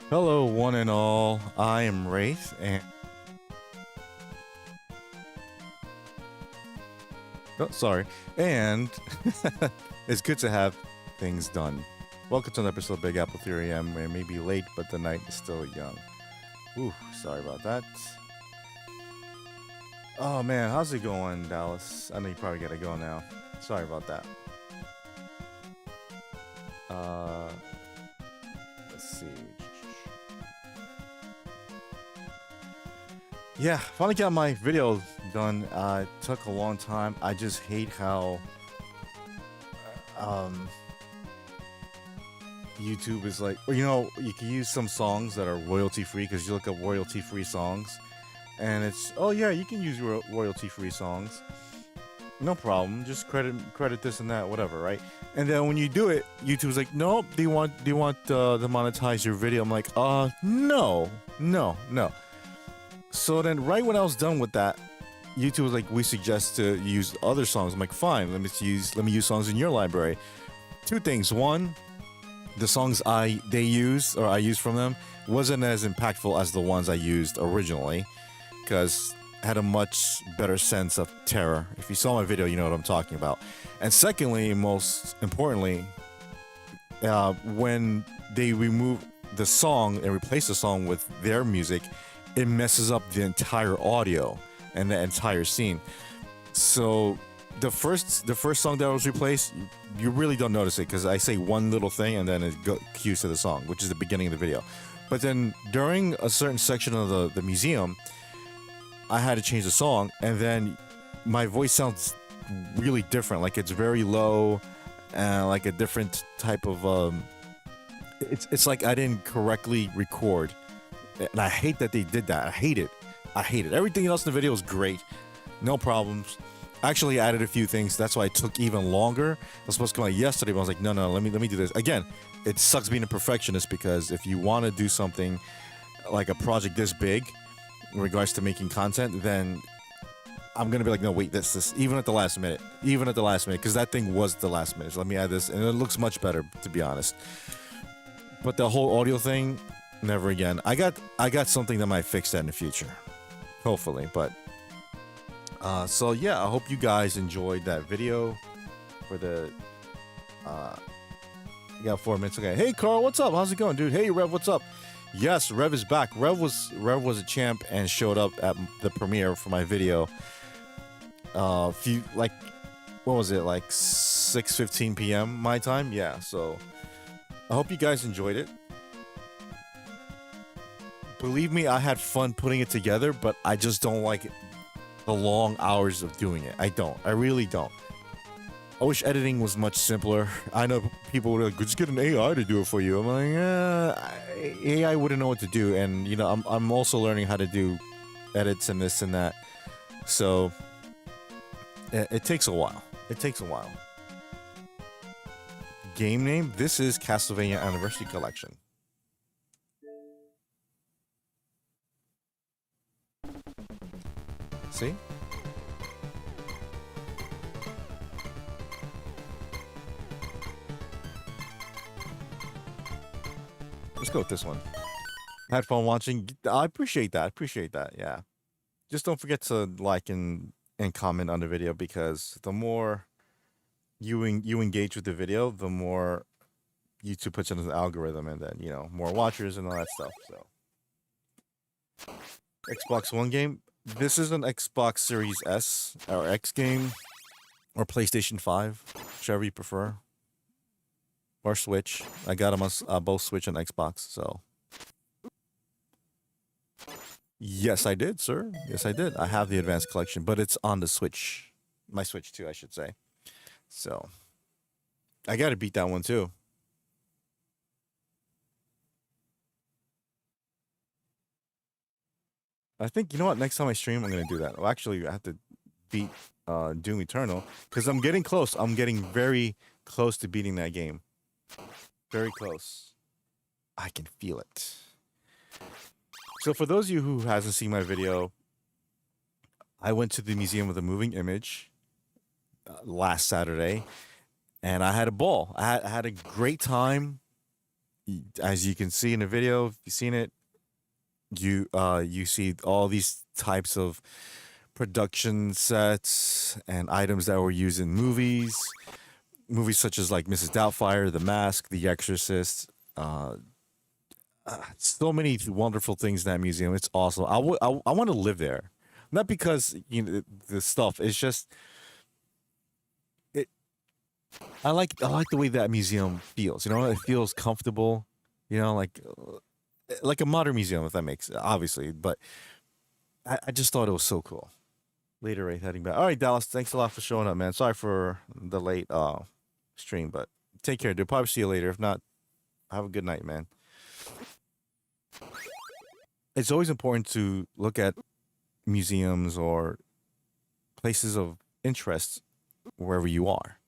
Hello, one and all. I am Wraith, and sorry, and it's good to have things done. Welcome to an episode of Big Apple Theory. I may be late, but the night is still young. Ooh, sorry about that. Oh man, how's it going, Dallas? I know you probably gotta go now. Sorry about that. Let's see. Yeah, finally got my video done. It took a long time. I just hate how YouTube is like, you can use some songs that are royalty free because you look up royalty free songs, and it's, oh yeah, you can use royalty free songs, no problem. Just credit this and that, whatever, right? And then when you do it, YouTube's like, nope. Do you want to monetize your video? I'm like, no. So then, right when I was done with that, YouTube was like, we suggest to use other songs. I'm like, fine, let me use songs in your library. Two things. One, the songs I used from them wasn't as impactful as the ones I used originally, because I had a much better sense of terror. If you saw my video, you know what I'm talking about. And secondly, most importantly, when they remove the song and replace the song with their music, it messes up the entire audio and the entire scene. So the first song that was replaced, you really don't notice it because I say one little thing and then it cues to the song, which is the beginning of the video. But then during a certain section of the museum, I had to change the song, and then my voice sounds really different. Like it's very low, and like a different type of it's like I didn't correctly record. And I hate that they did that. I hate it. Everything else in the video was great. No problems. Actually, I added a few things. That's why it took even longer. I was supposed to come out yesterday, but I was like, no, let me do this. Again, it sucks being a perfectionist, because if you want to do something like a project this big in regards to making content, then I'm going to be like, no, wait, this, even at the last minute, because that thing was the last minute. So let me add this, and it looks much better, to be honest. But the whole audio thing, never again. I got something that might fix that in the future, hopefully. But so yeah, I hope you guys enjoyed that video. For the you got 4 minutes. Okay, hey Carl, what's up? How's it going, dude? Hey Rev, what's up? Yes, Rev is back. Rev was a champ and showed up at the premiere for my video. What was it, like 6:15 p.m. my time? Yeah. So I hope you guys enjoyed it. Believe me, I had fun putting it together, but I just don't like the long hours of doing it. I really don't. I wish editing was much simpler. I know people would like, just get an AI to do it for you. I'm like, AI wouldn't know what to do, and I'm also learning how to do edits and this and that. So it takes a while. Game name? This is Castlevania Anniversary Collection. See? Let's go with this one. Had fun watching. I appreciate that. Yeah. Just don't forget to like and comment on the video, because the more you engage with the video, the more YouTube puts it in the algorithm, and then more watchers and all that stuff. So Xbox One game. This is an Xbox Series S or X game, or PlayStation 5, whichever you prefer, or Switch. I got them on both Switch and Xbox. So yes, I did, sir. Yes, I did. I have the Advanced Collection, but it's on the Switch, my Switch 2, I should say. So I got to beat that one too. I think, you know what, next time I stream, I'm going to do that. Well, actually, I have to beat Doom Eternal, because I'm getting close. I'm getting very close to beating that game. Very close. I can feel it. So for those of you who hasn't seen my video, I went to the Museum of the Moving Image last Saturday, and I had a ball. I had a great time. As you can see in the video, if you've seen it, you see all these types of production sets and items that were used in movies such as like Mrs. Doubtfire, The Mask, The Exorcist. Uh, so many wonderful things in that museum. It's awesome. I want to live there, not because the stuff. It's just it. I like the way that museum feels. It feels comfortable. Like a modern museum, if that makes obviously. But I just thought it was so cool. Later, right, heading back. All right, Dallas. Thanks a lot for showing up, man. Sorry for the late stream, but take care, dude. Probably see you later. If not, have a good night, man. It's always important to look at museums or places of interest wherever you are.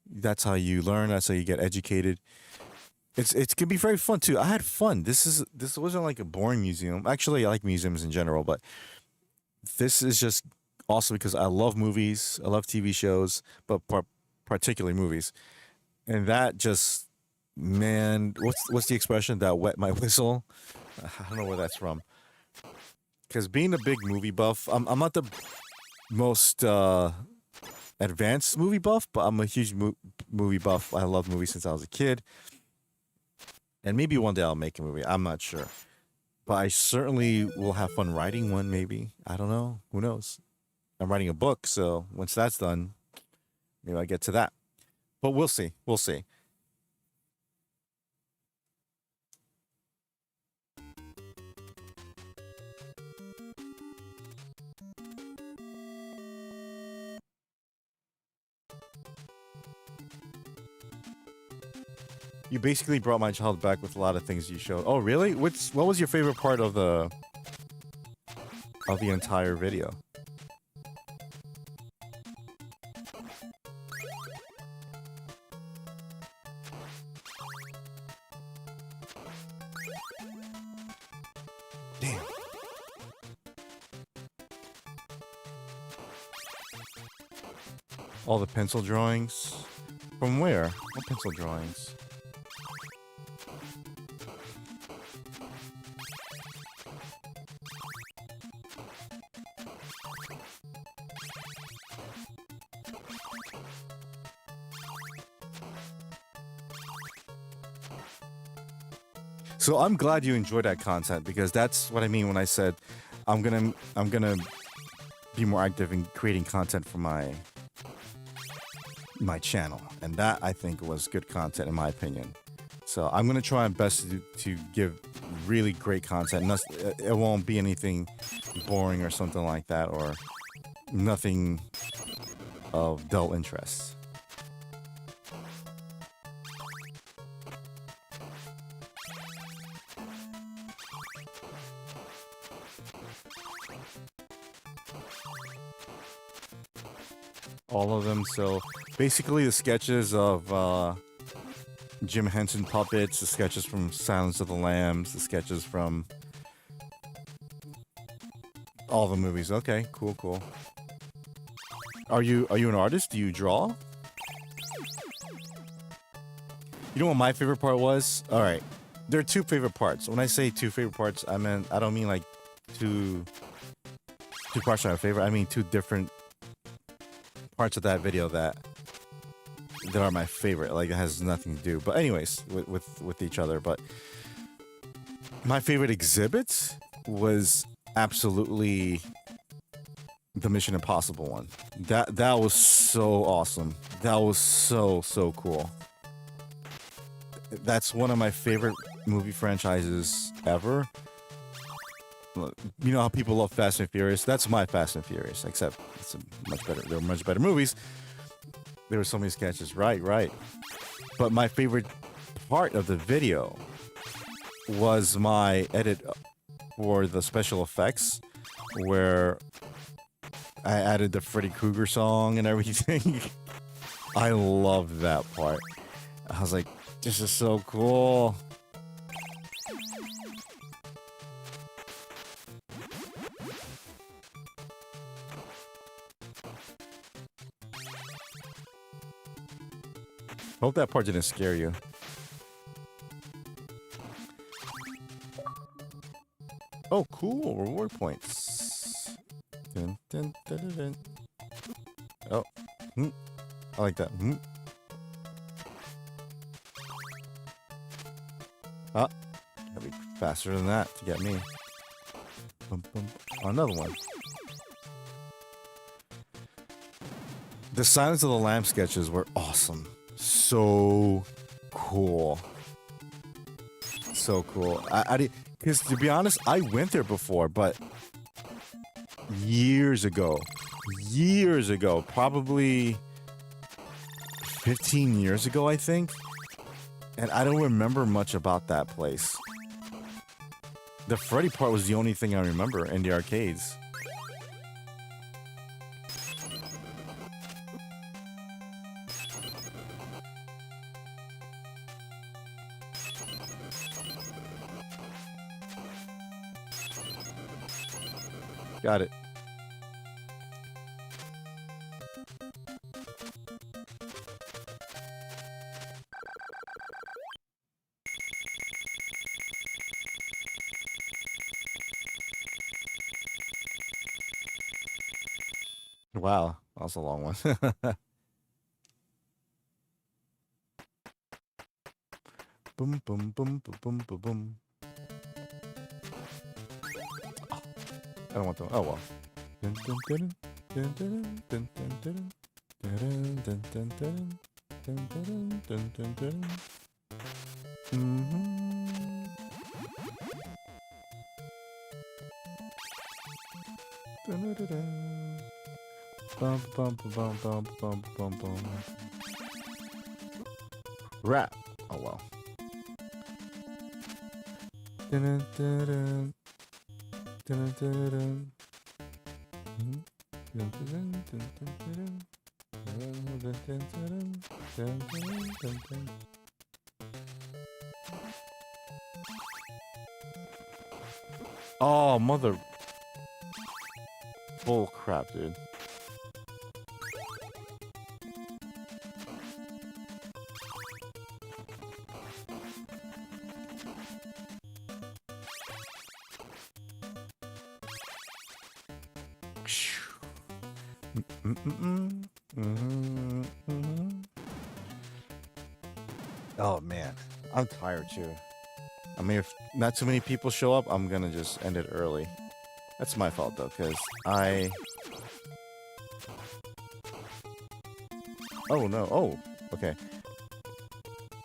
That's how you learn. That's how you get educated. It can be very fun too. I had fun. This wasn't like a boring museum. Actually, I like museums in general, but this is just awesome because I love movies. I love TV shows, but particularly movies. And that just, man, what's the expression? That wet my whistle. I don't know where that's from. Because being a big movie buff, I'm not the most advanced movie buff, but I'm a huge movie buff. I love movies since I was a kid. And maybe one day I'll make a movie. I'm not sure. But I certainly will have fun writing one, maybe. I don't know. Who knows? I'm writing a book, so once that's done, maybe I get to that. But we'll see. We'll see. You basically brought my child back with a lot of things you showed. Oh, really? What was your favorite part of the entire video? Damn. All the pencil drawings. From where? What pencil drawings? So I'm glad you enjoyed that content because that's what I mean when I said I'm gonna be more active in creating content for my channel, and that I think was good content in my opinion. So I'm gonna try my best to give really great content. It won't be anything boring or something like that, or nothing of dull interest. All of them. So basically the sketches of Jim Henson puppets, the sketches from Silence of the Lambs, the sketches from all the movies. Okay, cool. Are you an artist? Do you draw? You know what my favorite part was? All right, there are two favorite parts. When I say two favorite parts, I don't mean like two parts are my favorite. I mean two different parts of that video that are my favorite. Like it has nothing to do. But anyways, with each other. But my favorite exhibit was absolutely the Mission Impossible one. That was so awesome. That was so cool. That's one of my favorite movie franchises ever. You know how people love Fast and Furious? That's my Fast and Furious, except it's much better. There were much better movies. There were so many sketches. Right. But my favorite part of the video was my edit for the special effects, where I added the Freddy Krueger song and everything. I loved that part. I was like, this is so cool. Hope that part didn't scare you. Oh, cool. Reward points. Dun, dun, dun, dun, dun. Oh. I like that. Ah. Gotta be faster than that to get me. Boom, boom. Another one. The Silence of the Lambs sketches were awesome. So cool. So cool. Because to be honest, I went there before, but years ago, probably 15 years ago, I think. And I don't remember much about that place. The Freddy part was the only thing I remember in the arcades. Got it. Wow, that was a long one. Boom, boom, boom, boom, boom, boom, boom. Oh, I don't want them. Oh well. Dun, dun, dun, dun, dun, dun, dun, dun, dun, dun, dun, dun, dun, dun, dun, dun, dun. Dun, dun, dun. Bum, bum, bum, bum, bum, bum, bum. Rap. Oh well. Dun, dun, dun, dun, dun, dun. Oh, mother. Bull crap, dude. Oh man, I'm tired too. I mean, if not too many people show up, I'm gonna just end it early. That's my fault though, because I... Oh no, oh, okay.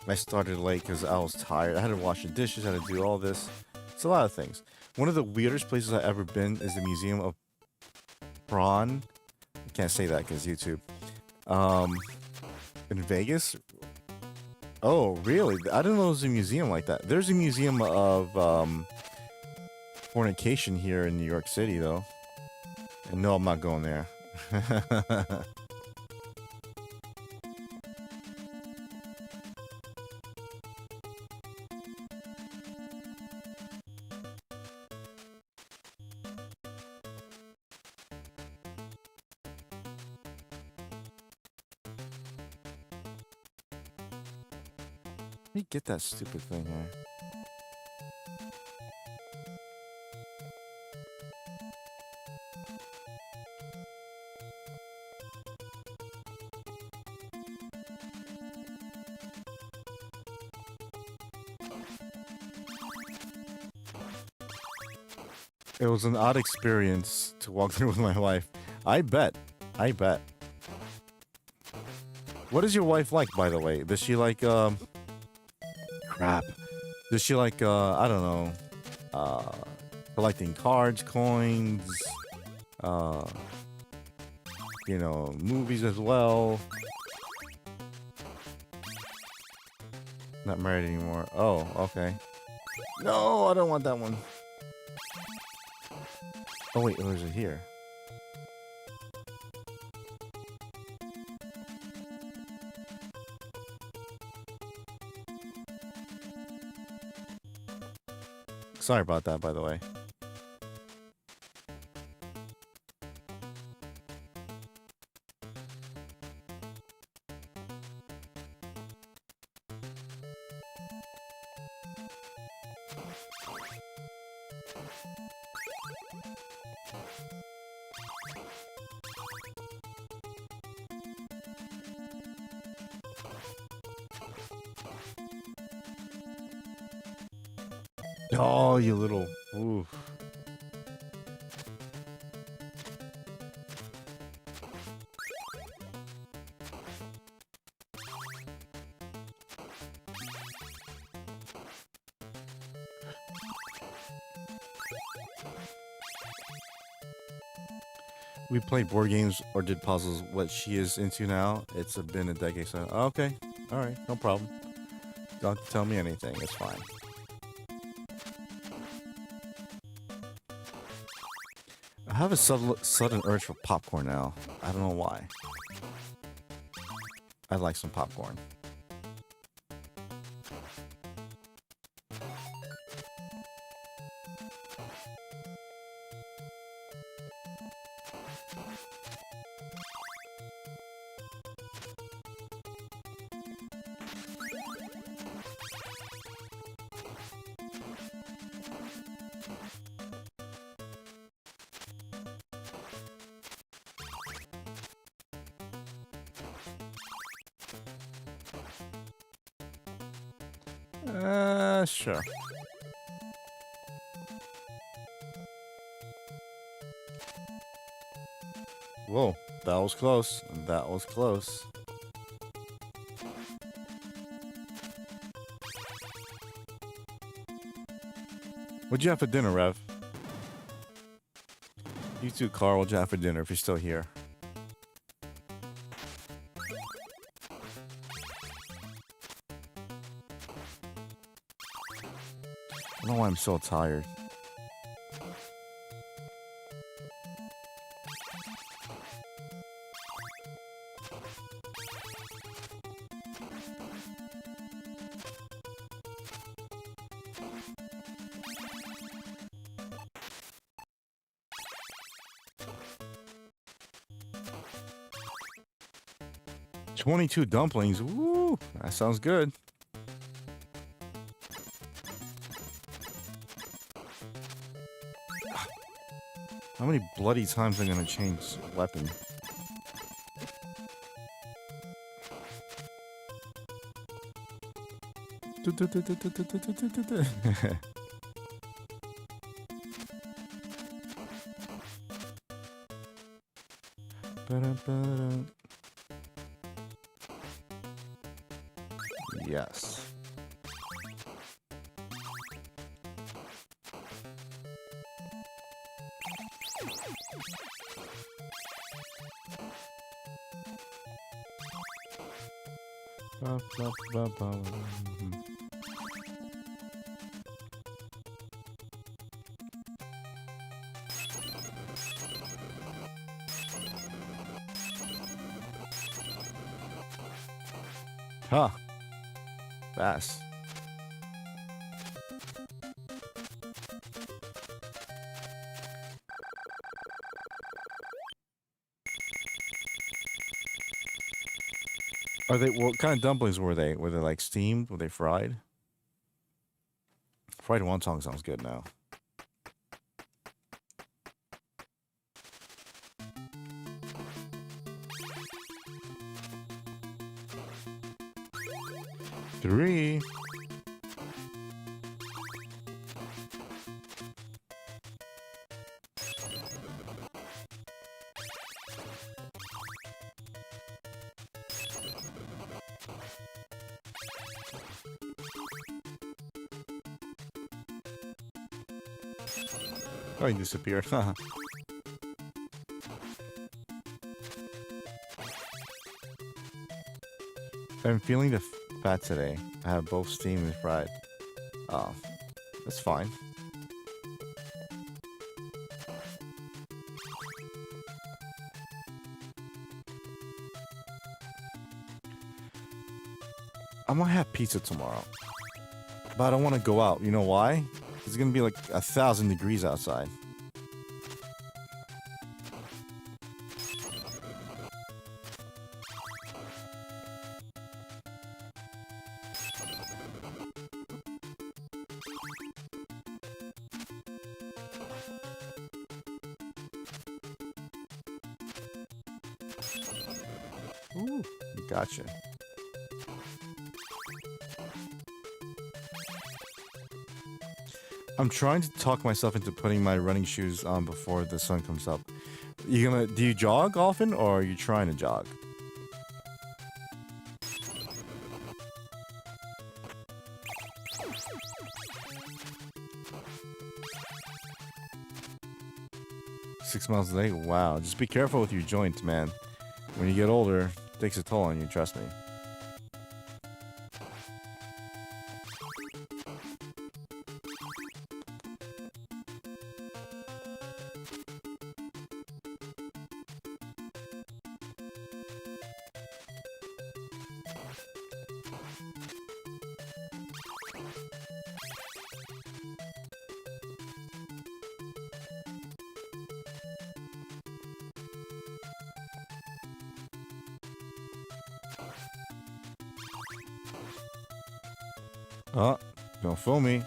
I started late because I was tired. I had to wash the dishes, I had to do all this. It's a lot of things. One of the weirdest places I've ever been is the Museum of Prawn. I can't say that because YouTube. In Vegas. Oh, really? I didn't know there was a museum like that. There's a museum of fornication here in New York City, though. And no, I'm not going there. Let me get that stupid thing here. It was an odd experience to walk through with my wife. I bet. I bet. What is your wife like, by the way? Does she like, crap. Does she like, I don't know, collecting cards, coins, you know, movies as well? Not married anymore. Oh, okay. No, I don't want that one. Oh wait, or is it here? Sorry about that, by the way. Oh, you little. Ooh. We played board games or did puzzles. What she is into now, been a decade. So, okay. All right. No problem. Don't tell me anything. It's fine. I have a sudden urge for popcorn now. I don't know why. I'd like some popcorn. Sure. Whoa, that was close. That was close. What'd you have for dinner, Rev? You too, Carl. What'd you have for dinner if you're still here? I don't know why I'm so tired. $22 dumplings. Woo! That sounds good. How many bloody times am I gonna change weapon? Yes. Huh. Fast. Are they, what kind of dumplings were they? Were they like steamed? Were they fried? Fried wonton sounds good now. Three. Oh, he disappeared. I'm feeling the fat today. I have both steamed and fried. Oh, that's fine. I might have pizza tomorrow, but I don't want to go out. You know why? It's gonna be like 1,000 degrees outside. Ooh, gotcha. I'm trying to talk myself into putting my running shoes on before the sun comes up. Do you jog often or are you trying to jog? $6 a day? Wow. Just be careful with your joints, man. When you get older, it takes a toll on you, trust me. Oh, don't fool me.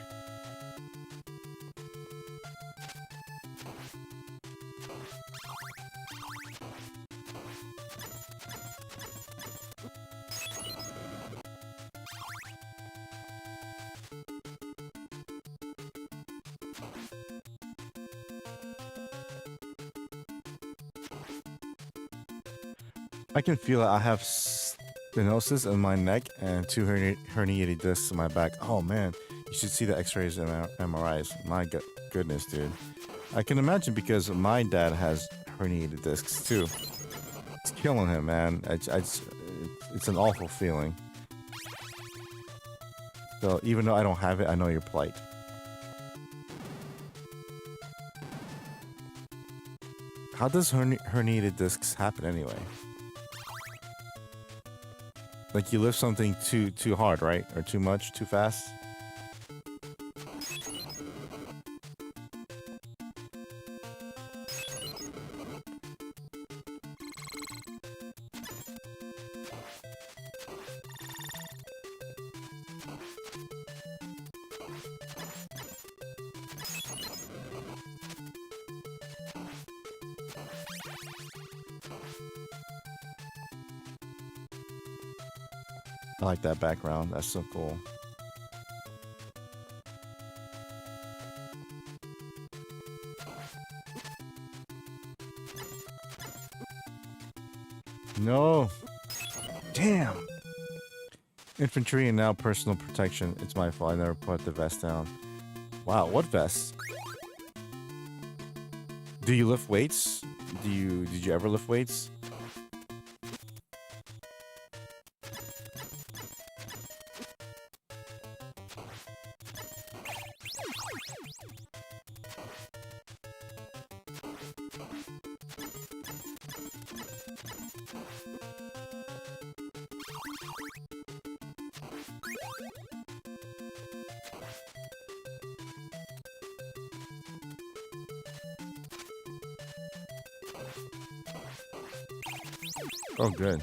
I can feel it. I have stenosis in my neck and two herniated discs in my back. Oh man, you should see the x-rays and MRIs. My goodness, dude. I can imagine because my dad has herniated discs too. It's killing him, man. It's an awful feeling. So even though I don't have it, I know your plight. How does herniated discs happen anyway? Like you lift something too hard, right? Or too much, too fast? I like that background. That's so cool. No. Damn. Infantry and now personal protection. It's my fault. I never put the vest down. Wow, what vest? Do you lift weights? Did you ever lift weights? Oh, good.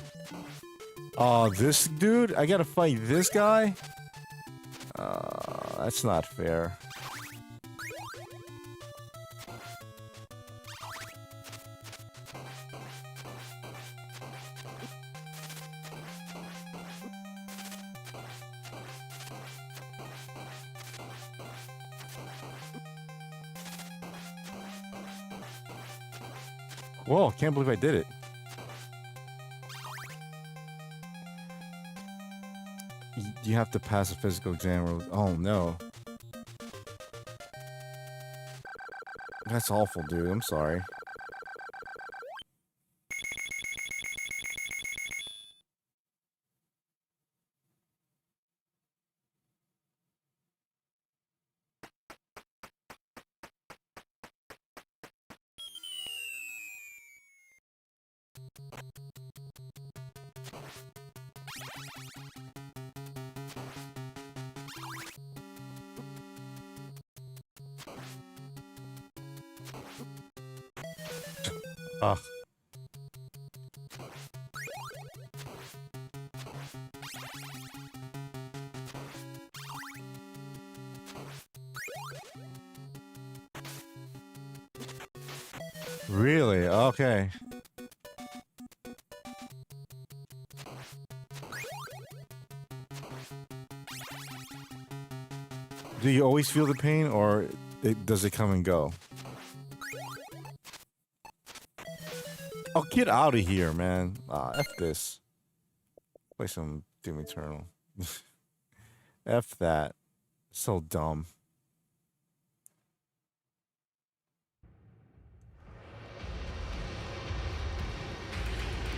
Oh, this dude? I gotta fight this guy? That's not fair. Whoa, can't believe I did it. You have to pass a physical exam. Oh no. That's awful, dude. I'm sorry. Ugh. Really? Okay. Do you always feel the pain, or does it come and go? Oh, get out of here, man. Ah, F this. Play some Doom Eternal. F that. So dumb.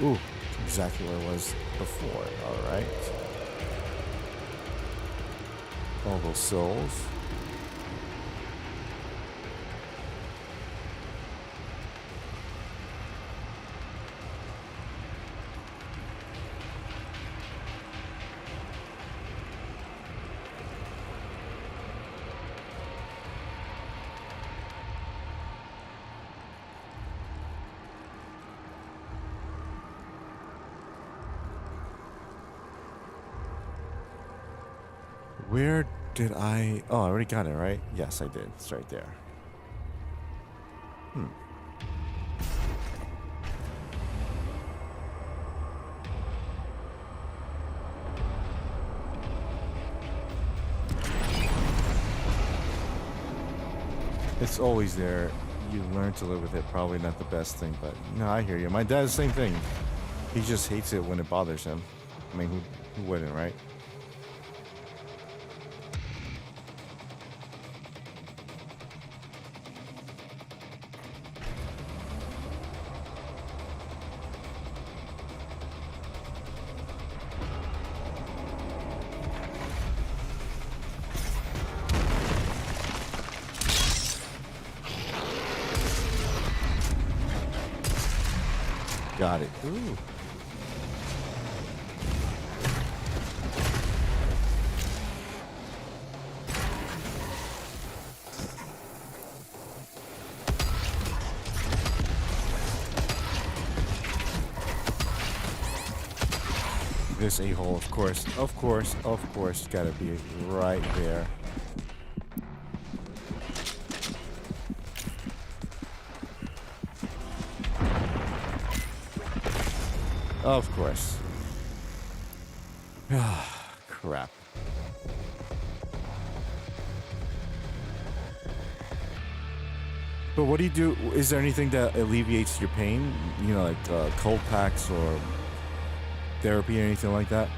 Ooh, exactly where I was before. Alright. All those souls. Where did I... Oh, I already got it, right? Yes, I did. It's right there. Hmm. It's always there. You learn to live with it. Probably not the best thing, but... No, I hear you. My dad's the same thing. He just hates it when it bothers him. I mean, who wouldn't, right? Got it. Ooh. This a-hole, of course, gotta be right there. Of course. Crap. But what do you do? Is there anything that alleviates your pain? You know, like cold packs or therapy or anything like that?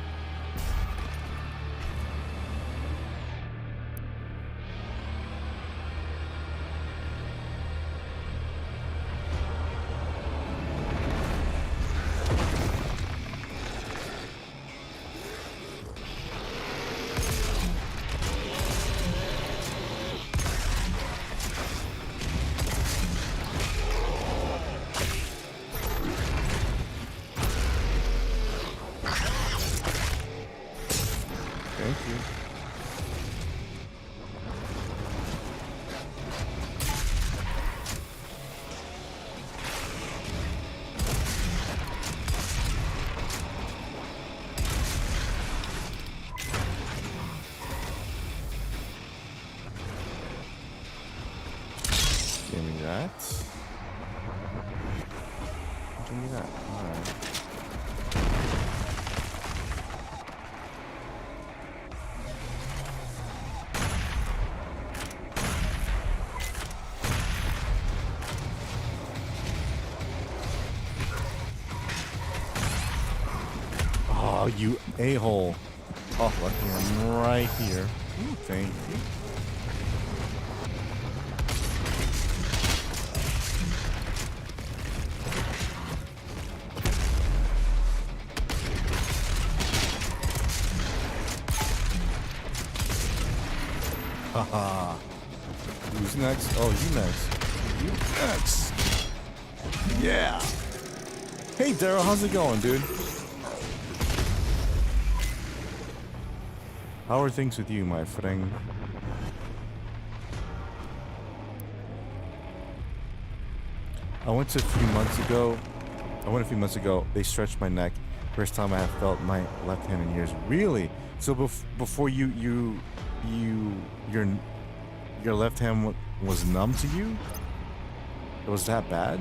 Thank you. Give me that. Give me that. All right. Oh, you a-hole. Oh, lucky I'm right here. Ooh, thank you. Haha. Who's next? Oh, you next. You next. Yeah. Hey, Daryl, how's it going, dude? How are things with you, my friend? I went a few months ago. They stretched my neck. First time I have felt my left hand in years. Really? So before your left hand was numb to you? It was that bad?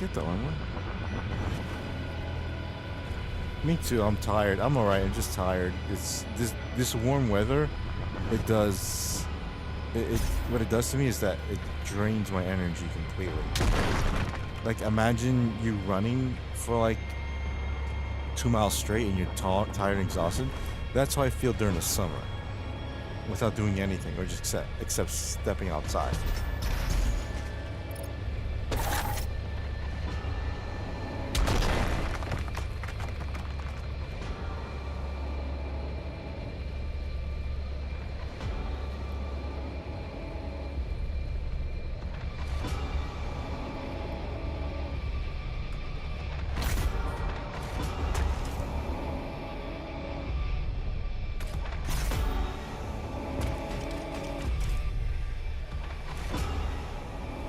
get the armor. Me too. I'm tired. I'm alright. I'm just tired. It's this warm weather. It does. What it does to me is that it drains my energy completely. Like imagine you running for like 2 miles straight and you're tired and exhausted. That's how I feel during the summer, without doing anything or just except stepping outside.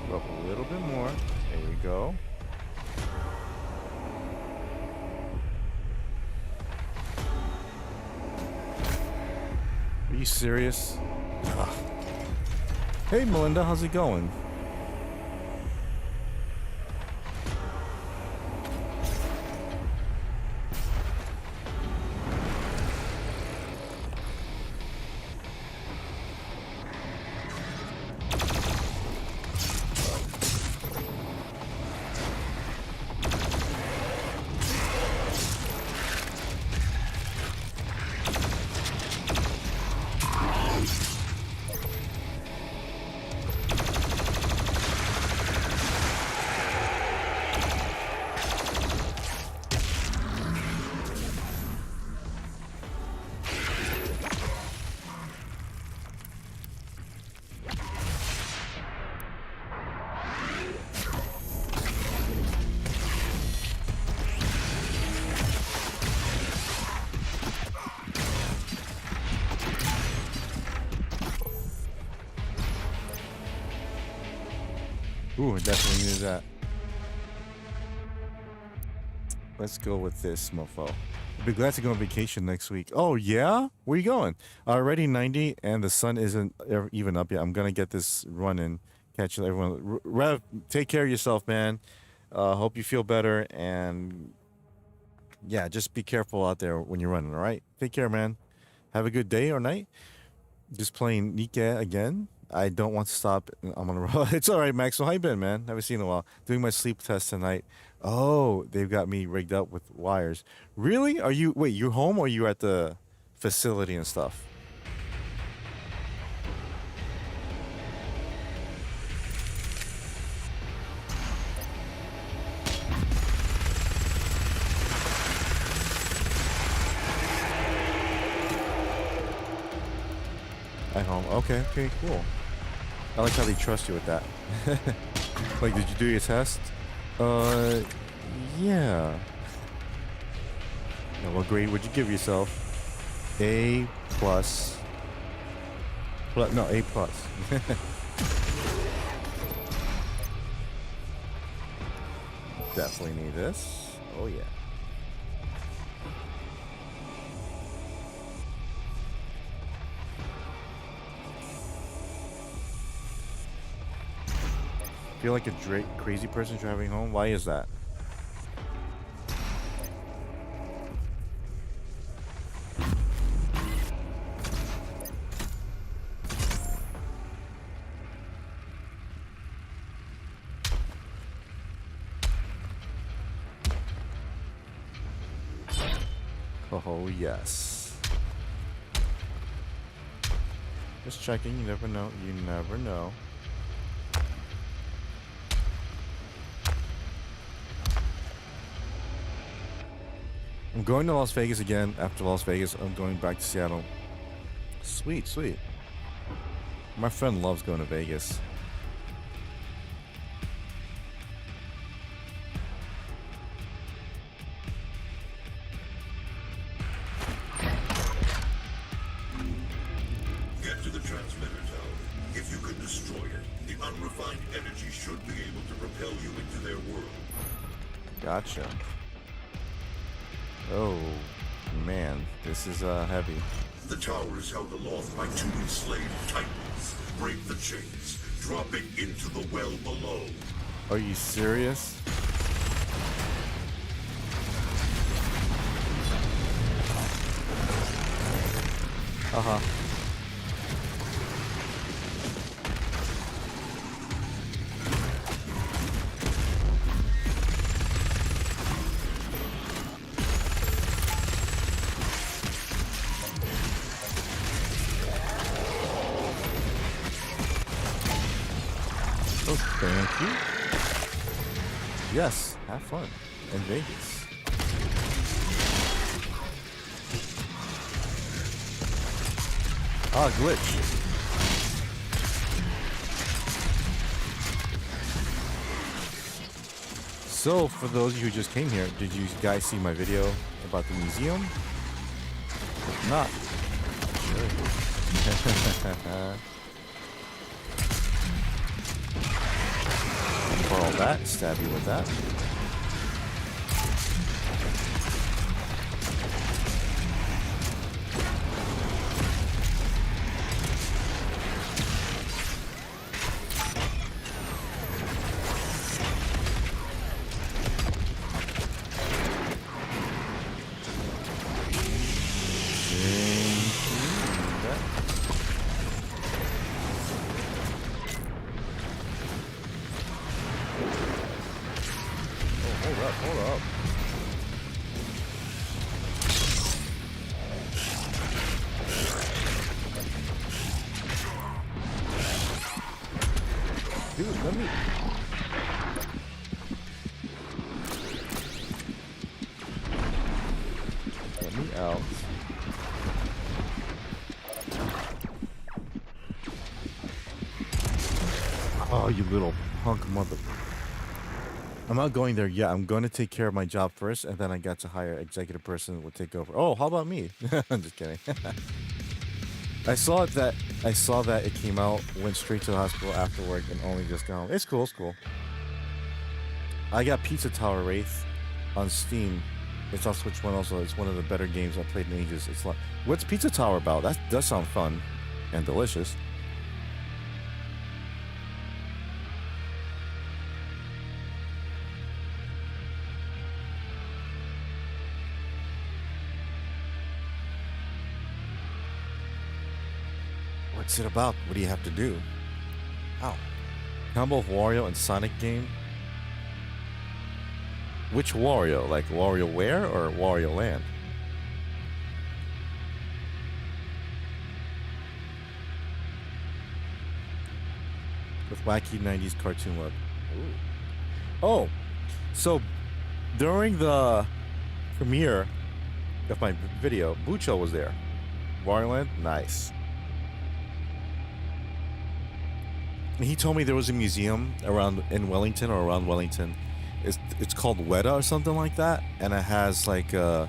Go up a little bit more. There you go. Are you serious? Ugh. Hey Melinda, how's it going? Ooh, I definitely needed that. Let's go with this, mofo. I'll be glad to go on vacation next week. Oh, yeah? Where you going? Already 90, and the sun isn't even up yet. I'm going to get this run in. Catch you, everyone. Rev, take care of yourself, man. Hope you feel better, and yeah, just be careful out there when you're running, all right? Take care, man. Have a good day or night. Just playing Nikke again. I don't want to stop. I'm on a roll. It's all right, Max. So how you been, man? Haven't seen you in a while. Doing my sleep test tonight. Oh, they've got me rigged up with wires. Really? Are you? Wait, you home or you at the facility and stuff? At home. Okay. Okay. Cool. I like how they trust you with that. Like, did you do your test? Yeah. Now, what grade would you give yourself? A plus. No, A plus. Definitely need this. Oh yeah. Feel like a crazy person driving home. Why is that? Oh yes. Just checking. You never know. You never know. I'm going to Las Vegas again. After Las Vegas, I'm going back to Seattle. Sweet, sweet. My friend loves going to Vegas. Get to the transmitter tower. If you can destroy it, the unrefined energy should be able to propel you into their world. Gotcha. Oh, man. This is heavy. The tower is held aloft by 2 enslaved titans. Break the chains. Drop it into the well below. Are you serious? Uh-huh. Oh, thank you. Yes, have fun in Vegas. Ah, glitch. So, for those of you who just came here, did you guys see my video about the museum? If not, sure. For all that, stab you with that. Hold up. Dude, let me out. Oh, you little punk mother. I'm not going there yet. I'm going to take care of my job first, and then I got to hire executive person who will take over. Oh, how about me? I'm just kidding. I saw that it came out, went straight to the hospital after work, and only just got home. It's cool. It's cool. I got Pizza Tower Wraith on Steam. It's on Switch One also. It's one of the better games I've played in ages. It's like, what's Pizza Tower about? That does sound fun and delicious. What's it about? What do you have to do? Ow. Combo of Wario and Sonic game? Which Wario? Like WarioWare or Wario Land? With wacky 90s cartoon look. Ooh. Oh, so during the premiere of my video, Bucho was there. Wario Land? Nice. And he told me there was a museum in Wellington or around Wellington. It's called Weta or something like that, and it has like I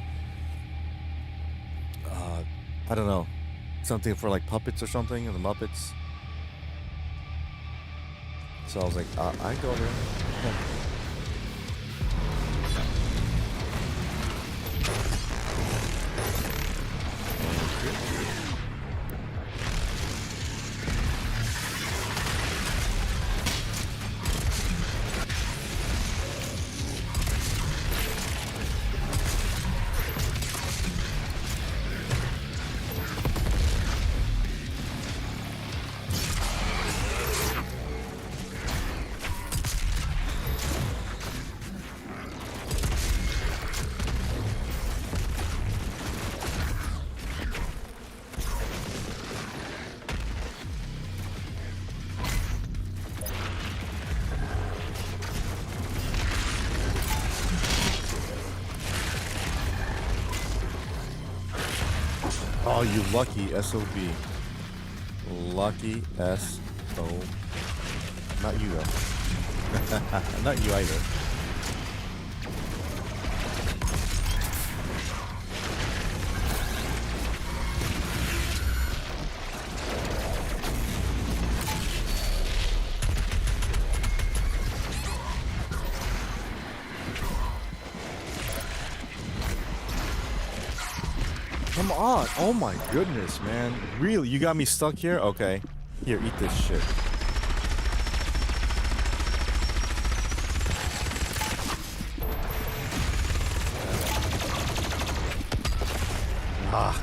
don't know, something for like puppets or something, and the Muppets. So I was like, I go there. Oh, you lucky SOB. Lucky SO. Not you, though. Not you either. Come on. Oh my goodness, man. Really? You got me stuck here? Okay. Here, eat this shit. Ah.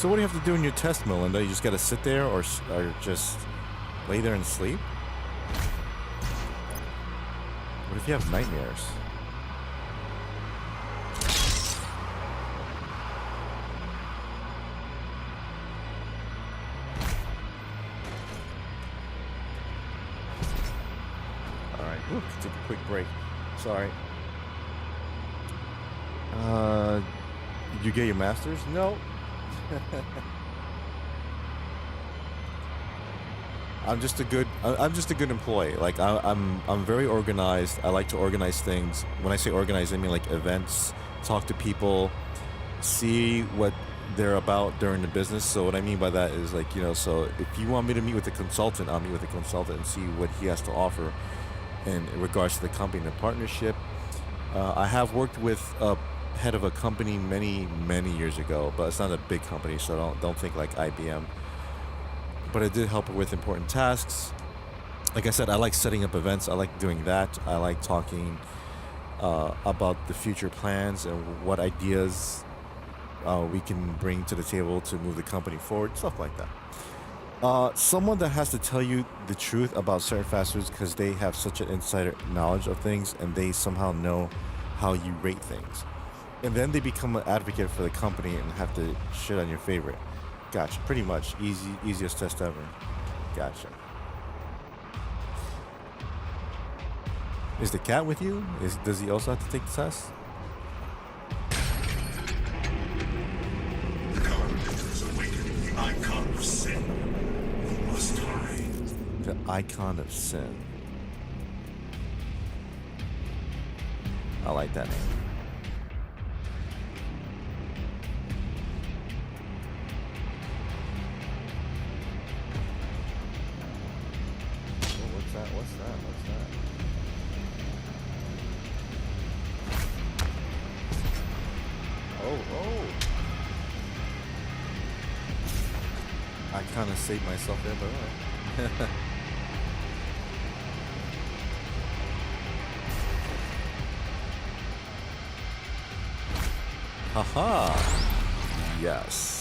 So what do you have to do in your test, Melinda? You just got to sit there or just lay there and sleep? What if you have nightmares? Alright, take a quick break. Sorry. Did you get your master's? No. I'm just a good employee. Like I'm very organized. I like to organize things. When I say organize, I mean like events, talk to people, see what they're about during the business. So what I mean by that is like, so if you want me to meet with a consultant, I'll meet with a consultant and see what he has to offer in regards to the company and the partnership. I have worked with a head of a company many years ago, but it's not a big company, so don't think like IBM. But I did help her with important tasks. Like I said, I like setting up events. I like doing that. I like talking about the future plans and what ideas we can bring to the table to move the company forward, stuff like that. Someone that has to tell you the truth about certain fast foods because they have such an insider knowledge of things and they somehow know how you rate things. And then they become an advocate for the company and have to shit on your favorite. Gotcha. Pretty much. Easiest test ever. Gotcha. Is the cat with you? Does he also have to take the test? The Guardian is awakening the icon of sin. You must hurry. The icon of sin. I like that name. What's that? Oh. I kind of saved myself there, but alright. Haha. Yes.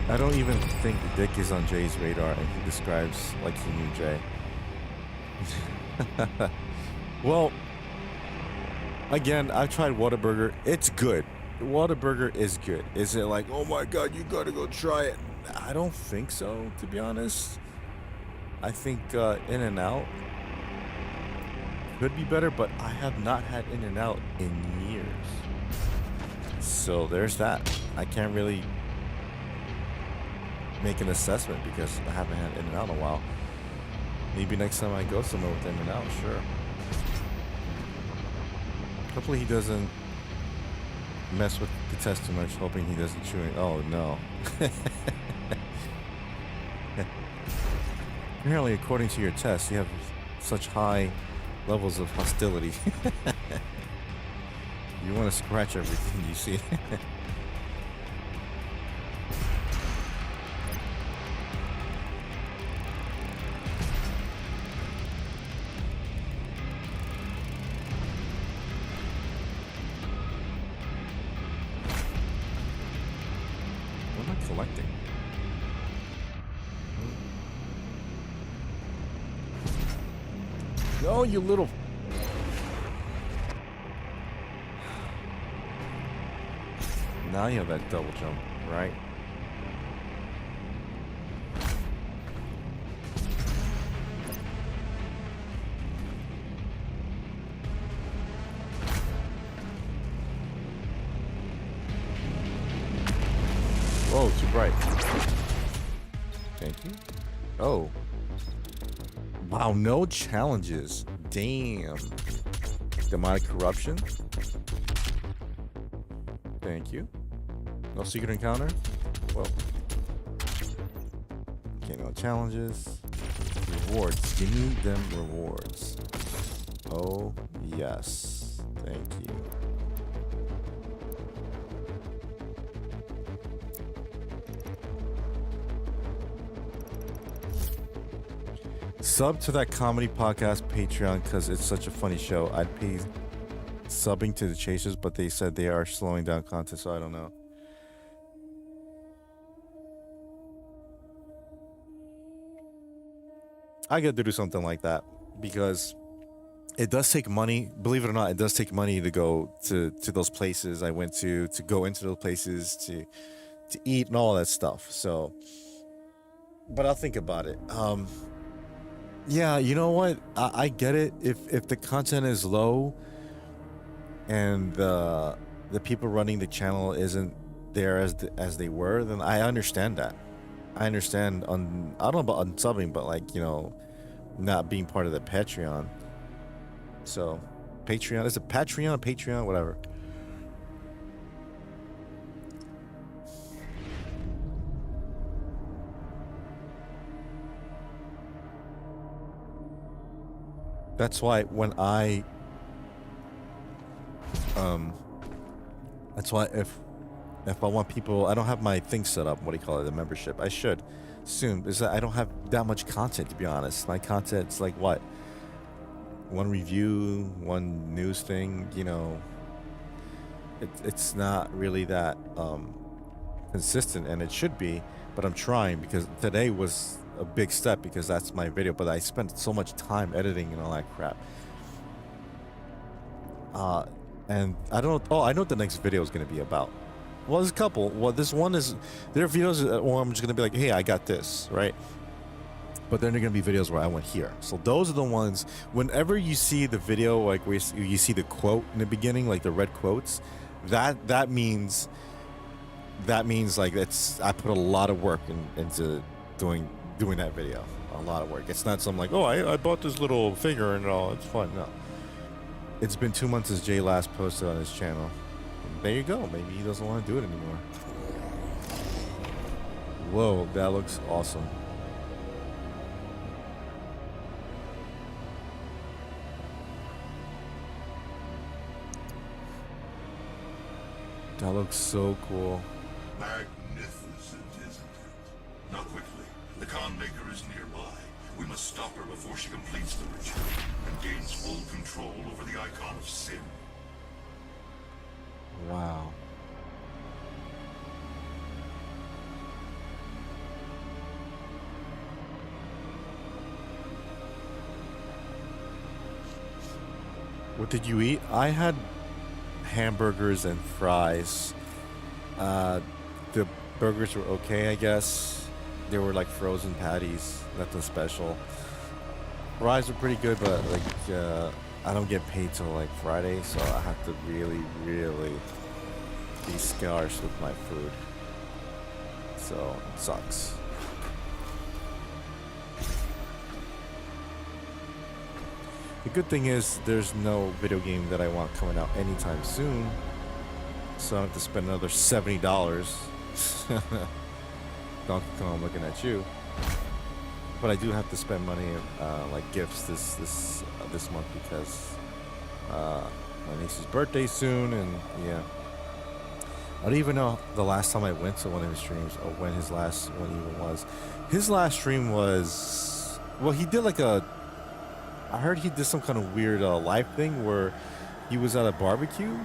I don't even think the dick is on Jay's radar, and he describes like he knew Jay. Well, again, I tried Whataburger. It's good. Whataburger is good. Is it like, oh my god, you gotta go try it? I don't think so, to be honest. I think In-N-Out could be better, but I have not had In-N-Out in years. So there's that. I can't really make an assessment because I haven't had In-N-Out in a while. Maybe next time I go somewhere with In-N-Out, sure. Hopefully he doesn't mess with the test too much, hoping he doesn't chew it. Oh no. Apparently, according to your test, you have such high levels of hostility. You want to scratch everything you see. What am I collecting? No, you little... Now you have that double jump, right? Whoa, too bright. Thank you. Oh. Wow, no challenges. Damn. Demonic corruption. Thank you. No secret encounter? Well. Okay, no challenges. Rewards. Give me them rewards. Oh, yes. Thank you. Sub to that comedy podcast Patreon because it's such a funny show. I'd pay subbing to the Chasers, but they said they are slowing down content, so I don't know. I got to do something like that because it does take money. Believe it or not, it does take money to go to those places I went to go into those places to eat and all that stuff. So, but I'll think about it. Yeah, you know what? I get it. If the content is low and the people running the channel isn't there as they were, then I understand that. I understand on, I don't know about unsubbing, but like, you know, not being part of the Patreon. So Patreon, is it Patreon, whatever. That's why when that's why if I want people, I don't have my thing set up, what do you call it, the membership. I should soon, because I don't have that much content, to be honest. My content's like what? One review, one news thing, you know. It's not really that consistent, and it should be, but I'm trying because today was a big step because that's my video, but I spent so much time editing and all that crap. And I don't know, I know what the next video is going to be about. Well, there's a couple. Well, this one is, there are videos where I'm just going to be like, hey, I got this, right? But then there are going to be videos where I went here. So those are the ones, whenever you see the video, like where you see the quote in the beginning, like the red quotes, that means like I put a lot of work into doing that video. A lot of work. It's not something like, oh, I bought this little figure and all, it's fun. No. It's been 2 months since Jay last posted on his channel. There you go. Maybe he doesn't want to do it anymore. Whoa, that looks awesome. That looks so cool. Magnificent, isn't it? Now quickly, the Khan Maker is nearby. We must stop her before she completes the ritual and gains full control over the icon of sin. Wow. What did you eat? I had hamburgers and fries. The burgers were okay, I guess. They were like frozen patties, nothing special. Fries were pretty good, but like I don't get paid till like Friday, so I have to really be scarce with my food. So it sucks. The good thing is there's no video game that I want coming out anytime soon, so I don't have to spend another $70. Donkey Kong, looking at you. But I do have to spend money like gifts this month because my niece's birthday soon, and yeah. I don't even know the last time I went to one of his streams or when his last one even was. His last stream was, well, he did like I heard he did some kind of weird live thing where he was at a barbecue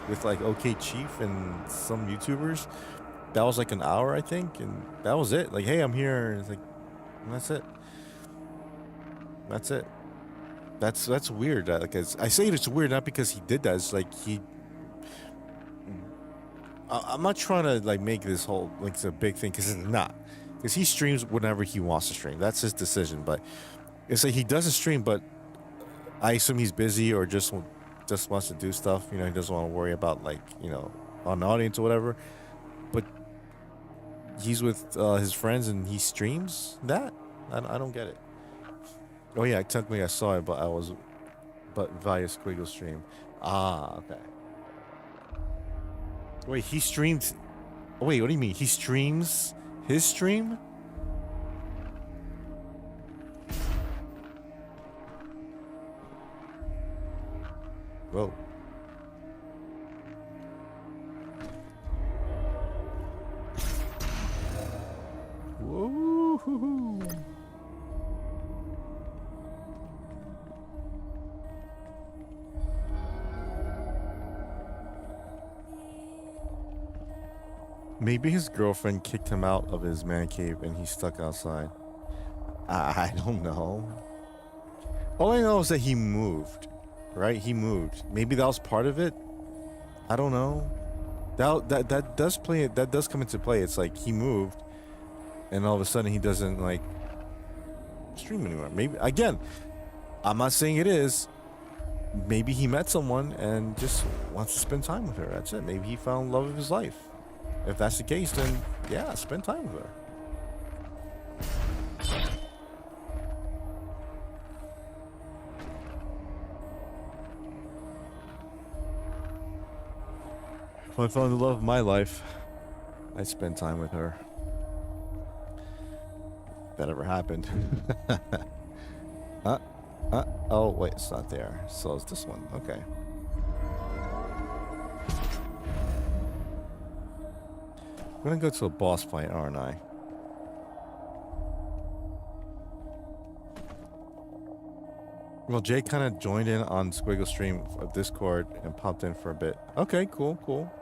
with like OK Chief and some YouTubers. That was like an hour, I think, and that was it. Like, hey, I'm here. And it's like, and that's it. That's it. That's weird. Like, I say it's weird not because he did that. It's like I'm not trying to like make this whole like it's a big thing because it's not. Because he streams whenever he wants to stream. That's his decision. But it's like he doesn't stream, but I assume he's busy or just wants to do stuff. You know, he doesn't want to worry about like, you know, on the audience or whatever. But he's with his friends and he streams that. I don't get it. Oh yeah, technically I saw it, but via Squiggle stream. Ah, okay. Wait, he streamed. Wait, what do you mean? He streams his stream? Whoa. Woo-hoo-hoo. Maybe his girlfriend kicked him out of his man cave and he's stuck outside. I don't know. All I know is that he moved, right? He moved. Maybe that was part of it. I don't know. That does play. That does come into play. It's like he moved, and all of a sudden he doesn't like stream anymore. Maybe again, I'm not saying it is. Maybe he met someone and just wants to spend time with her. That's it. Maybe he found love of his life. If that's the case, then yeah, spend time with her. If I found the love of my life, I'd spend time with her. That ever happened. Oh, wait, it's not there. So it's this one. Okay. I'm gonna go to a boss fight, aren't I? Well, Jay kind of joined in on Squiggle stream of Discord and popped in for a bit. Okay, cool, cool.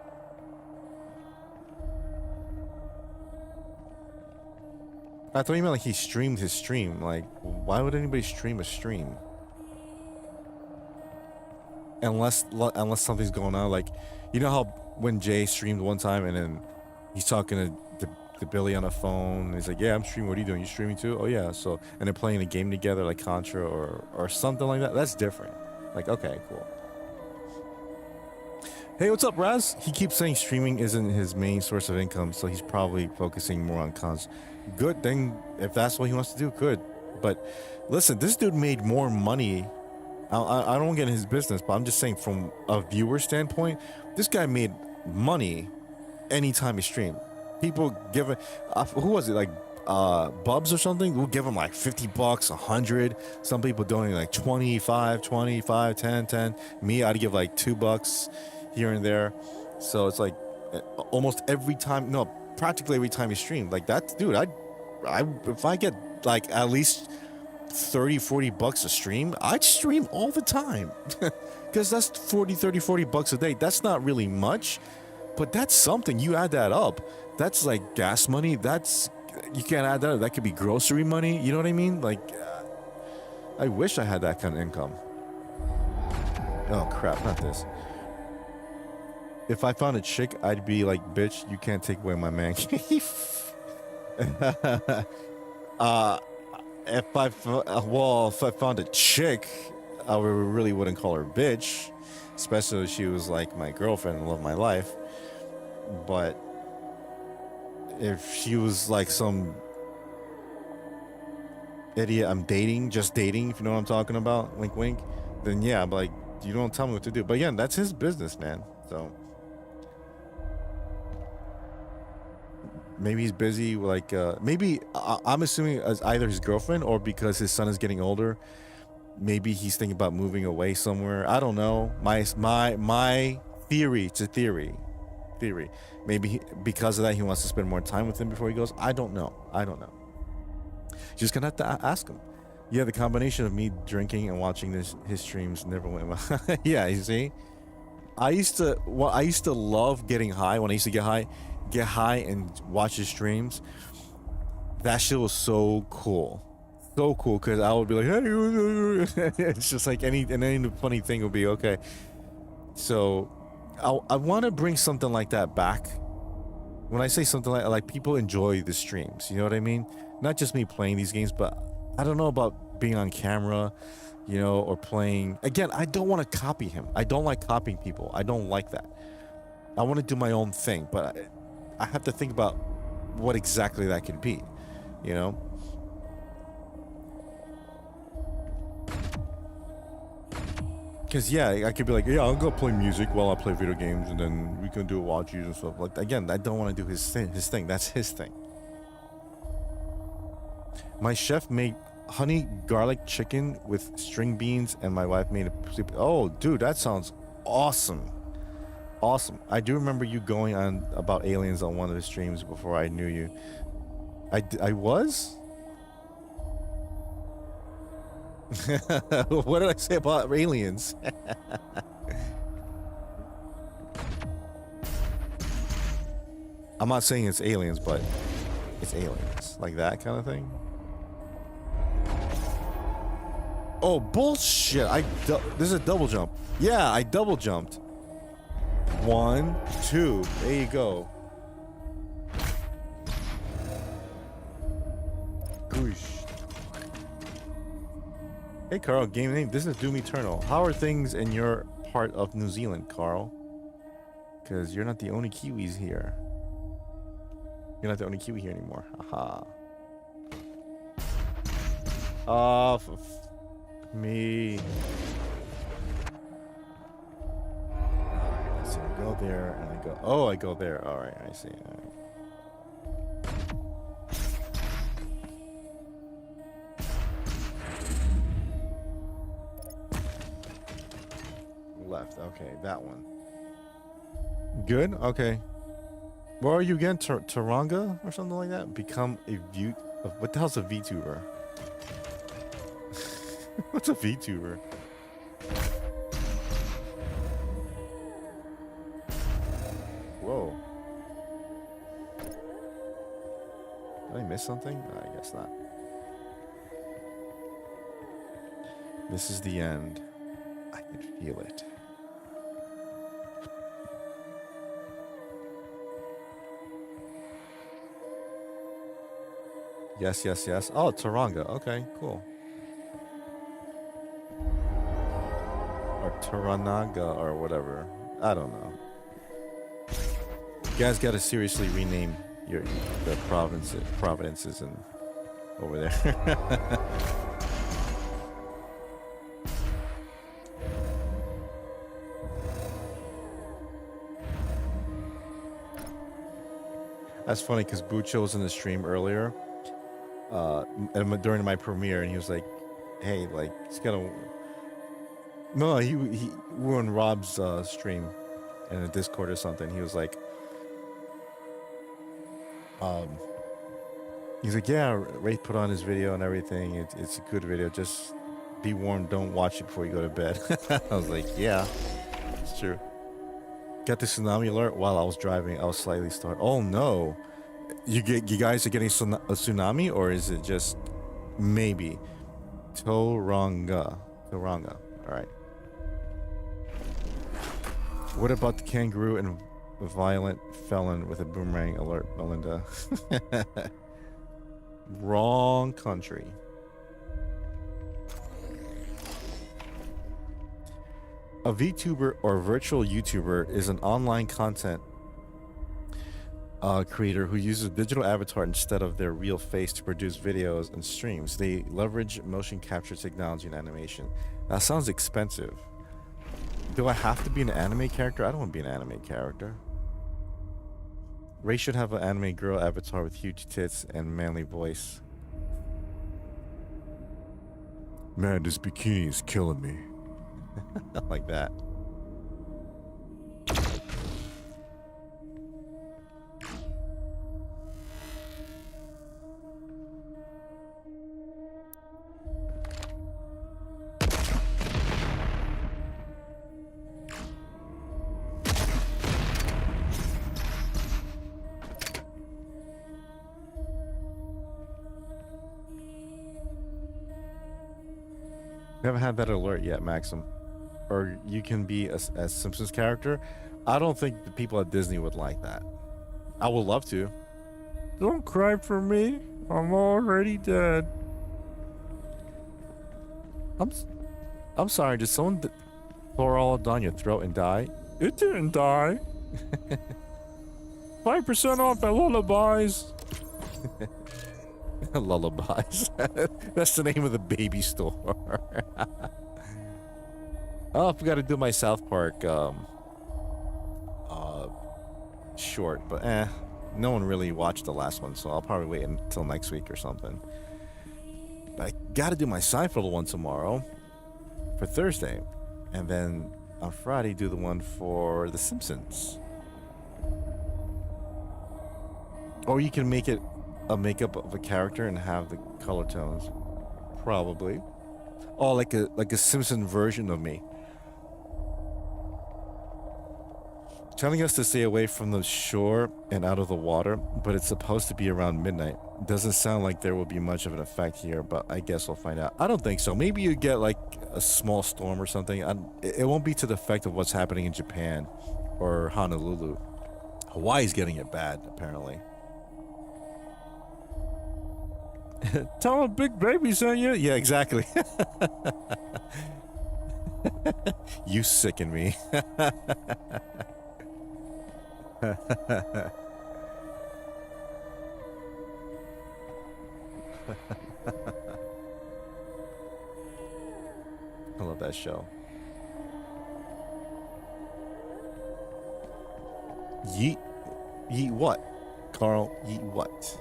I thought you meant like he streamed his stream. Like, why would anybody stream a stream? Unless something's going on. Like, you know how when Jay streamed one time and then he's talking to Billy on the phone. And he's like, "Yeah, I'm streaming. What are you doing? You streaming too? Oh yeah." So and they're playing a game together, like Contra or something like that. That's different. Like, okay, cool. Hey, what's up, Raz? He keeps saying streaming isn't his main source of income, so he's probably focusing more on cons. Good thing if that's what he wants to do, good. But listen, this dude made more money. I don't get in his business, but I'm just saying from a viewer standpoint, this guy made money anytime he streamed. People give it, who was it, like Bubs or something? We'll give him like $50, 100. Some people donate like 25, 10. Me, I'd give like $2 here and there. So it's like almost every time, no, practically every time you stream. Like that, dude, I if I get like at least $30-40 a stream, I'd stream all the time. Because that's $40 a day. That's not really much, but that's something. You add that up, that's like gas money. That's, you can't add that up. That could be grocery money. You know what I mean? Like, I wish I had that kind of income. Oh crap, not this. If I found a chick, I'd be like, bitch, you can't take away my man cave. If I found a chick, I really wouldn't call her bitch, especially if she was like my girlfriend and love of my life. But if she was like some idiot I'm dating, just dating, if you know what I'm talking about, wink wink, then yeah, I'm like, you don't tell me what to do. But again, that's his business, man. So maybe he's busy, like maybe I'm assuming as either his girlfriend or because his son is getting older, maybe he's thinking about moving away somewhere. I don't know. My theory, it's a theory. Maybe because of that he wants to spend more time with him before he goes. I don't know. Just gonna have to ask him. Yeah, the combination of me drinking and watching his streams never went well. Yeah, you see, I used to love getting high. When I used to get high and watch his streams, that shit was so cool, because I would be like, hey, it's just like any funny thing would be okay. So I want to bring something like that back. When I say something like people enjoy the streams, you know what I mean? Not just me playing these games, but I don't know about being on camera, you know, or playing. Again, I don't want to copy him. I don't like copying people. I don't like that. I want to do my own thing, but I have to think about what exactly that could be, you know? Because, yeah, I could be like, yeah, I'll go play music while I play video games, and then we can do watches and stuff. Like, again, I don't want to do his thing. That's his thing. My chef made honey garlic chicken with string beans, and my wife made a soup. Oh, dude, that sounds awesome. Awesome. I do remember you going on about aliens on one of the streams before I knew you. I was? What did I say about aliens? I'm not saying it's aliens, but it's aliens. Like that kind of thing. Oh, bullshit. This is a double jump. Yeah, I double jumped. 1, 2. There you go. Goosh. Hey, Carl. Game name. This is Doom Eternal. How are things in your part of New Zealand, Carl? Because you're not the only Kiwis here. You're not the only Kiwi here anymore. Aha. Off of me. So I go there and I go. Oh, I go there. All right, I see. All right. Left. Okay, that one. Good. Okay. Where are you again? Taranga or something like that? Become a view. What the hell's a VTuber? What's a VTuber? Whoa. Did I miss something? No, I guess not. This is the end. I can feel it. Yes, yes, yes. Oh, Taranga. Okay, cool. Or Taranaga or whatever. I don't know. You guys got to seriously rename the provinces and over there. That's funny because Bucho was in the stream earlier. During my premiere, and he was like, "Hey, like, it's gonna." No, we were on Rob's stream, in a Discord or something. He was like, "Yeah, Wraith put on his video and everything. It's a good video. Just be warned, don't watch it before you go to bed." I was like, "Yeah, it's true." Got the tsunami alert while I was driving. I was slightly startled. Oh no. You guys are getting a tsunami, or is it just maybe? Tauranga. All right. What about the kangaroo and violent felon with a boomerang alert, Melinda? Wrong country. A VTuber or virtual YouTuber is an online content creator who uses a digital avatar instead of their real face to produce videos and streams. They leverage motion capture technology and animation. That sounds expensive. Do I have to be an anime character? I don't want to be an anime character. Ray should have an anime girl avatar with huge tits and manly voice. Man, this bikini is killing me. Like that. Never had that alert yet, Maxim. Or you can be a Simpsons character. I don't think the people at Disney would like that. I would love to. Don't cry for me. I'm already dead. I'm sorry. Did someone pour all down your throat and die? It didn't die. 5% off at Lullabies. Lullabies. That's the name of the baby store. Oh, I forgot to do my South Park short, but no one really watched the last one, so I'll probably wait until next week or something. But I gotta do my Seinfeld one tomorrow for Thursday, and then on Friday do the one for The Simpsons. Or you can make it a makeup of a character and have the color tones, probably. Oh, like a Simpson version of me. telling us to stay away from the shore and out of the water, but it's supposed to be around midnight. Doesn't sound like there will be much of an effect here, but I guess we'll find out. I don't think so. Maybe you get like a small storm or something. It won't be to the effect of what's happening in Japan or Honolulu. Hawaii's getting it bad, apparently. Tell him Big Baby sent you. Yeah, exactly. You sicken me. I love that show. Yeet. Yeet what? Carl, yeet what?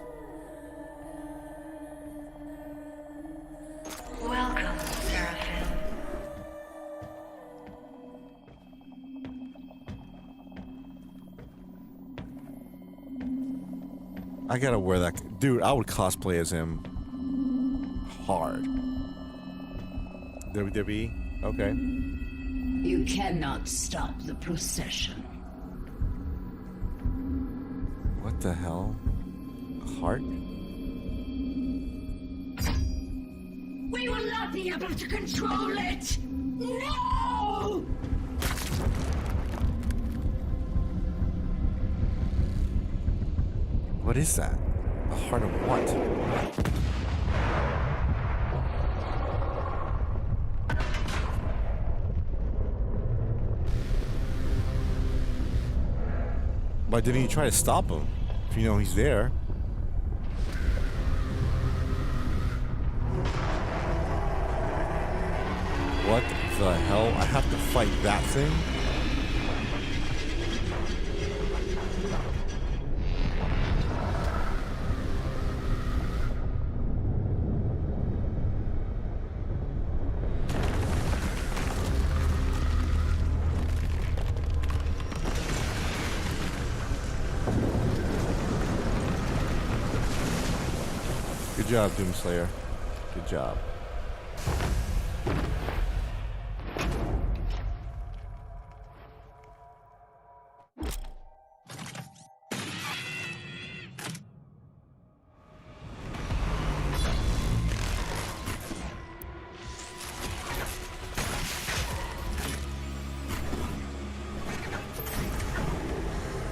Welcome, Seraphim. I gotta wear that. Dude, I would cosplay as him. Hard. WWE? Okay. You cannot stop the procession. What the hell? Heart? We will not be able to control it! No! What is that? A heart of what? Why didn't you try to stop him? If you know he's there. What the hell? I have to fight that thing? Good job, Doomslayer. Good job.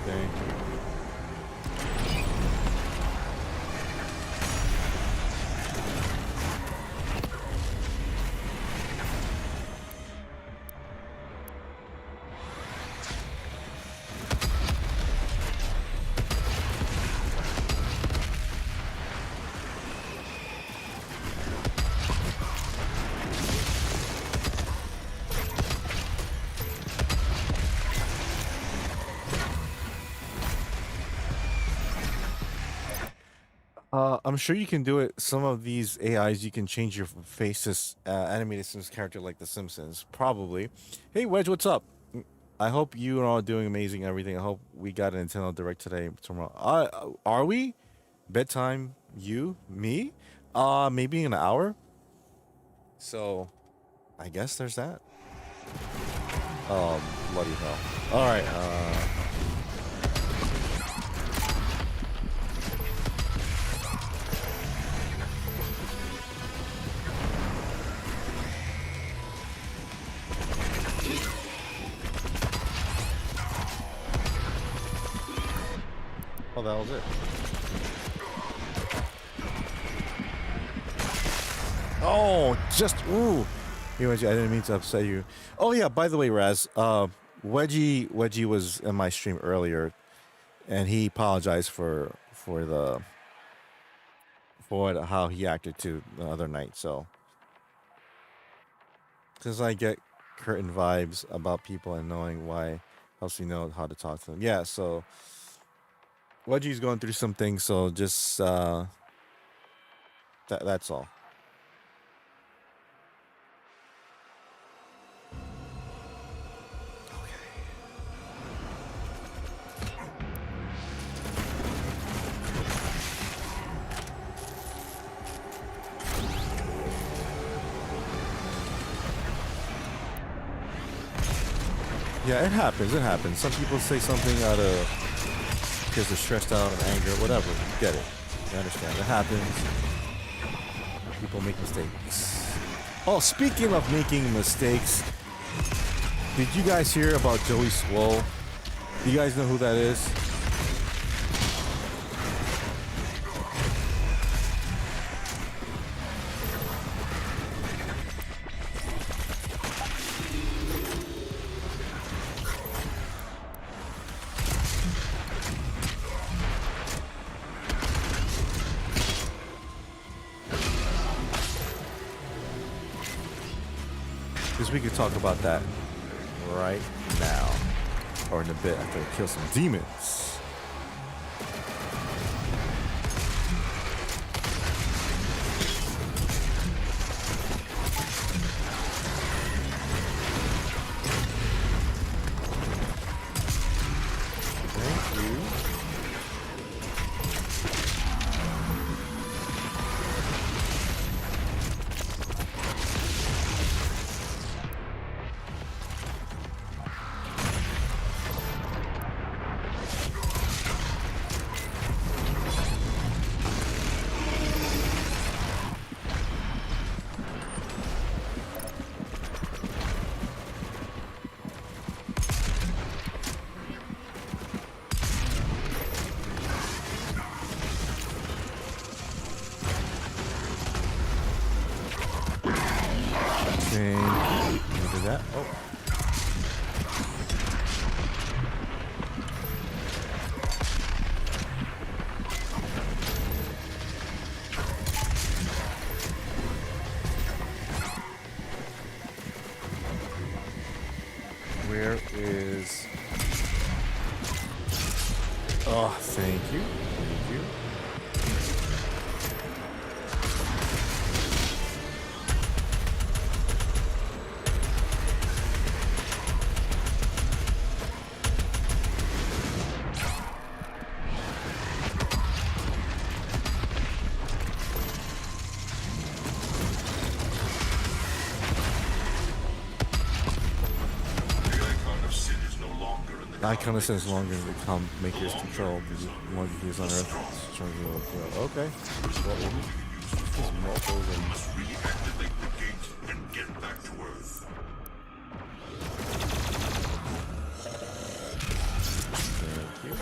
Okay. I'm sure you can do it. Some of these AIs, you can change your faces, animated Sims character like The Simpsons. Probably. Hey, Wedge, what's up? I hope you are all doing amazing. Everything. I hope we got a Nintendo Direct today, tomorrow. Are we? Bedtime? You? Me? Maybe in an hour. So, I guess there's that. Oh, bloody hell! All right. Oh, that was it. Oh, just ooh. Anyway, I didn't mean to upset you. Oh yeah, by the way, Raz, Wedgie was in my stream earlier, and he apologized for how he acted to the other night. So, because I get curtain vibes about people and knowing why helps me know how to talk to them. Yeah, so Wedgie's going through some things, so just that's all. Yeah, it happens. It happens. Some people say something out of because they're stressed out and anger, whatever. You get it. You understand. It happens. People make mistakes. Oh, speaking of making mistakes, did you guys hear about Joey Swole? Do you guys know who that is? Because we could talk about that right now. Or in a bit after I kill some demons. Thank you. Look at that. Oh. Where is... Oh, thank you. Thank you. Icon of Sin is longer than the Maker's control. One he is on Earth. Okay. What will he? Must reactivate the gate and get back to Earth. Thank you.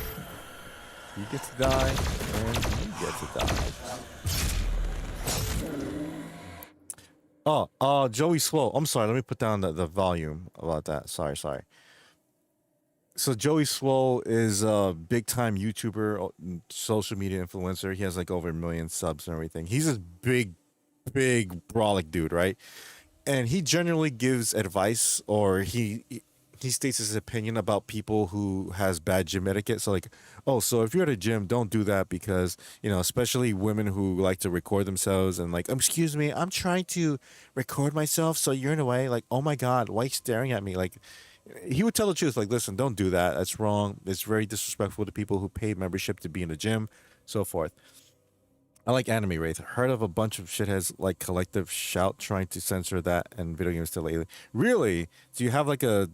You get to die, and you get to die. Oh, Joey Swole. I'm sorry. Let me put down the volume about that. Sorry. So Joey Swole is a big-time YouTuber, social media influencer. He has like over 1 million subs and everything. He's this big brolic dude, right? And he generally gives advice, or he states his opinion about people who has bad gym etiquette. So like, oh, so if you're at a gym, don't do that because, especially women who like to record themselves and like, excuse me, I'm trying to record myself. So you're in a way like, oh my God, why are you staring at me? Like, he would tell the truth, like, listen, don't do that. That's wrong. It's very disrespectful to people who paid membership to be in the gym, so forth. I like Anime Wraith. Heard of a bunch of shitheads like Collective Shout trying to censor that and video games still lately. Really? Do you have like a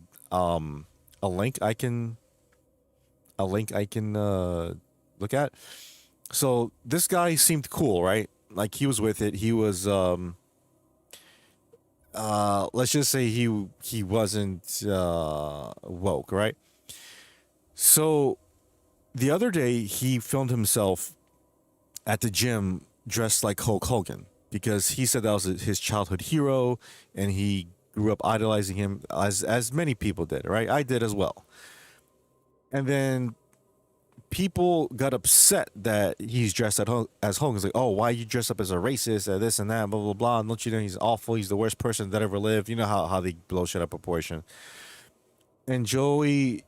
link I can look at? So this guy seemed cool, right? Like he was with it. He was let's just say he wasn't woke, right? So the other day he filmed himself at the gym dressed like Hulk Hogan because he said that was his childhood hero and he grew up idolizing him as many people did, right? I did as well. And then people got upset that he's dressed as Hogan. It's like, oh, why you dress up as a racist or this and that, blah, blah, blah. And don't you know he's awful? He's the worst person that ever lived. You know how they blow shit up proportion. And Joey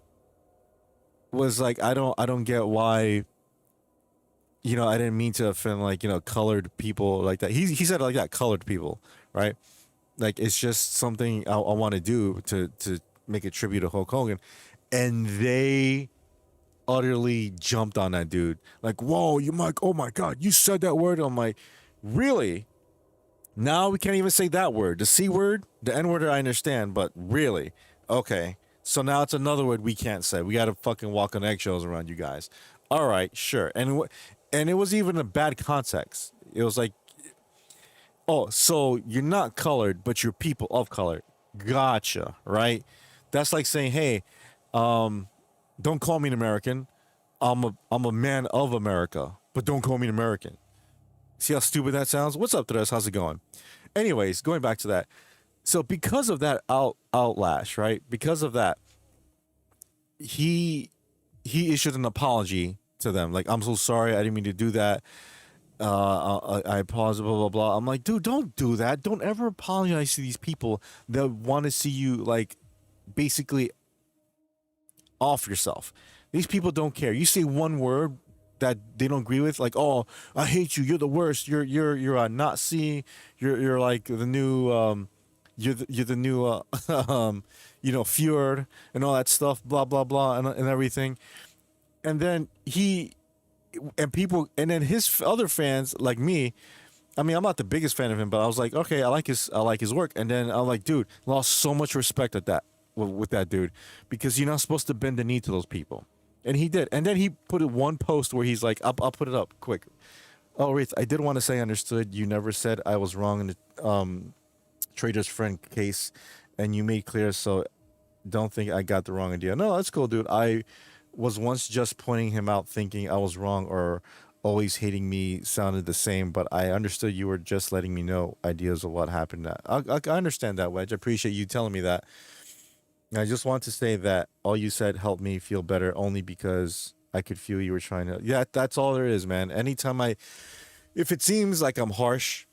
was like, I don't get why, I didn't mean to offend like, colored people like that. He said it like that, colored people, right? Like, it's just something I want to do to make a tribute to Hulk Hogan. And they utterly jumped on that dude. Like, whoa, you Mike, oh my God, you said that word. I'm like, really? Now we can't even say that word. The C word, the N word I understand, but really? Okay. So now it's another word we can't say. We got to fucking walk on eggshells around you guys. All right, sure. And it was even a bad context. It was like, oh, so you're not colored, but you're people of color. Gotcha, right? That's like saying, hey, don't call me an American. I'm a man of America, but don't call me an American. See how stupid that sounds? What's up, Tres? How's it going? Anyways, going back to that. So because of that outlash, right? Because of that, he issued an apology to them. Like, I'm so sorry, I didn't mean to do that. I apologize, blah blah blah. I'm like, dude, don't do that. Don't ever apologize to these people that want to see you like basically off yourself. These people don't care. You say one word that they don't agree with, like, oh, I hate you. You're the worst. You're a Nazi. You're like the new you're the new Fuhrer and all that stuff. Blah blah blah and everything. And then then his other fans like me. I mean, I'm not the biggest fan of him, but I was like, okay, I like his work. And then I'm like, dude, lost so much respect at that with that dude because you're not supposed to bend the knee to those people. And he did. And then he put one post where he's like, I'll put it up quick. Oh, Wraith, I did want to say I understood. You never said I was wrong in the trader's friend case, and you made clear, so don't think I got the wrong idea. No, that's cool, dude. I was once just pointing him out thinking I was wrong or always hating me sounded the same, but I understood you were just letting me know ideas of what happened. I understand that, Wedge. I appreciate you telling me that. I just want to say that all you said helped me feel better only because I could feel you were trying to. Yeah, that's all there is, man. Anytime if it seems like I'm harsh,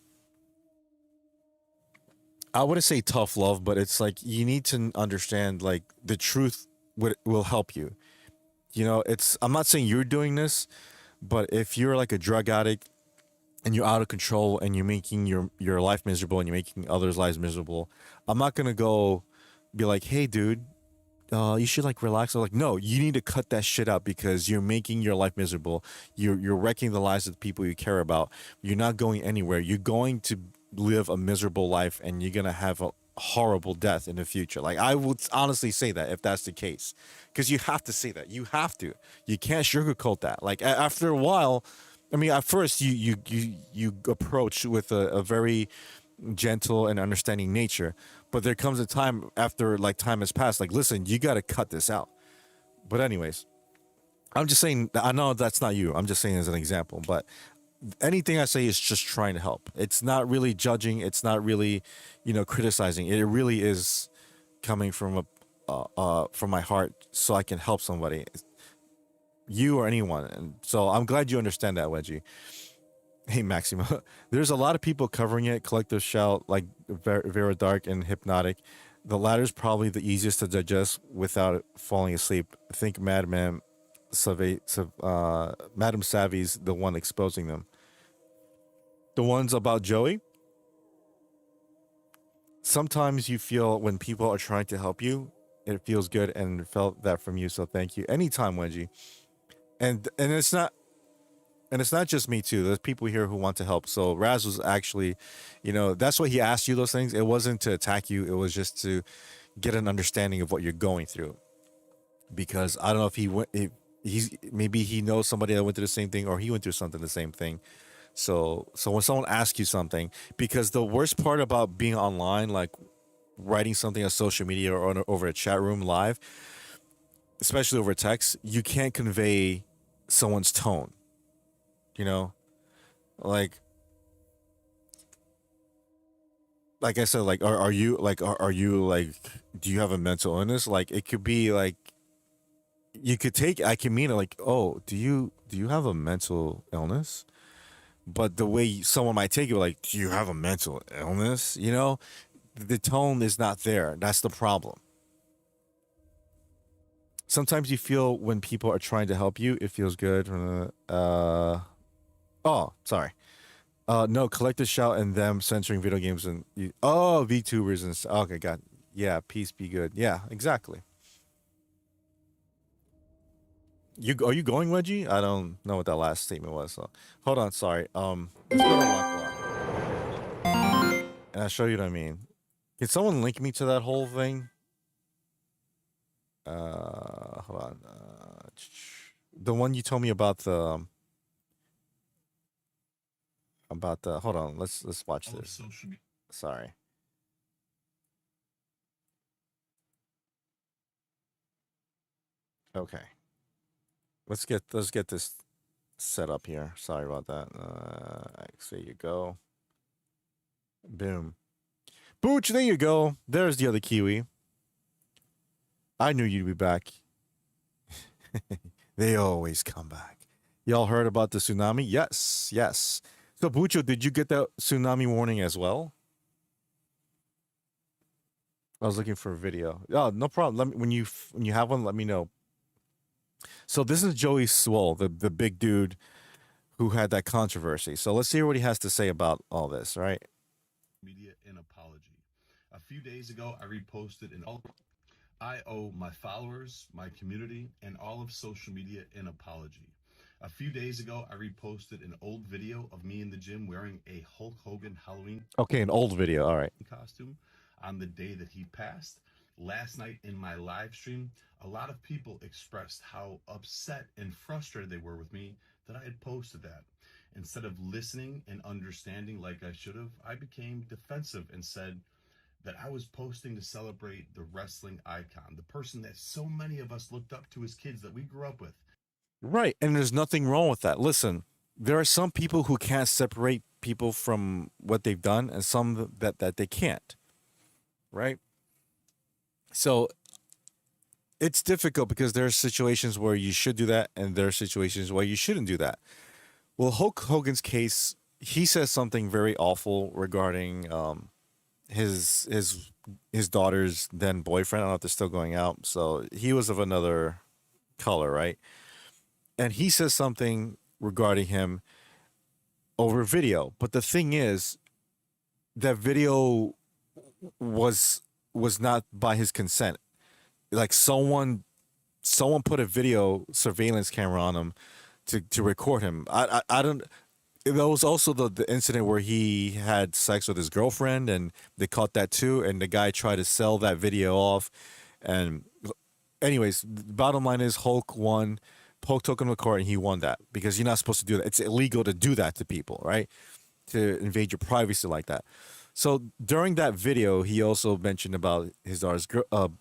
I wouldn't say tough love, but it's like you need to understand like the truth will help you. I'm not saying you're doing this, but if you're like a drug addict and you're out of control and you're making your life miserable and you're making others' lives miserable, I'm not going to go be like, hey, dude, you should like relax. I'm like, no, you need to cut that shit out because you're making your life miserable. You're wrecking the lives of the people you care about. You're not going anywhere. You're going to live a miserable life and you're going to have a horrible death in the future. Like, I would honestly say that if that's the case, because you have to say that. You have to. You can't sugarcoat that. Like, after a while, I mean, at first you approach with a very gentle and understanding nature, but there comes a time after like time has passed, like, listen, you got to cut this out. But anyways, I'm just saying, I know that's not you, I'm just saying as an example, but anything I say is just trying to help. It's not really judging, it's not really criticizing. It really is coming from my heart so I can help somebody, you or anyone. And so I'm glad you understand that, Wedgie. Hey, Maxima, there's a lot of people covering it. Collective Shout, like Vera Dark and Hypnotic. The latter's probably the easiest to digest without falling asleep. I think Madam Savvy's the one exposing them. The ones about Joey? Sometimes you feel when people are trying to help you, it feels good, and felt that from you, so thank you. Anytime, Wedgie. And it's not... And it's not just me too. There's people here who want to help. So Raz was actually, that's why he asked you those things. It wasn't to attack you. It was just to get an understanding of what you're going through. Because I don't know if maybe he knows somebody that went through the same thing, or he went through something the same thing. So when someone asks you something, because the worst part about being online, like writing something on social media or over a chat room live, especially over text, you can't convey someone's tone. Like I said, like, are you like, do you have a mental illness? Like, it could be like, I can mean it like, oh, do you have a mental illness? But the way someone might take it, like, do you have a mental illness? The tone is not there. That's the problem. Sometimes you feel when people are trying to help you, it feels good. Oh, sorry. No, Collective Shout and them censoring video games and VTubers and okay, got it. Yeah, peace be good. Yeah, exactly. Are you going, Wedgie? I don't know what that last statement was. So hold on, sorry. Let's go to Lock and I'll show you what I mean. Can someone link me to that whole thing? Hold on. The one you told me about the. Hold on. Let's watch this. Sorry. Okay. Let's get this set up here. Sorry about that. There you go. Boom. Booch, there you go. There's the other Kiwi. I knew you'd be back. They always come back. Y'all heard about the tsunami? Yes, yes. So, Bucho, did you get that tsunami warning as well? I was looking for a video. Oh, no problem. Let me, when you have one, let me know. So this is Joey Swoll, the big dude who had that controversy. So let's hear what he has to say about all this, right? Media an apology. A few days ago, I reposted I owe my followers, my community, and all of social media an apology. A few days ago, I reposted an old video of me in the gym wearing a Hulk Hogan Halloween Okay, an old video. All right. costume on the day that he passed. Last night in my live stream, a lot of people expressed how upset and frustrated they were with me that I had posted that. Instead of listening and understanding like I should have, I became defensive and said that I was posting to celebrate the wrestling icon, the person that so many of us looked up to as kids that we grew up with. Right, and there's nothing wrong with that. Listen, there are some people who can't separate people from what they've done, and some that they can't. Right? So it's difficult because there are situations where you should do that, and there are situations where you shouldn't do that. Well, Hulk Hogan's case, he says something very awful regarding his daughter's then boyfriend. I don't know if they're still going out. So he was of another color, right? And he says something regarding him over video. But the thing is, that video was not by his consent. Like someone put a video surveillance camera on him to record him. I don't. There was also the incident where he had sex with his girlfriend, and they caught that too. And the guy tried to sell that video off. And anyways, the bottom line is Hulk won. Hulk took him to court, and he won that because you're not supposed to do that. It's illegal to do that to people, right? To invade your privacy like that. So during that video, he also mentioned about his daughter's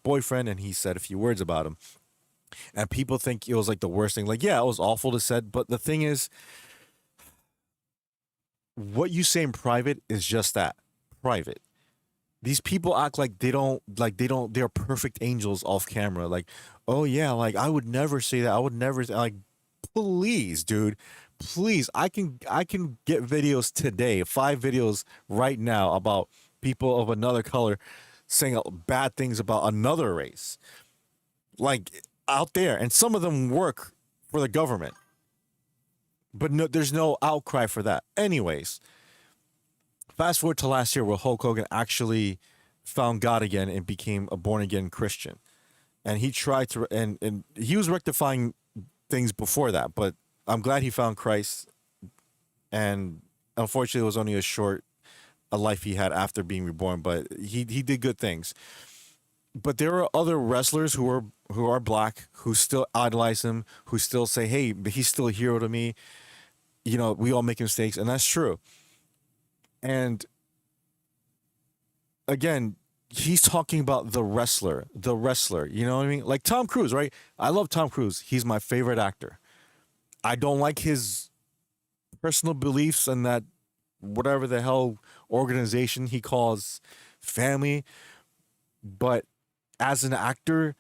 boyfriend, and he said a few words about him. And people think it was like the worst thing. Like, yeah, it was awful to say, but the thing is, what you say in private is just that, private. These people act like they're perfect angels off camera. Like, oh yeah, like I would never say that. I would never like, please, dude. Please, I can get videos today, 5 videos right now about people of another color saying bad things about another race. Like out there, and some of them work for the government. But no, there's no outcry for that. Anyways, fast forward to last year where Hulk Hogan actually found God again and became a born-again Christian. And he tried to, and he was rectifying things before that, but I'm glad he found Christ. And unfortunately, it was only a life he had after being reborn, but he did good things. But there are other wrestlers who are black who still idolize him, who still say, hey, but he's still a hero to me. You know, we all make mistakes, and that's true. And again, he's talking about the wrestler, you know what I mean? Like Tom Cruise, right? I love Tom Cruise. He's my favorite actor. I don't like his personal beliefs and that whatever the hell organization he calls family. But as an actor,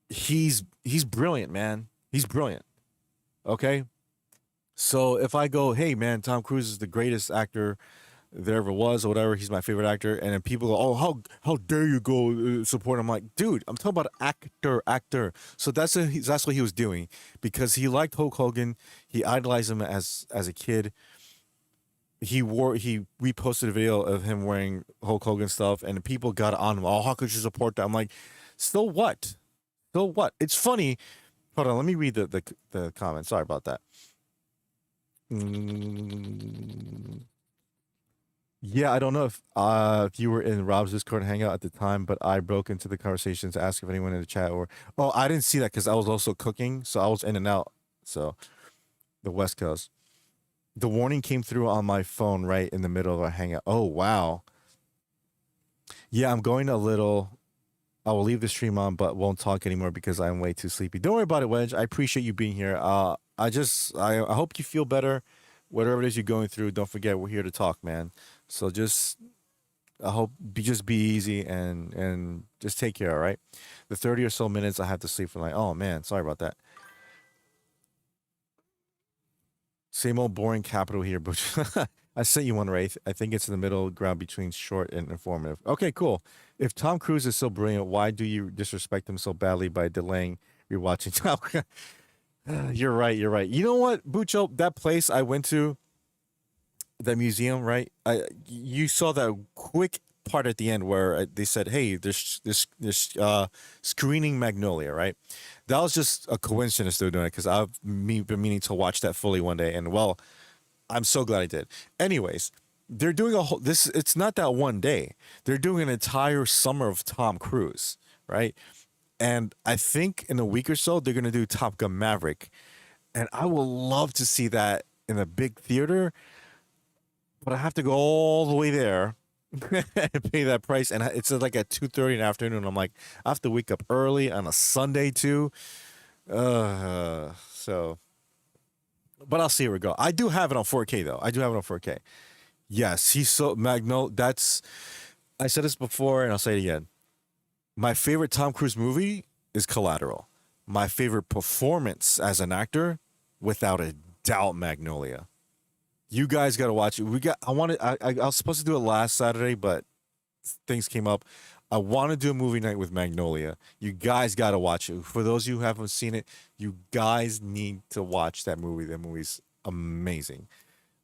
he's brilliant, man. He's brilliant. Okay? So if I go, hey man, Tom Cruise is the greatest actor there ever was, or whatever, he's my favorite actor, and then people go, oh, how dare you go support him? I'm like, dude, I'm talking about actor. So that's what he was doing, because he liked Hulk Hogan, he idolized him as a kid. He reposted a video of him wearing Hulk Hogan stuff, and people got on him. Oh, how could you support that? I'm like, still what? It's funny. Hold on, let me read the comment. Sorry about that. Yeah, I don't know if you were in Rob's Discord hangout at the time, but I broke into the conversation to ask if anyone in the chat or oh, I didn't see that because I was also cooking, so I was in and out. So the West Coast. The warning came through on my phone right in the middle of our hangout. Oh wow. Yeah, I'm going a little. I will leave the stream on, but won't talk anymore because I'm way too sleepy. Don't worry about it, Wedge. I appreciate you being here. I hope you feel better. Whatever it is you're going through, don't forget we're here to talk, man. So just I hope just be easy and just take care. All right. The 30 or so minutes I have to sleep for like. Oh man, sorry about that. Same old boring capital here, but I sent you one, Wraith. I think it's in the middle ground between short and informative. Okay, cool. If Tom Cruise is so brilliant, why do you disrespect him so badly by delaying rewatching Tom? You're right. You're right. You know what, Bucho? That place I went to, the museum, right? You saw that quick part at the end where they said, "Hey, this screening Magnolia," right? That was just a coincidence they're doing it because been meaning to watch that fully one day, and well, I'm so glad I did. Anyways, they're doing a whole this. It's not that one day. They're doing an entire summer of Tom Cruise, right? And I think in a week or so they're gonna do Top Gun Maverick, and I will love to see that in a big theater, but I have to go all the way there and pay that price. And it's like at 2:30 in the afternoon. I'm like, I have to wake up early on a Sunday too. So, but I'll see where we go. I do have it on 4K though. I do have it on 4K. Yes, he's so Magno. That's I said this before and I'll say it again. My favorite Tom Cruise movie is Collateral. My favorite performance as an actor, without a doubt, Magnolia. You guys got to watch it. I was supposed to do it last Saturday, but things came up. I want to do a movie night with Magnolia. You guys got to watch it. For those of you who haven't seen it, you guys need to watch that movie. That movie's amazing.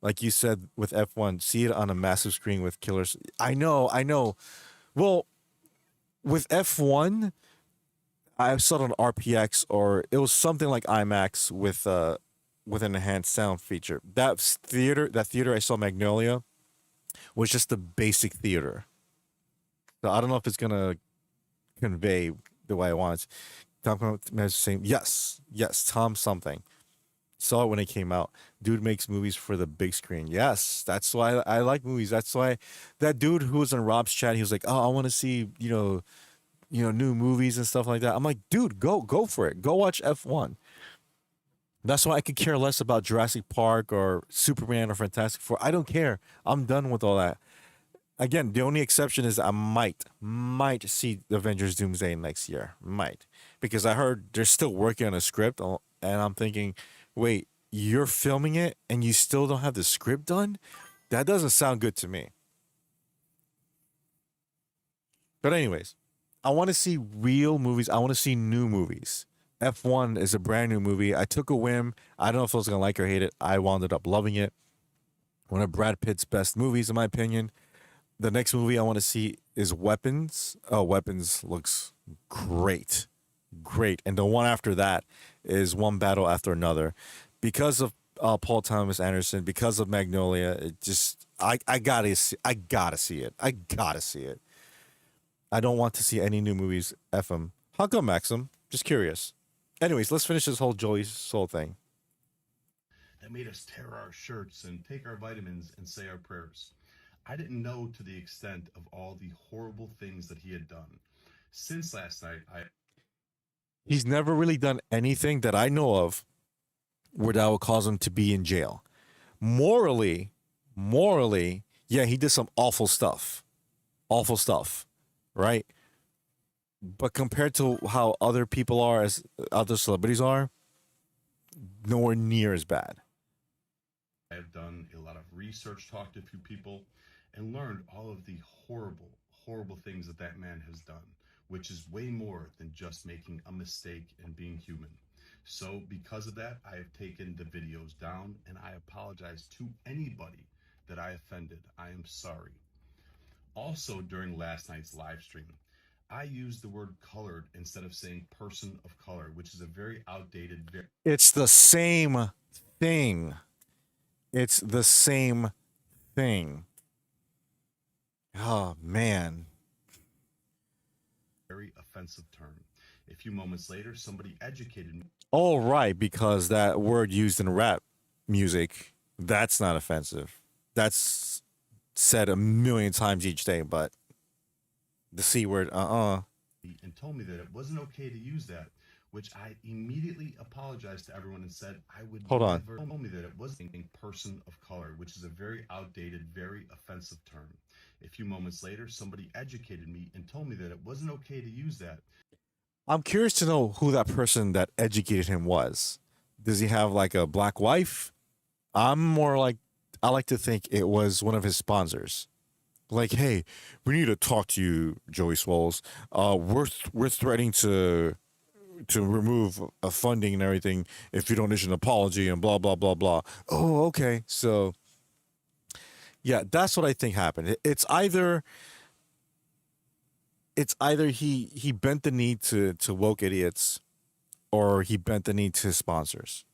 Like you said with F1, see it on a massive screen with killers. I know, I know. Well, with F1, I saw it on RPX or it was something like IMAX with an enhanced sound feature. That theater I saw Magnolia was just the basic theater. So I don't know if it's gonna convey the way I want it. Tom Cruise saying yes, yes, Tom something. Saw it when it came out. Dude makes movies for the big screen. Yes, that's why I like movies. That's why that dude who was in Rob's chat, he was like, "Oh, I want to see new movies and stuff like that." I'm like, "Dude, go for it. Go watch F1." That's why I could care less about Jurassic Park or Superman or Fantastic Four. I don't care. I'm done with all that. Again, the only exception is I might see the Avengers Doomsday next year. Might. Because I heard they're still working on a script and I'm thinking, wait, you're filming it and you still don't have the script done? That doesn't sound good to me. But anyways, I want to see real movies. I want to see new movies. F1 is a brand new movie. I took a whim. I don't know if I was going to like or hate it. I wound up loving it. One of Brad Pitt's best movies, in my opinion. The next movie I want to see is Weapons. Oh, Weapons looks great. Great. And the one after that is One Battle After Another. Because of Paul Thomas Anderson, because of Magnolia, it just I gotta see it. I gotta see it. I don't want to see any new movies. F them. How come, Maxim? Just curious. Anyways, let's finish this whole Joey Soul thing. That made us tear our shirts and take our vitamins and say our prayers. I didn't know to the extent of all the horrible things that he had done. Since last night, He's never really done anything that I know of where that would cause him to be in jail. Morally, yeah, he did some awful stuff. Awful stuff, right? But compared to how other people are, as other celebrities are, nowhere near as bad. I have done a lot of research, talked to a few people, and learned all of the horrible, horrible things that that man has done, which is way more than just making a mistake and being human. So because of that, I have taken the videos down and I apologize to anybody that I offended. I am sorry. Also, during last night's live stream, I used the word colored instead of saying person of color, which is a very outdated. It's the same thing. It's the same thing. Oh man. Very offensive term. A few moments later, somebody educated me. All right, because that word used in rap music, that's not offensive. That's said a million times each day, but the C word, And told me that it wasn't okay to use that, which I immediately apologized to everyone and said I would Hold on. never. Told me that it wasn't a person of color, which is a very outdated, very offensive term. A few moments later, somebody educated me and told me that it wasn't okay to use that. I'm curious to know who that person that educated him was. Does he have like a black wife? I'm more like, I like to think it was one of his sponsors. Like, hey, we need to talk to you, Joey Swoles. We're threatening to remove funding and everything if you don't issue an apology and blah blah blah blah. Oh, okay. So, yeah, that's what I think happened. It's either he bent the knee to woke idiots, or he bent the knee to his sponsors.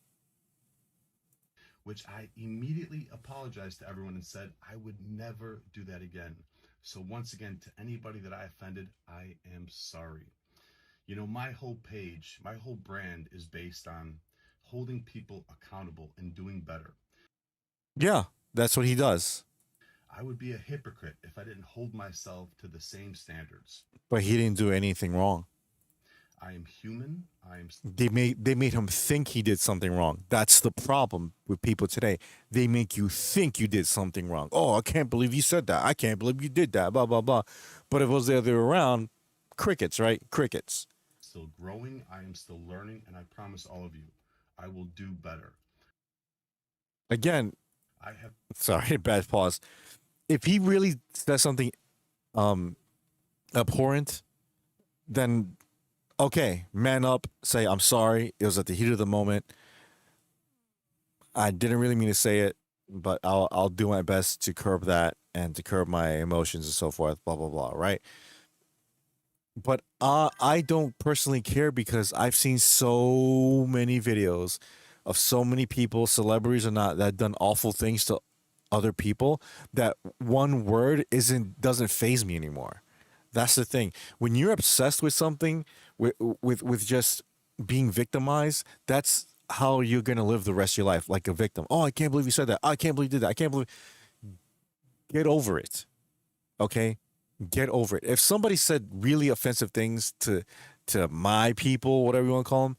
Which I immediately apologized to everyone and said I would never do that again. So once again, to anybody that I offended, I am sorry. You know, my whole page, my whole brand is based on holding people accountable and doing better. Yeah, that's what he does. I would be a hypocrite if I didn't hold myself to the same standards. But he didn't do anything wrong. I am human. They made him think he did something wrong. That's the problem with people today. They make you think you did something wrong. Oh, I can't believe you said that. I can't believe you did that. Blah blah blah. But if it was the other way around, crickets, right? Crickets. Still growing. I am still learning, and I promise all of you, I will do better. Again, I have. sorry, bad pause. If he really says something abhorrent, then okay, man up, say I'm sorry. It was at the heat of the moment. I didn't really mean to say it, but I'll do my best to curb that and to curb my emotions and so forth. Blah blah blah. Right. But I don't personally care because I've seen so many videos of so many people, celebrities or not, that done awful things to other people that one word doesn't faze me anymore. That's the thing. When you're obsessed with something, with just being victimized, that's how you're gonna live the rest of your life, like a victim. Oh, I can't believe you said that. I can't believe you did that. I can't believe. Get over it. Okay? Get over it. If somebody said really offensive things to my people, whatever you want to call them,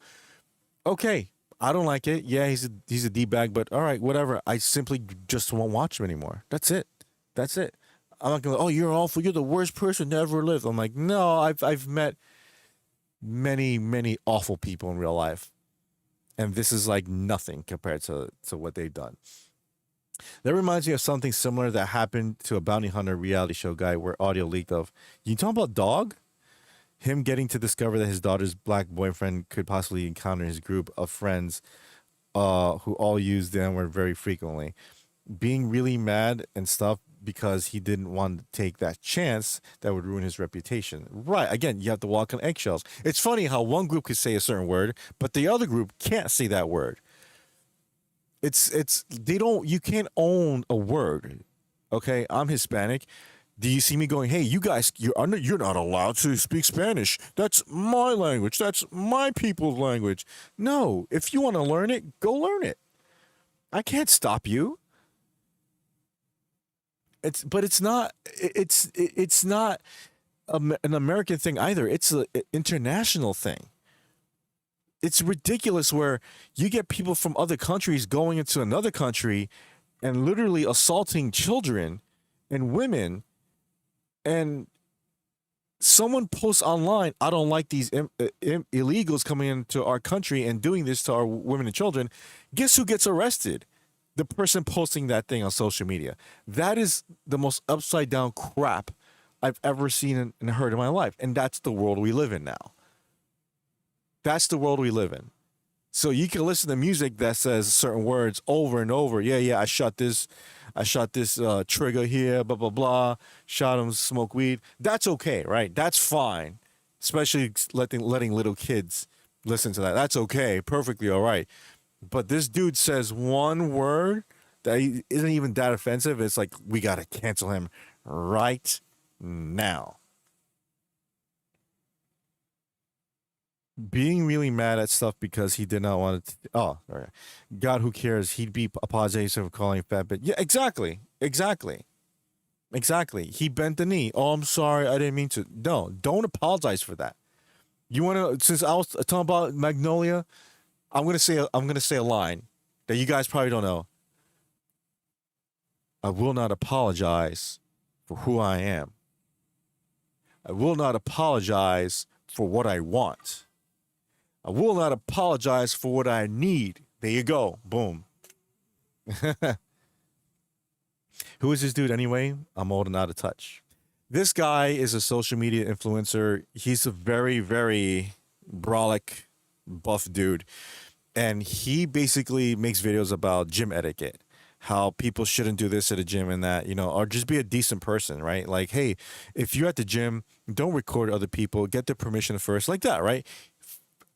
okay, I don't like it. Yeah, he's a d-bag, but all right, whatever. I simply just won't watch him anymore. That's it. That's it. I'm not gonna. Oh, you're awful. You're the worst person to ever live. I'm like, no. I've met many awful people in real life, and this is like nothing compared to what they've done. That reminds me of something similar that happened to a bounty hunter reality show guy where audio leaked of. You talking about Dog? Him getting to discover that his daughter's black boyfriend could possibly encounter his group of friends who all use the N-word very frequently. Being really mad and stuff because he didn't want to take that chance that would ruin his reputation. Right. Again, you have to walk on eggshells. It's funny how one group could say a certain word, but the other group can't say that word. You can't own a word. Okay, I'm Hispanic. Do you see me going, hey, you guys, you're not allowed to speak Spanish. That's my language. That's my people's language. No, if you want to learn it, go learn it. I can't stop you. It's not an American thing either. It's an international thing. It's ridiculous where you get people from other countries going into another country and literally assaulting children and women, and someone posts online, I don't like these illegals coming into our country and doing this to our women and children. Guess who gets arrested? The person posting that thing on social media. That is the most upside down crap I've ever seen and heard in my life. And that's the world we live in now. That's the world we live in. So you can listen to music that says certain words over and over. Yeah, I shot this trigger here, blah, blah, blah. Shot him, smoke weed. That's okay, right? That's fine. Especially letting little kids listen to that. That's okay. Perfectly all right. But this dude says one word that isn't even that offensive. It's like, we got to cancel him right now. Being really mad at stuff because he did not want to. Oh, all right. God, who cares? He'd be apologizing for calling fat bitch. Yeah, exactly. He bent the knee. Oh, I'm sorry. I didn't mean to. No, don't apologize for that. You want to? Since I was talking about Magnolia, I'm gonna say a line that you guys probably don't know. I will not apologize for who I am. I will not apologize for what I want. I will not apologize for what I need. There you go. Boom. Who is this dude anyway? I'm old and out of touch. This guy is a social media influencer. He's a very, very brolic, buff dude. And he basically makes videos about gym etiquette. How people shouldn't do this at a gym and that, or just be a decent person, right? Like, hey, if you're at the gym, don't record other people. Get their permission first, like that, right?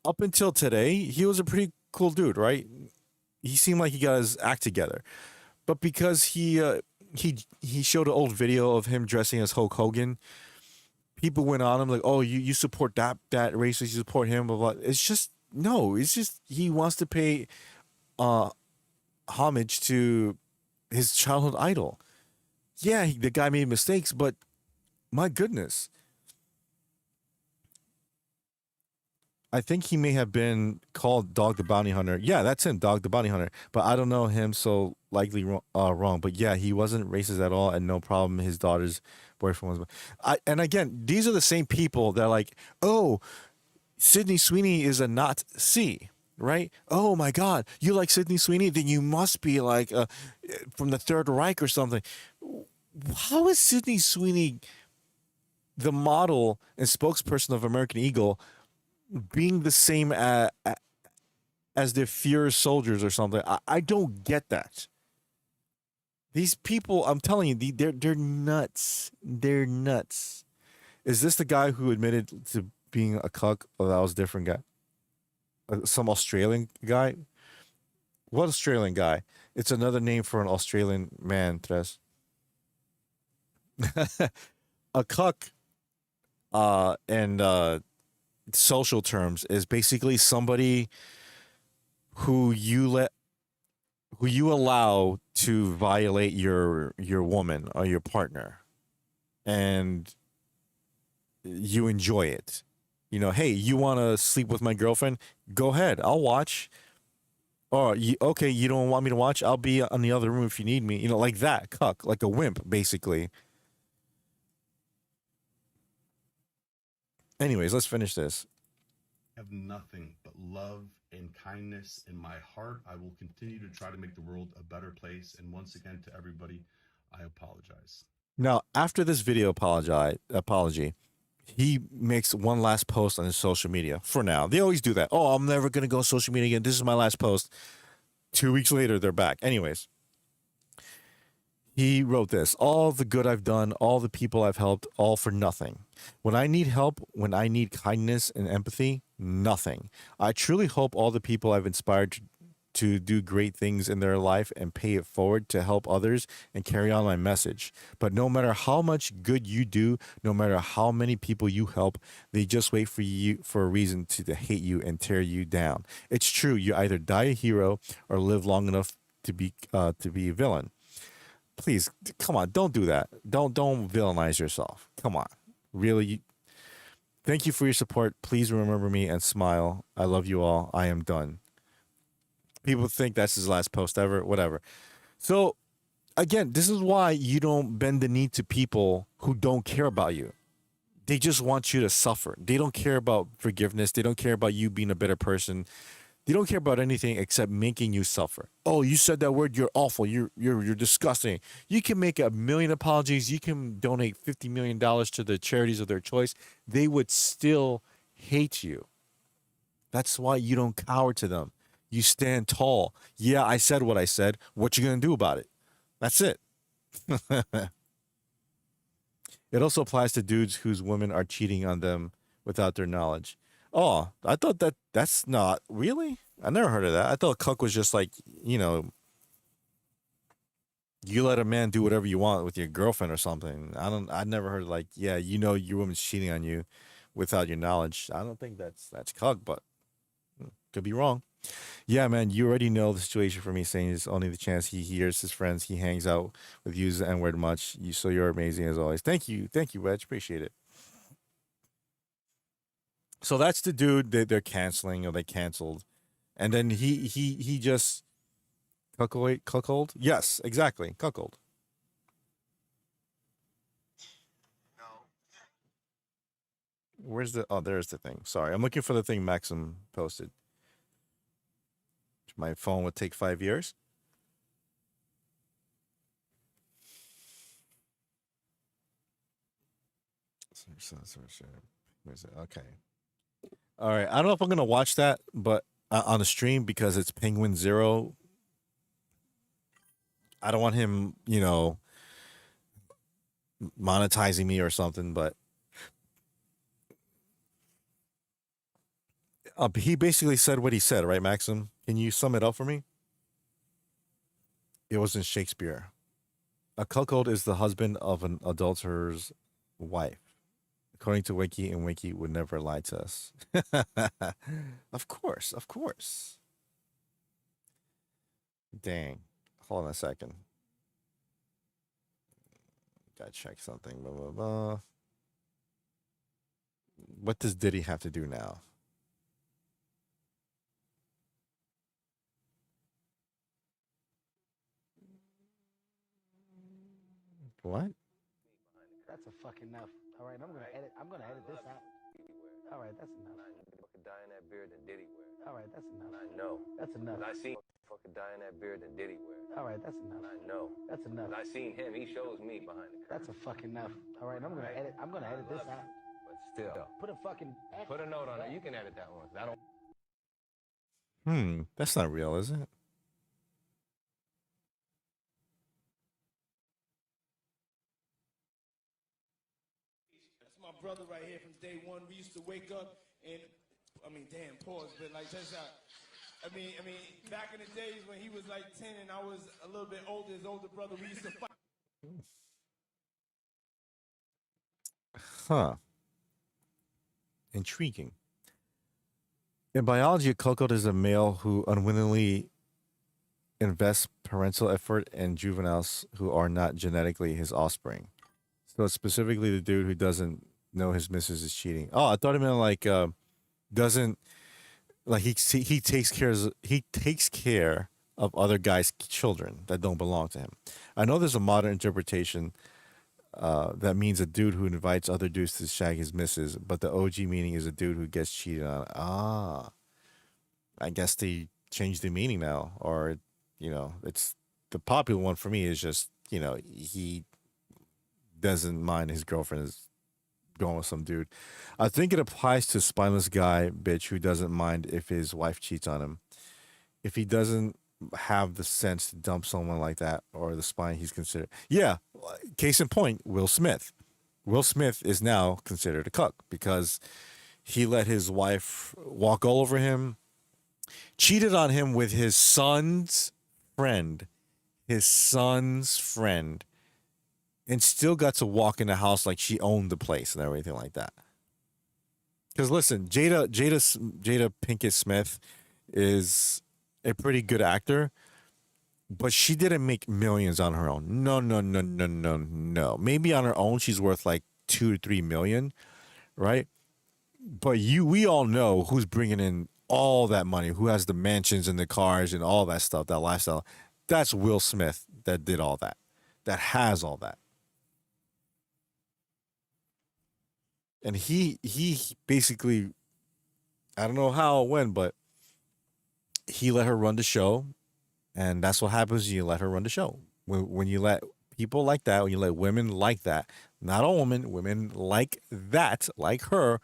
Up until today, he was a pretty cool dude, right? He seemed like he got his act together. But because he showed an old video of him dressing as Hulk Hogan, people went on him like, oh, you support that racist, you support him, blah, blah. It's just he wants to pay homage to his childhood idol. Yeah, the guy made mistakes, but my goodness. I think he may have been called Dog the Bounty Hunter. Yeah, that's him, Dog the Bounty Hunter. But I don't know him, so likely wrong. But yeah, he wasn't racist at all, and no problem. His daughter's boyfriend was. And again, these are the same people that are like, oh, Sydney Sweeney is a Nazi, right? Oh my God, you like Sydney Sweeney? Then you must be like from the Third Reich or something. How is Sydney Sweeney, the model and spokesperson of American Eagle, being the same as the Fuhrer soldiers or something? I don't get that. These people, I'm telling you, they're nuts. They're nuts. Is this the guy who admitted to being a cuck? Oh, that was a different guy. Some Australian guy? What Australian guy? It's another name for an Australian man, Tres. A cuck, and social terms, is basically somebody who you allow to violate your woman or your partner, and you enjoy it. Hey, you want to sleep with my girlfriend? Go ahead, I'll watch. Or okay, you don't want me to watch? I'll be on the other room if you need me. Like that, cuck, like a wimp, basically. Anyways, let's finish this. I have nothing but love and kindness in my heart. I will continue to try to make the world a better place. And once again, to everybody, I apologize. Now, after this video apology, he makes one last post on his social media. For now, they always do that. Oh, I'm never gonna go social media again. This is my last post. 2 weeks later, they're back. Anyways, he wrote this: all the good I've done, all the people I've helped, all for nothing. When I need help, when I need kindness and empathy, nothing. I truly hope all the people I've inspired to do great things in their life and pay it forward to help others and carry on my message. But no matter how much good you do, no matter how many people you help, they just wait for you for a reason to hate you and tear you down. It's true. You either die a hero or live long enough to be a villain. Please, come on, don't do that. Don't villainize yourself. Come on. Really. Thank you for your support. Please remember me and smile. I love you all. I am done. People think that's his last post ever, whatever. So, again, this is why you don't bend the knee to people who don't care about you. They just want you to suffer. They don't care about forgiveness. They don't care about you being a better person. They don't care about anything except making you suffer. Oh, you said that word. You're awful. You're disgusting. You can make 1 million apologies. You can donate $50 million to the charities of their choice. They would still hate you. That's why you don't cower to them. You stand tall. Yeah, I said what I said. What you gonna do about it? That's it. It also applies to dudes whose women are cheating on them without their knowledge. Oh, I thought that's not really. I never heard of that. I thought cuck was just like, You let a man do whatever you want with your girlfriend or something. I never heard like, yeah, you know your woman's cheating on you without your knowledge. I don't think that's cuck, but could be wrong. Yeah, man, you already know the situation for me saying it's only the chance he hears his friends, he hangs out with, uses the N-word much. So you're amazing as always. Thank you, Wedge. Appreciate it. So that's the dude that they're canceling or they canceled. And then he just cuckold? Yes, exactly. Cuckold. Where's the there's the thing. Sorry. I'm looking for the thing Maxim posted. My phone would take 5 years. Where's it? Okay. All right. I don't know if I'm gonna watch that, but on the stream because it's Penguin Zero. I don't want him, monetizing me or something. But he basically said what he said, right, Maxim? Can you sum it up for me? It was in Shakespeare. A cuckold is the husband of an adulterer's wife. According to Wiki, and Wiki would never lie to us. Of course, of course. Dang. Hold on a second. Gotta check something. Blah, blah, blah. What does Diddy have to do now? What? That's a fucking enough. All right, I'm gonna edit this out. All right, that's enough. Fucking die in that beard than Diddy wear. All right, that's enough. I know. That's enough. I seen fucking die in that beard than Diddy wear. All right, that's enough. I know. That's enough. I seen him. He shows me behind the curtain. That's a fucking enough. All right, I'm gonna edit this out. But still, Put a fucking put a note on it. You can edit that one. I don't. That's not real, is it? That's my brother right here from day one. We used to wake up and, damn, pause, but like, check this out. Back in the days when he was like 10 and I was a little bit older, his older brother, we used to fight. Huh. Intriguing. In biology, a cuckold is a male who unwittingly invests parental effort in juveniles who are not genetically his offspring. So it's specifically the dude who doesn't know his missus is cheating. Oh, I thought it meant like doesn't like he takes care of other guys' children that don't belong to him. I know there's a modern interpretation that means a dude who invites other dudes to shag his missus, but the OG meaning is a dude who gets cheated on. Ah, I guess they changed the meaning now, or it's the popular one for me is just he doesn't mind his girlfriend is going with some dude. I think it applies to spineless guy bitch who doesn't mind if his wife cheats on him. If he doesn't have the sense to dump someone like that or the spine he's considered. Yeah, case in point, Will Smith. Will Smith is now considered a cuck because he let his wife walk all over him, cheated on him with his son's friend, and still got to walk in the house like she owned the place and everything like that. Because listen, Jada Pinkett Smith is a pretty good actor, but she didn't make millions on her own. No. Maybe on her own she's worth like 2 to 3 million, right? But we all know who's bringing in all that money, who has the mansions and the cars and all that stuff, that lifestyle. That's Will Smith that did all that, that has all that. And he basically, I don't know how or when, but he let her run the show, and that's what happens when you let her run the show. When you let people like that, when you let women like that, not all women like that, like her,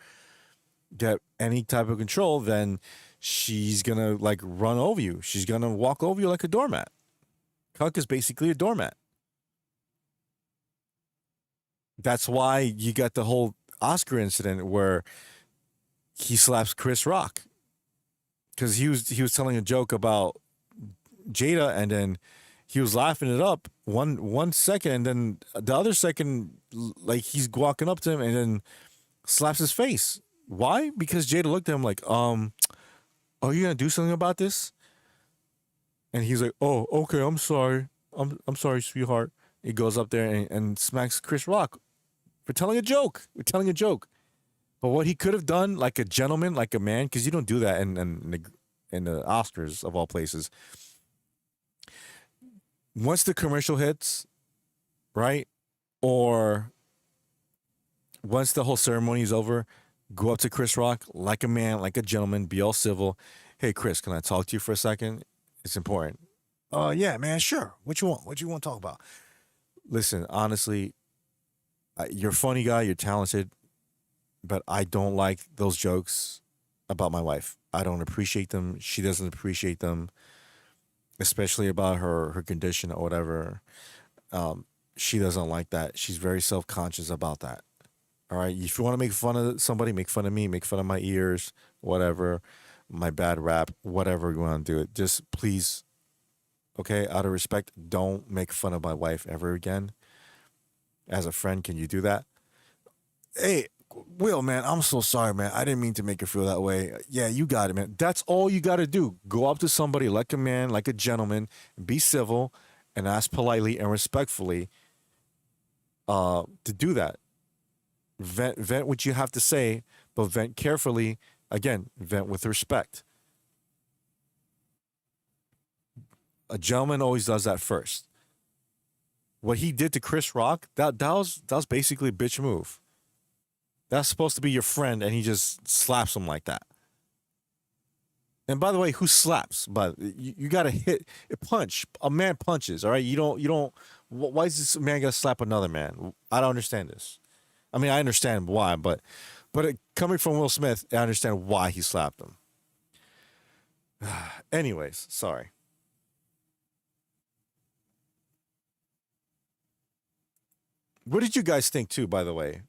get any type of control, then she's gonna like run over you. She's gonna walk over you like a doormat. Cuck is basically a doormat. That's why you got the whole Oscar incident where he slaps Chris Rock because he was telling a joke about Jada, and then he was laughing it up one second, and then the other second, like he's walking up to him and then slaps his face. Why? Because Jada looked at him like, are you gonna do something about this? And he's like, oh, okay, I'm sorry. I'm sorry, sweetheart. He goes up there and smacks Chris Rock for telling a joke. We're telling a joke. But what he could have done, like a gentleman, like a man, because you don't do that in the Oscars of all places. Once the commercial hits, right, or once the whole ceremony is over, go up to Chris Rock like a man, like a gentleman, be all civil. Hey, Chris, can I talk to you for a second? It's important. Yeah, man, sure. What you want? What you want to talk about? Listen, honestly, you're a funny guy. You're talented, but I don't like those jokes about my wife. I don't appreciate them. She doesn't appreciate them, especially about her condition or whatever. She doesn't like that. She's very self-conscious about that. All right. If you want to make fun of somebody, make fun of me, make fun of my ears, whatever, my bad rap, whatever you want to do it. Just please, okay, out of respect, don't make fun of my wife ever again. As a friend, can you do that? Hey, Will, man, I'm so sorry, man. I didn't mean to make you feel that way. Yeah, you got it, man. That's all you got to do. Go up to somebody like a man, like a gentleman, be civil, and ask politely and respectfully to do that. Vent what you have to say, but vent carefully. Again, vent with respect. A gentleman always does that first. What he did to Chris Rock, that was basically a bitch move. That's supposed to be your friend, and he just slaps him like that. And by the way, who slaps? But you got to hit a punch. A man punches. All right, you don't. Why is this man gonna slap another man? I don't understand this. I mean, I understand why, but coming from Will Smith, I understand why he slapped him. Anyways, sorry. What did you guys think too, by the way,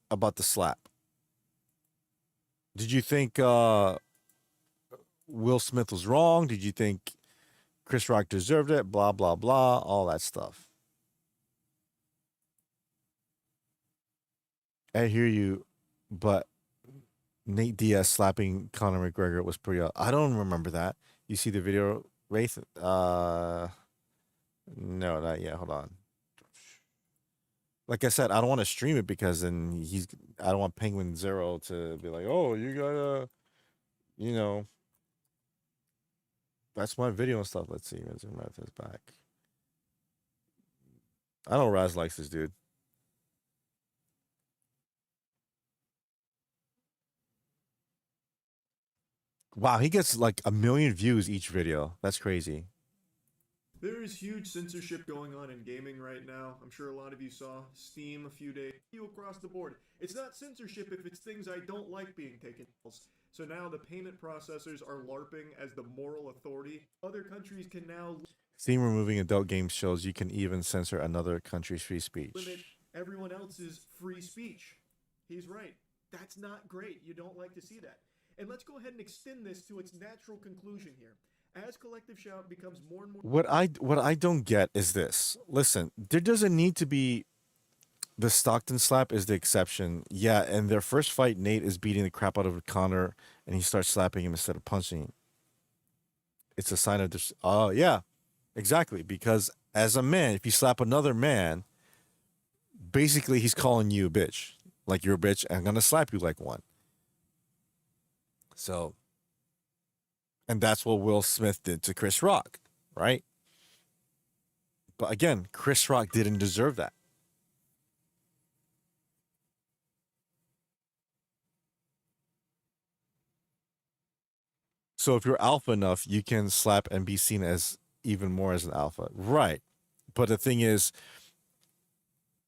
about the slap? Did you think Will Smith was wrong? Did you think Chris Rock deserved it? Blah, blah, blah, all that stuff. I hear you, but Nate Diaz slapping Conor McGregor was pretty. I don't remember that. You see the video, Wraith? No, not yet. Hold on. Like I said, I don't want to stream it because then I don't want Penguin Zero to be like, oh, you gotta, that's my video and stuff. Let's see. Zoom Marathon's back. I know Raz likes this dude. Wow, he gets like 1 million views each video. That's crazy. There is huge censorship going on in gaming right now. I'm sure a lot of you saw Steam a few days across the board. It's not censorship if it's things I don't like being taken. So now the payment processors are LARPing as the moral authority. Other countries can now Steam removing adult game shows you can even censor another country's free speech. limit everyone else's free speech. He's right. That's not great. You don't like to see that. And let's go ahead and extend this to its natural conclusion here. As Collective Shout becomes more and more... What I don't get is this. Listen, there doesn't need to be... The Stockton slap is the exception. Yeah, in their first fight, Nate is beating the crap out of Conor, and he starts slapping him instead of punching him. It's a sign of... Oh, yeah, exactly. Because as a man, if you slap another man, basically he's calling you a bitch. Like, you're a bitch, and I'm going to slap you like one. So... And that's what Will Smith did to Chris Rock, right? But again, Chris Rock didn't deserve that. So if you're alpha enough, you can slap and be seen as even more as an alpha. Right. But the thing is,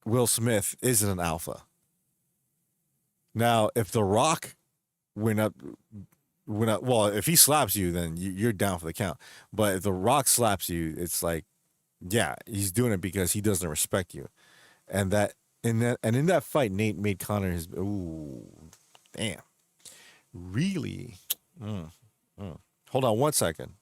Will Smith isn't an alpha. Now, if The Rock went up... well, if he slaps you, then you're down for the count. But if The Rock slaps you, it's like, yeah, he's doing it because he doesn't respect you. And in that fight, Nate made Conor his... Ooh, damn. Really? Hold on one second.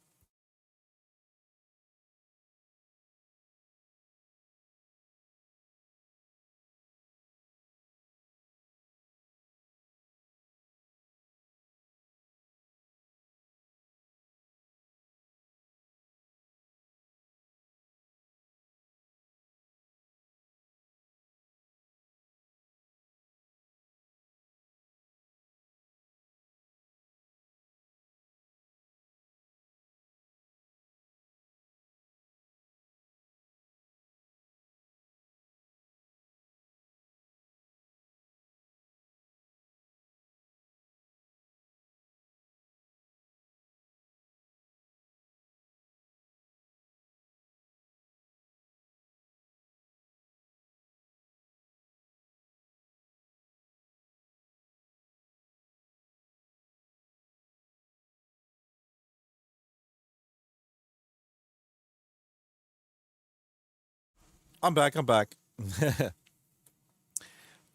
I'm back. I'm back.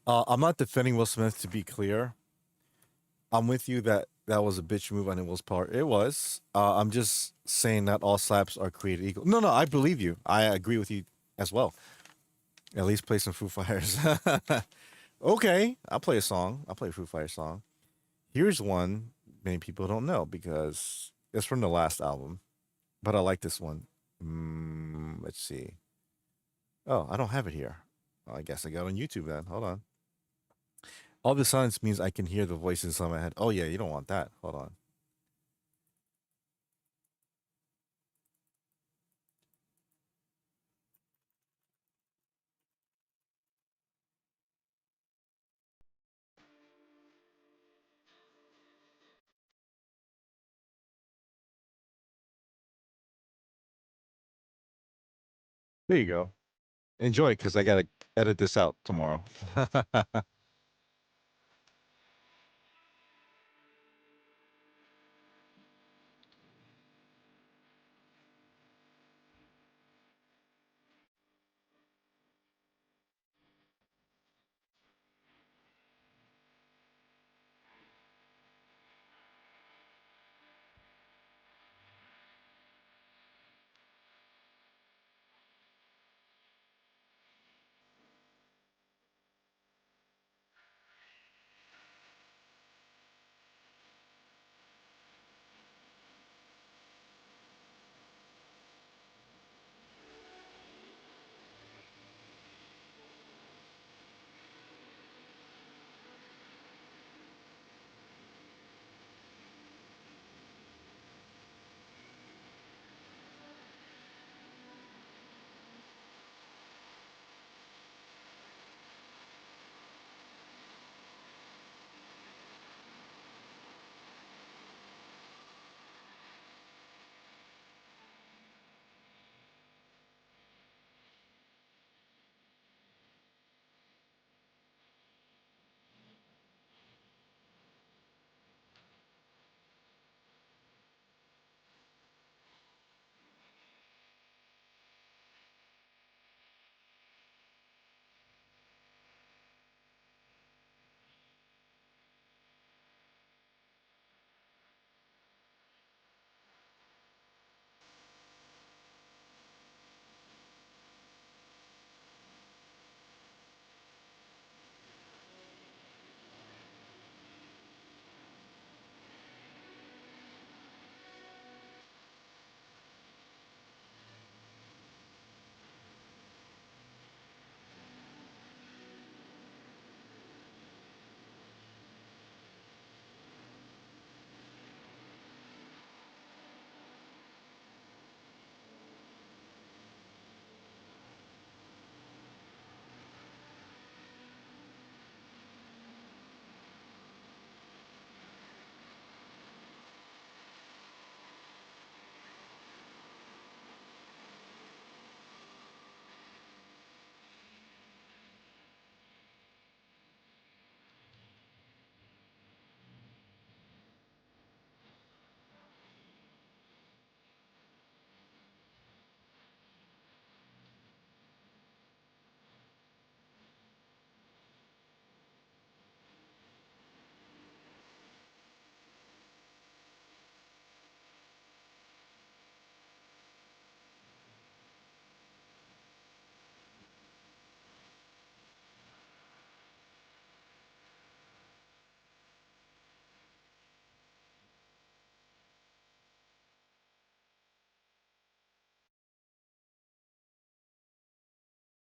I'm not defending Will Smith, to be clear. I'm with you that that was a bitch move on Will's part. It was. I'm just saying not all slaps are created equal. No, no, I believe you. I agree with you as well. At least play some Foo Fighters. Okay, I'll play a song. I'll play a Foo Fighters song. Here's one many people don't know because it's from the last album, but I like this one. Let's see. Oh, I don't have it here. Well, I guess I got it on YouTube then. Hold on. All the silence means I can hear the voices in my head. Oh yeah, you don't want that. Hold on. There you go. Enjoy, because I gotta edit this out tomorrow.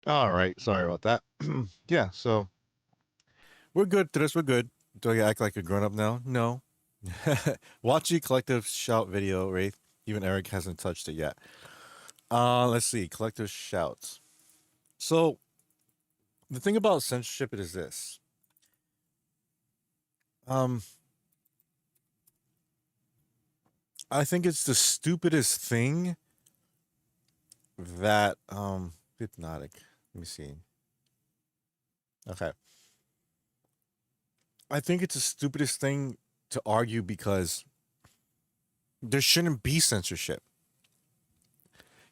All right. Sorry about that. Yeah. So we're good, Tres. We're good. Do I act like a grown up now? No. Watch the collective shout video, Wraith. Even Eric hasn't touched it yet. Let's see. Collective shouts. So the thing about censorship is this. Um, I think it's the stupidest thing that hypnotic. Let me see. Okay. I think it's the stupidest thing to argue because there shouldn't be censorship.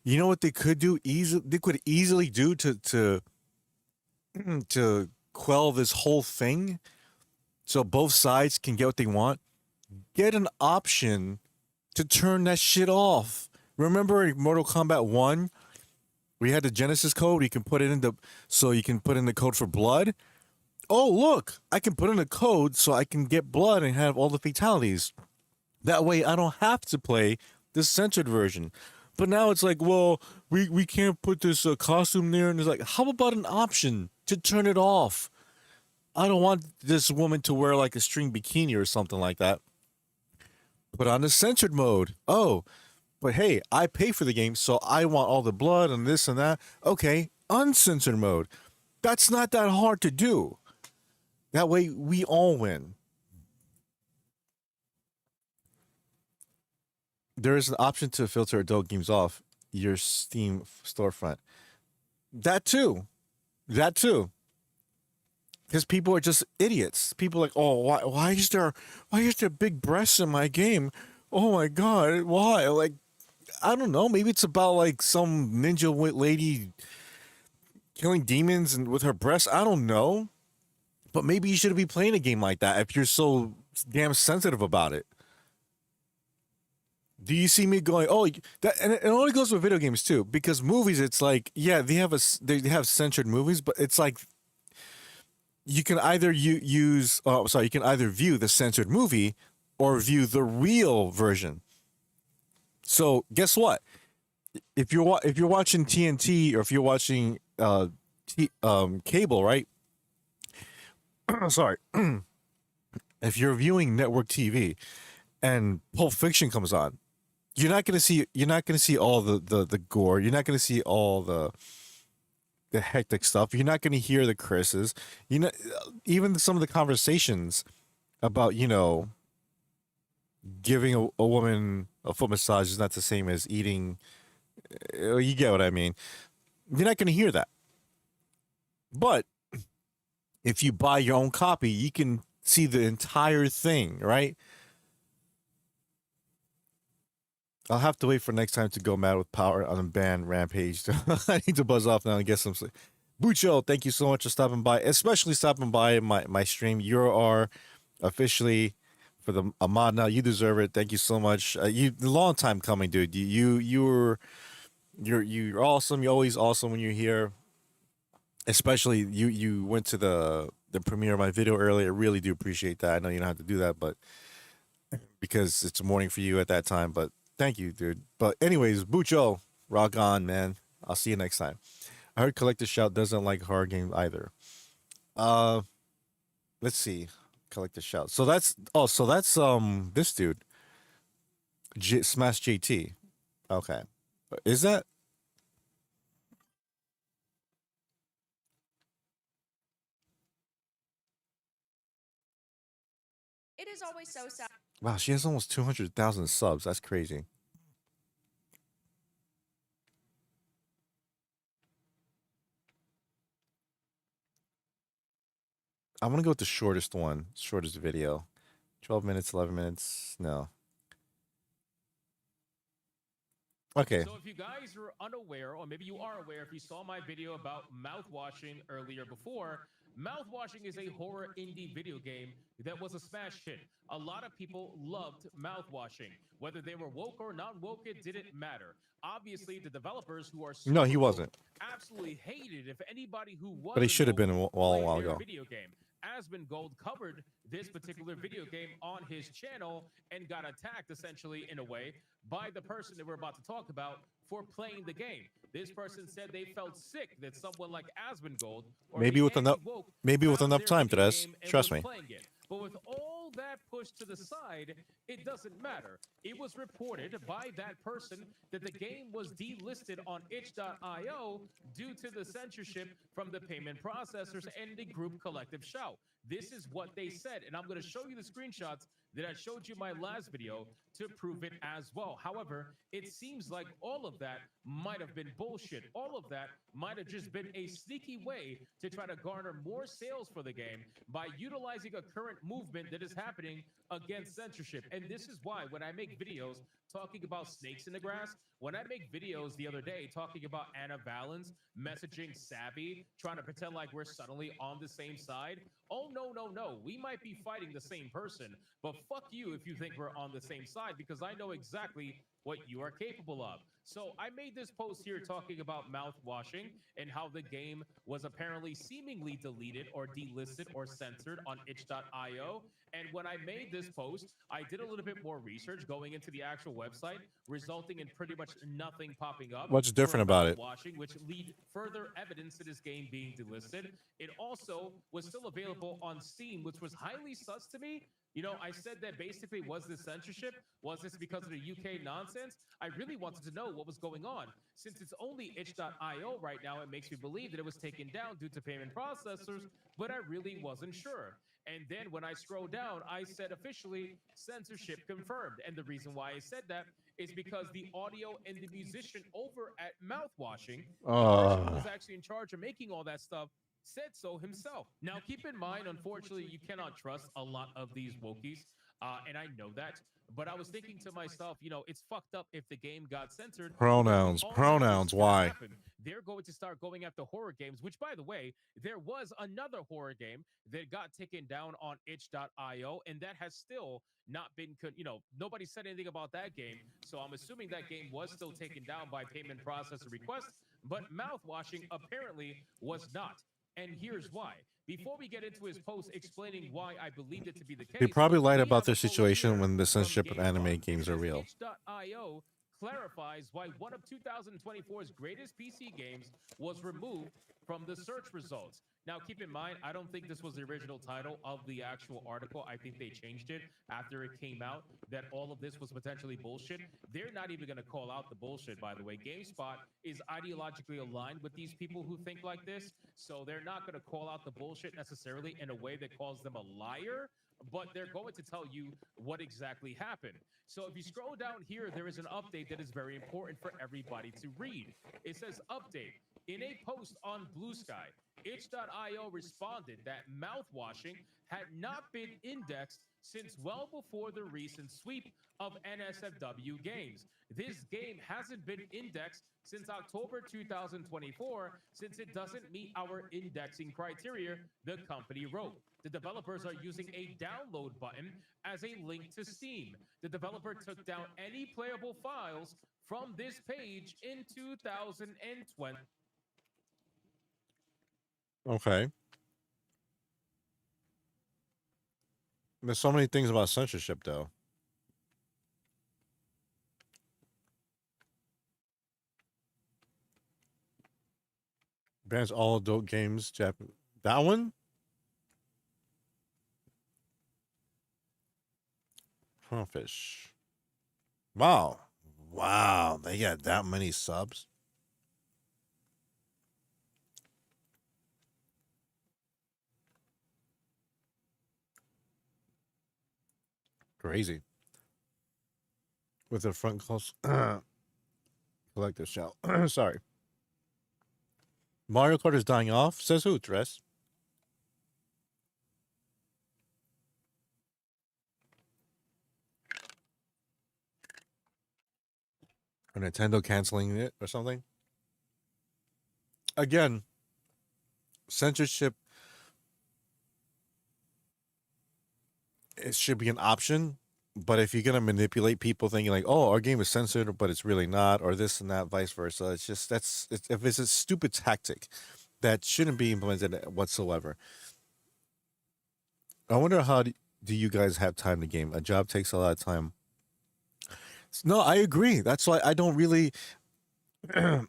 You know what they could do? They could easily do to quell this whole thing, so both sides can get what they want. Get an option to turn that shit off. Remember in Mortal Kombat 1, we had the Genesis code. You can put it in so you can put in the code for blood. Oh, look, I can put in a code so I can get blood and have all the fatalities. That way I don't have to play the censored version. But now it's like, well, we can't put this costume there. And it's like, how about an option to turn it off? I don't want this woman to wear like a string bikini or something like that. Put on the censored mode. Oh, but hey, I pay for the game, so I want all the blood and this and that. Okay, uncensored mode. That's not that hard to do. That way we all win. There is an option to filter adult games off your Steam storefront. That too. Because people are just idiots. People are like, oh, why is there big breasts in my game? Oh my god, why? Like, I don't know. Maybe it's about like some ninja lady killing demons and with her breasts. I don't know. But maybe you shouldn't be playing a game like that if you're so damn sensitive about it. Do you see me going? Oh, that, and it only goes with video games too. Because movies, it's like, yeah, they have censored movies, but it's like you can either you can either view the censored movie or view the real version. So guess what? If you're watching TNT or if you're watching cable, right? Sorry. If you're viewing network TV and Pulp Fiction comes on, you're not gonna see all the gore. You're not gonna see all the hectic stuff. You're not gonna hear the curses. Even some of the conversations about giving a woman a foot massage is not the same as eating. You get what I mean. You're not gonna hear that. But if you buy your own copy, you can see the entire thing, right? I'll have to wait for next time to go mad with power on a band Rampage. I need to buzz off now and get some sleep. Bucho, thank you so much for stopping by, especially stopping by my stream. You are officially for the Ahmad now. You deserve it. Thank you so much. You long time coming, dude. You're awesome. You're always awesome when you're here. Especially you went to the premiere of my video earlier. I really do appreciate that. I know you don't have to do that, but because it's morning for you at that time. But thank you, dude. But anyways, Bucho, rock on, man. I'll see you next time. I heard Collector Shout doesn't like horror games either. Let's see. Collector Shout. So that's this dude. Smash JT. Okay. Is that? It is always so sad. Wow, she has almost 200,000 subs. That's crazy. I'm going to go with the shortest one, shortest video. 12 minutes, 11 minutes. No. Okay. So if you guys are unaware, or maybe you are aware, if you saw my video about mouthwashing earlier before, mouthwashing is a horror indie video game that was a smash hit. A lot of people loved mouthwashing. Whether they were woke or not woke, it didn't matter. Obviously, the developers who are No, he wasn't. absolutely hated if anybody who was But he should have been a while ago. video game. Asmongold covered this particular video game on his channel and got attacked essentially in a way by the person that we're about to talk about for playing the game. This person said they felt sick that someone like Asmongold Maybe with enough time, Tres. Trust me. But with all that pushed to the side, it doesn't matter. It was reported by that person that the game was delisted on itch.io due to the censorship from the payment processors and the group Collective Shout. This is what they said, and I'm going to show you the screenshots that I showed you in my last video to prove it as well. However, it seems like all of that might have been bullshit. All of that might have just been a sneaky way to try to garner more sales for the game by utilizing a current movement that is happening against censorship. And this is why when I make videos talking about snakes in the grass, when I make videos the other day talking about Anna Valens messaging Savvy, trying to pretend like we're suddenly on the same side. Oh, no, no, no. We might be fighting the same person, but fuck you if you think we're on the same side, because I know exactly what you are capable of. So I made this post here talking about mouth washing and how the game was apparently seemingly deleted or delisted or censored on itch.io. And when I made this post, I did a little bit more research going into the actual website, resulting in pretty much nothing popping up. What's different about it? Washing, which lead further evidence to this game being delisted. It also was still available on Steam, which was highly sus to me. You know, I said that basically, was this censorship? Was this because of the UK nonsense? I really wanted to know what was going on. Since it's only itch.io right now, it makes me believe that it was taken down due to payment processors, but I really wasn't sure. And then when I scroll down, I said officially censorship confirmed. And the reason why I said that is because the audio and the musician over at Mouthwashing, the person who was actually in charge of making all that stuff, said so himself. Now, keep in mind, unfortunately, you cannot trust a lot of these wokies, and I know that. But I was thinking to myself, you know, it's fucked up if the game got censored. Pronouns, pronouns, why? They're going to start going after horror games, which, by the way, there was another horror game that got taken down on itch.io, and that has still not been, nobody said anything about that game. So I'm assuming that game was still taken down by payment processor request, but Mouthwashing apparently was not. And here's why. Before we get into his post explaining why I believed it to be the case, He probably lied about their situation when the censorship of anime games are real. Itch.io clarifies why one of 2024's greatest PC games was removed from the search results. Now, keep in mind, I don't think this was the original title of the actual article. I think they changed it after it came out that all of this was potentially bullshit. They're not even going to call out the bullshit, by the way. GameSpot is ideologically aligned with these people who think like this, so they're not going to call out the bullshit necessarily in a way that calls them a liar, but they're going to tell you what exactly happened. So if you scroll down here, there is an update that is very important for everybody to read. It says, update. In a post on Blue Sky, itch.io responded that Mouthwashing had not been indexed since well before the recent sweep of NSFW games. This game hasn't been indexed since October 2024, since it doesn't meet our indexing criteria, the company wrote. The developers are using a download button as a link to Steam. The developer took down any playable files from this page in 2020. Okay. There's so many things about censorship, though. Bans all adult games. That one? Crawfish. Wow. Wow. They got that many subs. Crazy. With the front close. Collector's shell. Sorry. Mario Kart is dying off. Says who, Dress? Or Nintendo canceling it or something? Again, censorship, it should be an option, but if you're gonna manipulate people thinking like, oh, our game is censored but it's really not, or this and that, vice versa, it's just if it's a stupid tactic that shouldn't be implemented whatsoever. I wonder how do you guys have time to game? A job takes a lot of time. No, I agree. That's why I don't really I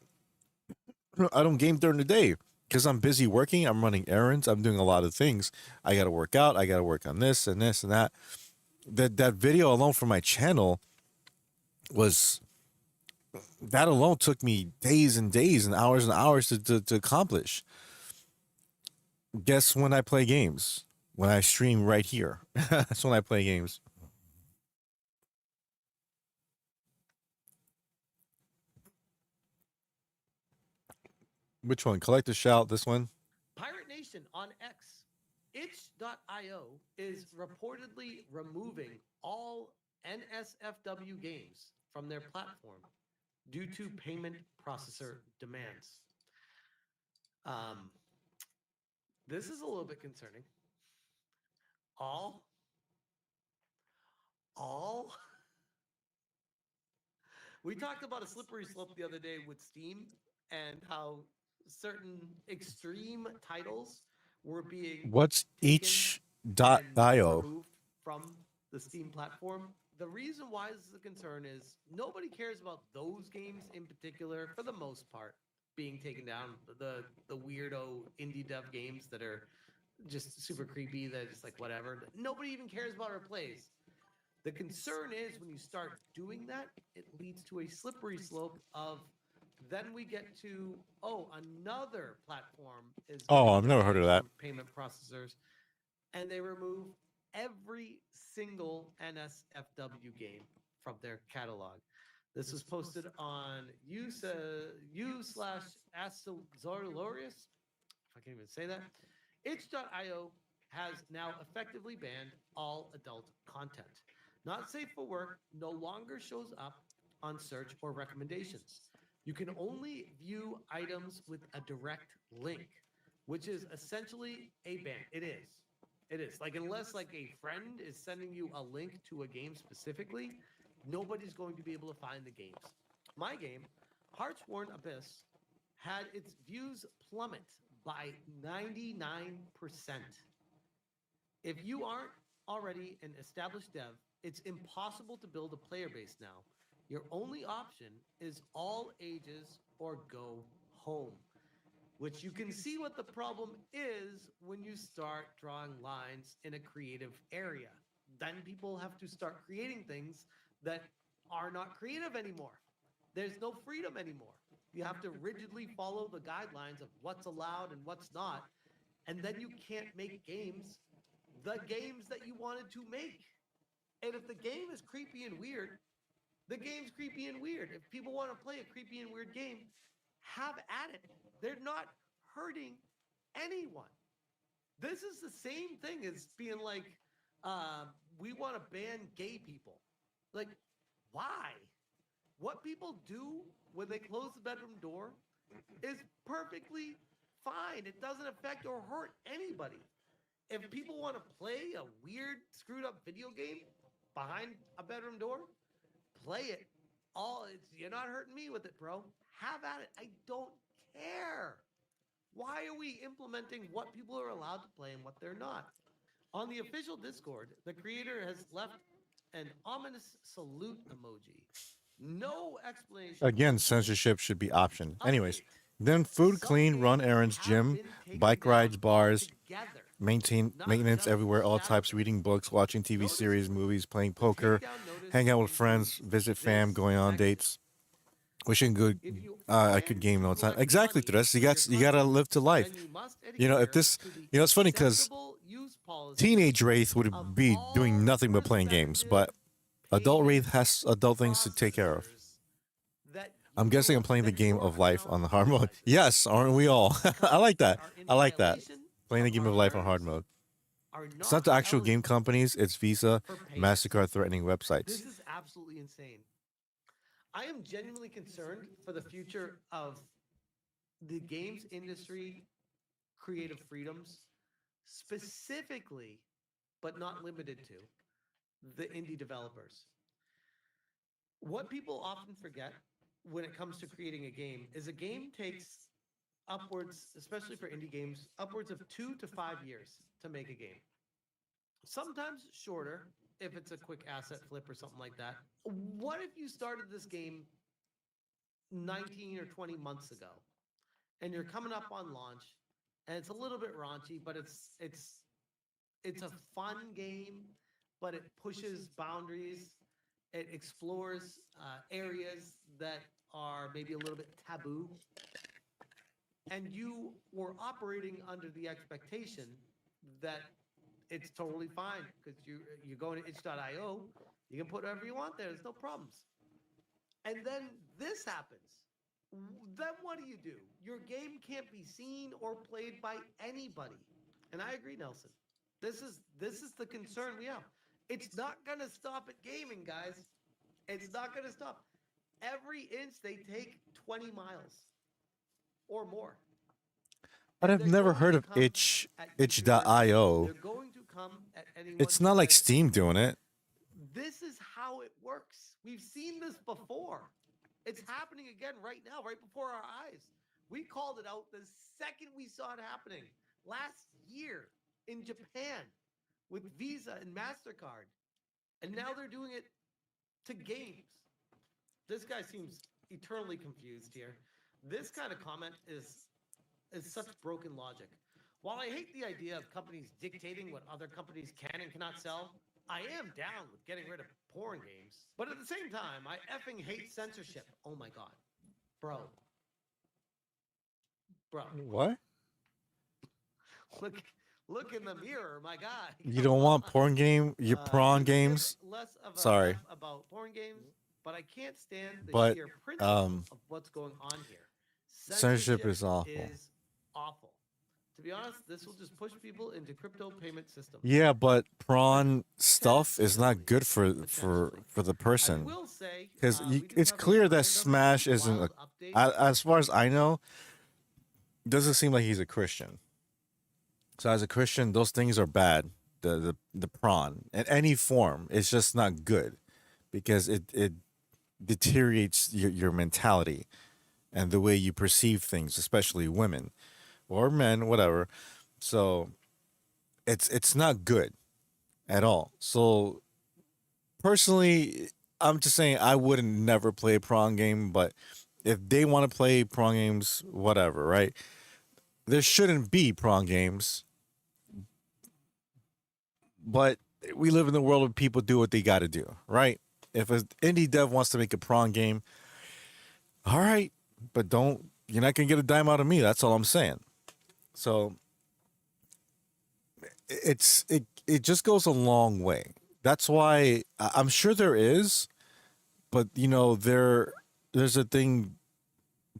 don't game during the day. Because I'm busy working, I'm running errands, I'm doing a lot of things. I got to work out, I got to work on this and this and that. That video alone for my channel that alone took me days and days and hours to accomplish. Guess when I play games? When I stream right here. That's when I play games. Which one? Collector Shout, this one? Pirate Nation on X Itch.io is reportedly removing all NSFW games from their platform due to payment processor demands. This is a little bit concerning. All? We talked about a slippery slope the other day with Steam and how certain extreme titles were being What's Itch.io? removed from the Steam platform. The reason why this is a concern is nobody cares about those games in particular, for the most part, being taken down. The weirdo indie dev games that are just super creepy, that just like whatever. Nobody even cares about or plays. The concern is when you start doing that, it leads to a slippery slope of then we get to, another platform is. Oh, I've never heard of that. Payment processors, and they remove every single NSFW game from their catalog. This was posted on u/Astrolorius, if I can even say that. Itch.io has now effectively banned all adult content. Not safe for work no longer shows up on search or recommendations. You can only view items with a direct link, which is essentially a ban. It is. Like, unless like a friend is sending you a link to a game specifically, nobody's going to be able to find the games. My game, Heartsworn Abyss, had its views plummet by 99%. If you aren't already an established dev, it's impossible to build a player base now. Your only option is all ages or go home, which you can see what the problem is when you start drawing lines in a creative area. Then people have to start creating things that are not creative anymore. There's no freedom anymore. You have to rigidly follow the guidelines of what's allowed and what's not. And then you can't make the games that you wanted to make. And if the game is creepy and weird, the game's creepy and weird. If people want to play a creepy and weird game, have at it. They're not hurting anyone. This is the same thing as being like, we want to ban gay people. Like, why? What people do when they close the bedroom door is perfectly fine. It doesn't affect or hurt anybody. If people want to play a weird, screwed up video game behind a bedroom door, play it. You're not hurting me with it, bro. Have at it. I don't care. Why are we implementing what people are allowed to play and what they're not? On the official Discord, the creator has left an ominous salute emoji. No explanation. Again, censorship should be option. Anyways, then food, clean, run errands, gym, bike rides, bars, maintenance everywhere, all types, reading books, watching TV series, movies, playing poker, hang out with friends, visit fam, going on dates, wishing I could game all the time. Exactly, Tres. You gotta live to life. If this, it's funny because teenage Wraith would be doing nothing but playing games, but adult Wraith has adult things to take care of. I'm guessing I'm playing the game of life on the hard mode. Yes, aren't we all? I like that. Playing the game of life on hard mode. It's not the actual game companies, it's Visa, MasterCard threatening websites. This is absolutely insane. I am genuinely concerned for the future of the games industry, creative freedoms, specifically, but not limited to, the indie developers. What people often forget when it comes to creating a game is a game takes upwards, especially for indie games, upwards of 2 to 5 years to make a game. Sometimes shorter if it's a quick asset flip or something like that. What if you started this game 19 or 20 months ago and you're coming up on launch and it's a little bit raunchy, but it's a fun game, but it pushes boundaries. It explores areas that are maybe a little bit taboo. And you were operating under the expectation that it's totally fine because you go to itch.io, you can put whatever you want there. There's no problems. And then this happens. Then what do? Your game can't be seen or played by anybody. And I agree, Nelson. This is the concern we have. It's not gonna stop at gaming, guys. It's not gonna stop. Every inch they take 20 miles or more. But I've never heard of itch.io. They're going to come at anyone. It's not like Steam doing it. This is how it works. We've seen this before. It's happening again right now, right before our eyes. We called it out the second we saw it happening last year in Japan with Visa and MasterCard. And now they're doing it to games. This guy seems eternally confused here. This kind of comment is such broken logic. While I hate the idea of companies dictating what other companies can and cannot sell, I am down with getting rid of porn games. But at the same time, I effing hate censorship. Oh my god. Bro. What? Look in the mirror, my guy. You don't want porn game, your prawn games? Less of a Sorry. laugh about porn games, but I can't stand the But, sheer principle of what's going on here. Censorship is awful. Is awful. To be honest, this will just push people into crypto payment systems. Yeah, but prawn stuff is not good for the person. will say, Because it's clear that Smash isn't, as far as I know, doesn't seem like he's a Christian. So as a Christian, those things are bad. The prawn in any form, it's just not good because it deteriorates your mentality and the way you perceive things, especially women or men, whatever. So it's not good at all. So personally, I'm just saying I wouldn't never play a prawn game, but if they want to play prawn games, whatever, right? There shouldn't be prawn games. But we live in the world where people do what they got to do, right? If an indie dev wants to make a prawn game, all right, but you're not going to get a dime out of me. That's all I'm saying. So it just goes a long way. That's why I'm sure there is, but there's a thin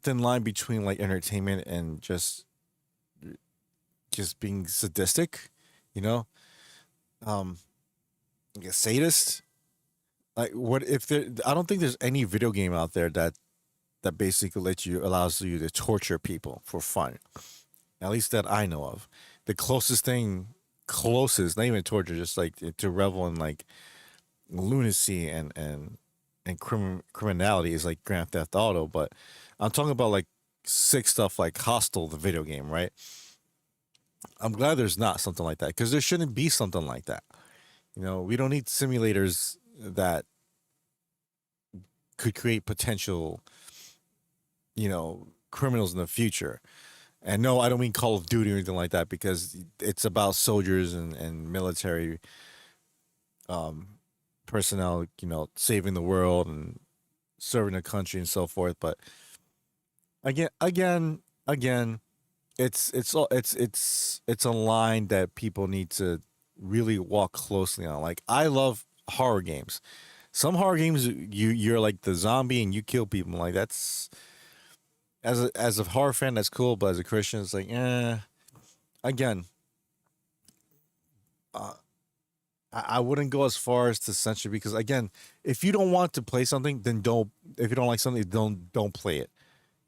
line between like entertainment and just being sadistic, like a sadist. Like what if there? I don't think there's any video game out there that basically allows you to torture people for fun. At least that I know of. The closest, not even torture, just like to revel in like lunacy and criminality is like Grand Theft Auto. But I'm talking about like sick stuff like Hostel, the video game, right? I'm glad there's not something like that because there shouldn't be something like that. We don't need simulators that could create potential, criminals in the future. And no, I don't mean Call of Duty or anything like that because it's about soldiers and military personnel, saving the world and serving the country and so forth. But again, it's a line that people need to really walk closely on. Like I love horror games. Some horror games you're like the zombie and you kill people. Like that's as a horror fan that's cool, but as a Christian it's like again, I wouldn't go as far as to censor because again, if you don't want to play something, then don't. If you don't like something, don't play it.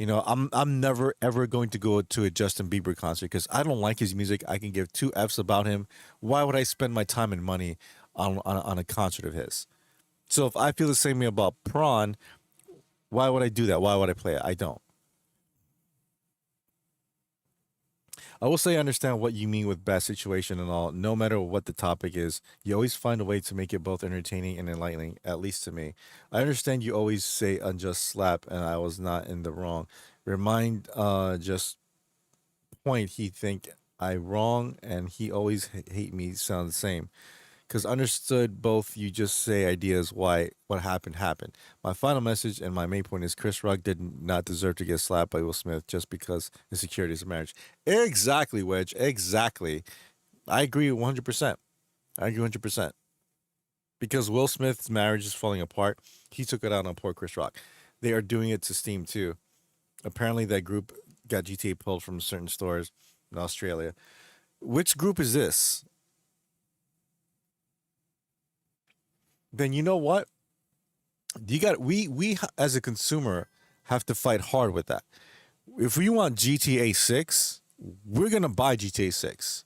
I'm never ever going to go to a Justin Bieber concert because I don't like his music. I can give two F's about him. Why would I spend my time and money on a concert of his? So if I feel the same way about prawn, why would I do that? Why would I play it? I don't. I will say I understand what you mean with bad situation and all. No matter what the topic is, you always find a way to make it both entertaining and enlightening, at least to me. I understand you always say unjust slap and I was not in the wrong. Remind just point he think I wrong and he always hate me sound the same. Because understood both you just say ideas why what happened. My final message and my main point is Chris Rock did not deserve to get slapped by Will Smith just because insecurities of marriage. Exactly, Wedge. Exactly. I agree 100%. I agree 100%. Because Will Smith's marriage is falling apart, he took it out on poor Chris Rock. They are doing it to Steam too. Apparently that group got GTA pulled from certain stores in Australia. Which group is this? then you know what? We as a consumer have to fight hard with that. If we want GTA 6, we're gonna buy GTA 6.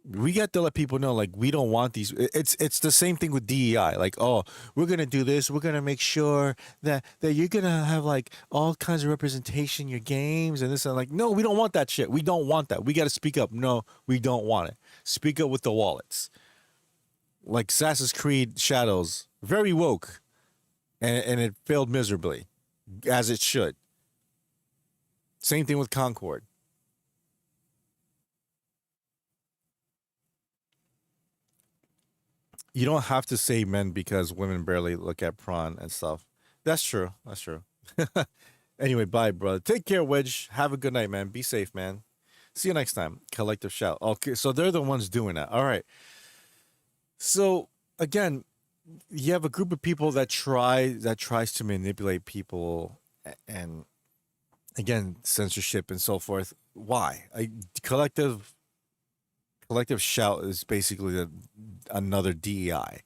We got to let people know, like, we don't want these. It's the same thing with DEI. Like, oh, we're gonna do this. We're gonna make sure that you're gonna have like all kinds of representation in your games and this and like. No, we don't want that shit. We don't want that. We got to speak up. No, we don't want it. Speak up with the wallets. Like Assassin's Creed Shadows, very woke, and it failed miserably, as it should. Same thing with Concord. You don't have to say men because women barely look at prawn and stuff. That's true. That's true. Anyway, bye, brother. Take care, Wedge. Have a good night, man. Be safe, man. See you next time. Collective shout. Okay, so they're the ones doing that. All right. So again, you have a group of people that tries to manipulate people, and again, censorship and so forth. Why? Collective shout is basically another DEI.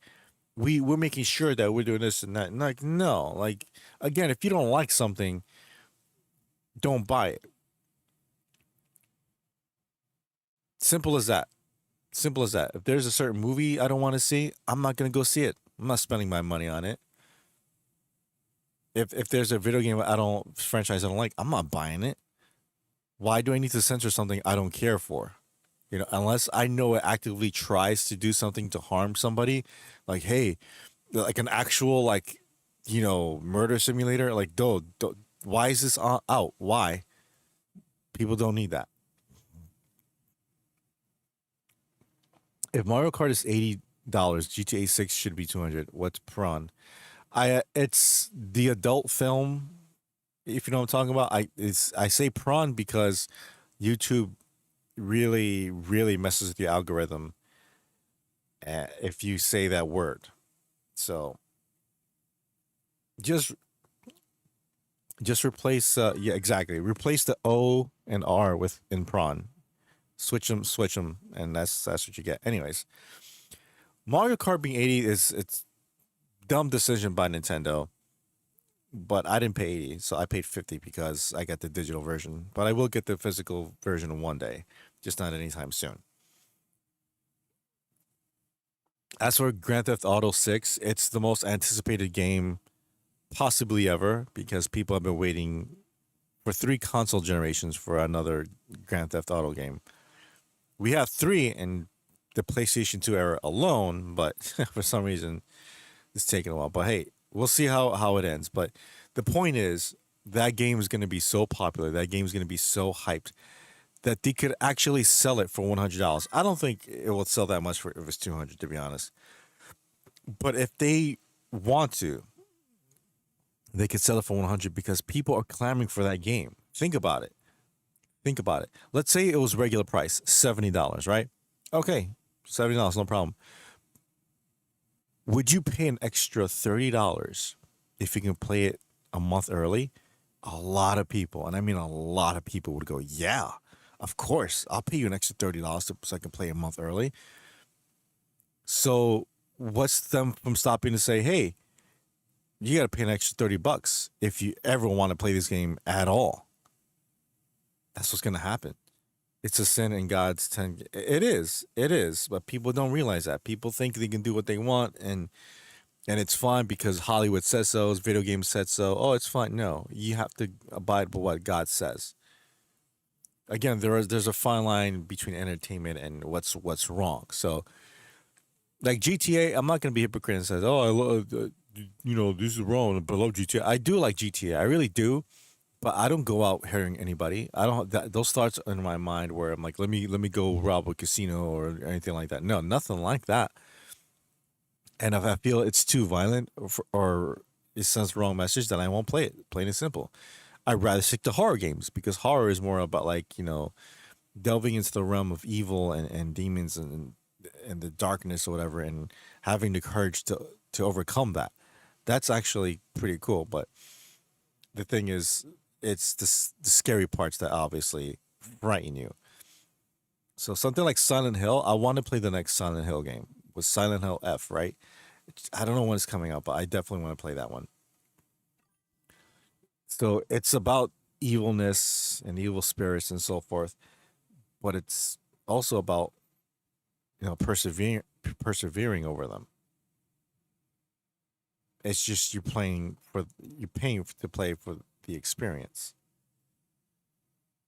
We're making sure that we're doing this and that. And like, no, like, again, if you don't like something, don't buy it. Simple as that. Simple as that. If there's a certain movie I don't want to see, I'm not gonna go see it. I'm not spending my money on it. If there's a video game franchise I don't like, I'm not buying it. Why do I need to censor something I don't care for? You know, unless I know it actively tries to do something to harm somebody, like, hey, like an actual, like, you know, murder simulator. Like, why is this out? Why? People don't need that. If Mario Kart is $80, GTA 6 should be 200. What's prawn? It's the adult film. If you know what I'm talking about, I say prawn because YouTube really messes with the algorithm if you say that word. So just replace yeah, exactly, replace the O and R with in prawn. Switch them, and that's what you get. Anyways, Mario Kart being 80 it's dumb decision by Nintendo, but I didn't pay 80, so I paid 50 because I got the digital version. But I will get the physical version one day, just not anytime soon. As for Grand Theft Auto 6, it's the most anticipated game possibly ever because people have been waiting for 3 console generations for another Grand Theft Auto game. We have 3 in the PlayStation 2 era alone, but for some reason it's taking a while. But hey, we'll see how it ends. But the point is, that game is going to be so popular, that game is going to be so hyped that they could actually sell it for $100. I don't think it will sell that much for if it's 200, to be honest. But if they want to, they could sell it for 100 because people are clamoring for that game. Think about it. Think about it. Let's say it was regular price, $70, right? Okay, $70, no problem. Would you pay an extra $30 if you can play it a month early? A lot of people, and I mean a lot of people, would go, yeah, of course. I'll pay you an extra $30 so I can play a month early. So what's them from stopping to say, hey, you got to pay an extra $30 if you ever want to play this game at all? That's what's going to happen. It's a sin in God's 10. It is. But people don't realize that. People think they can do what they want and it's fine because Hollywood says so, video games said so. Oh, it's fine. No, you have to abide by what God says. Again, there's a fine line between entertainment and what's wrong. So, like GTA, I'm not going to be a hypocrite and say, oh, I love, this is wrong, but I love GTA. I do like GTA. I really do. But I don't go out hurting anybody. I don't. Those thoughts in my mind where I'm like, let me go rob a casino or anything like that. No, nothing like that. And if I feel it's too violent or it sends the wrong message, then I won't play it. Plain and simple. I'd rather stick to horror games because horror is more about delving into the realm of evil and demons and the darkness or whatever, and having the courage to overcome that. That's actually pretty cool. But the thing is, it's the scary parts that obviously frighten you. So something like Silent Hill, I want to play the next Silent Hill game. was Silent Hill F, right? I don't know when it's coming out, but I definitely want to play that one. So it's about evilness and evil spirits and so forth, but it's also about persevering over them. It's just you're paying to play for the experience.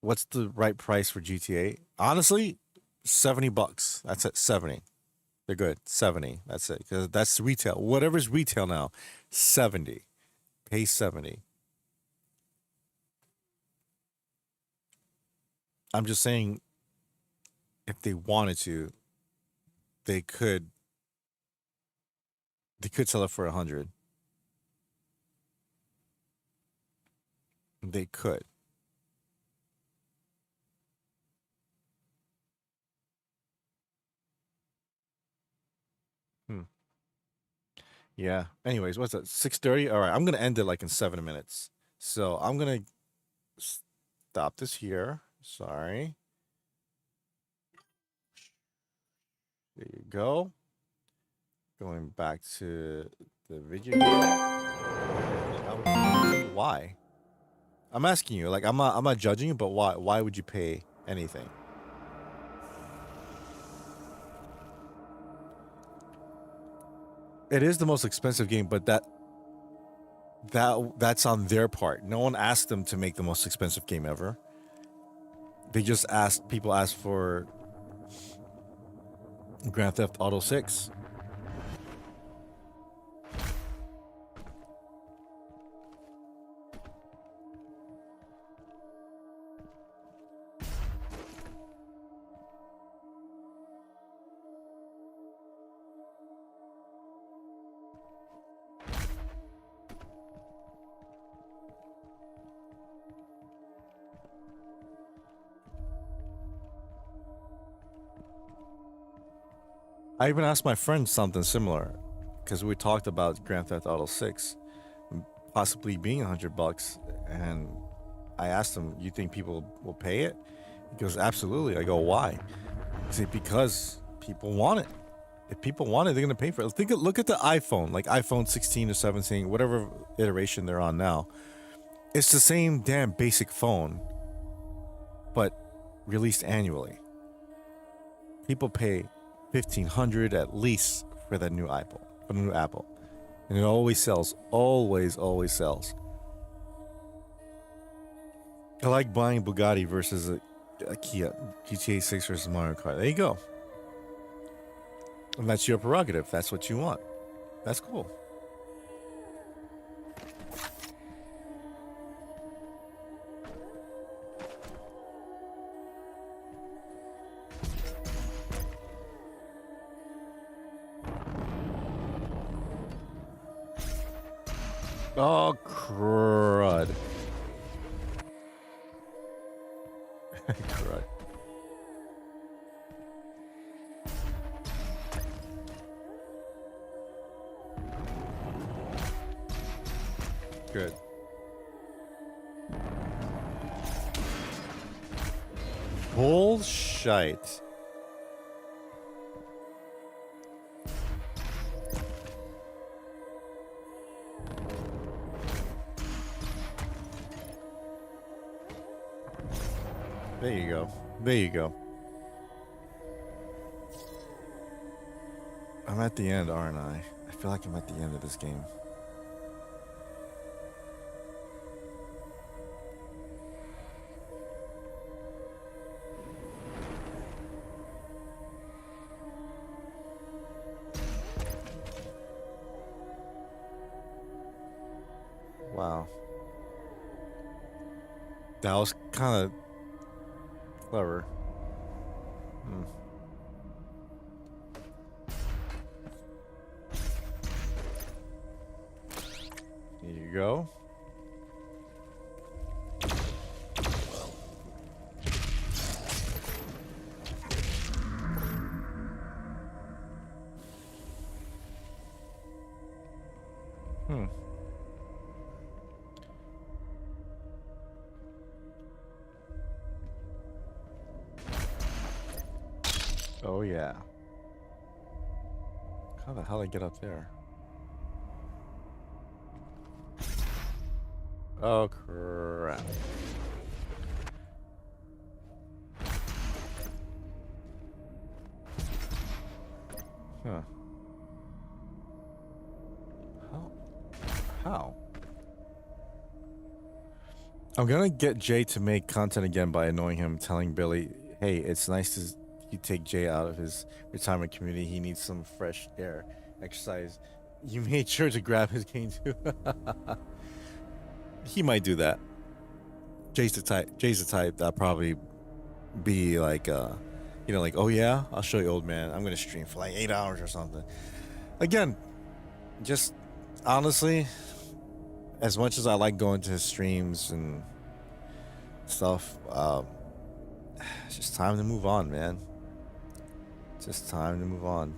What's the right price for GTA? Honestly, $70. That's it. 70. They're good. 70. That's it. Because that's retail. Whatever's retail now, 70. Pay 70. I'm just saying, if they wanted to, they could sell it for 100. They could. Yeah. Anyways, what's that? 6:30? All right. I'm going to end it like in 7 minutes. So I'm going to stop this here. Sorry. There you go. Going back to the video. Why? I'm asking you. Like, I'm not judging you, but why? Why would you pay anything? It is the most expensive game, but that's on their part. No one asked them to make the most expensive game ever. They just people asked for Grand Theft Auto 6. I even asked my friend something similar, because we talked about Grand Theft Auto 6 possibly being $100, and I asked him, "You think people will pay it?" He goes, "Absolutely." I go, "Why?" He said, "Because people want it. If people want it, they're gonna pay for it." Look at the iPhone, like iPhone 16 or 17, whatever iteration they're on now. It's the same damn basic phone, but released annually. People pay $1,500 at least for that new Apple, and it always sells. Always sells. I like buying Bugatti versus a Kia. GTA 6 versus Mario Kart. There you go. And that's your prerogative. That's what you want. That's cool. Oh, crud. Crud. Good. Bullshit. There you go. There you go. I'm at the end, aren't I? I feel like I'm at the end of this game. Wow. That was kind of clever. Here you go. Oh yeah. How the hell did I get up there? Oh crap. Huh. How? I'm gonna get Jay to make content again by annoying him, telling Billy, hey, it's nice to you take Jay out of his retirement community. He needs some fresh air, exercise. You made sure to grab his cane too. He might do that. Jay's the type that'll probably be like, like, oh yeah, I'll show you, old man. I'm gonna stream for like 8 hours or something. Again, just honestly, as much as I like going to his streams and stuff, it's just time to move on, man. Just time to move on.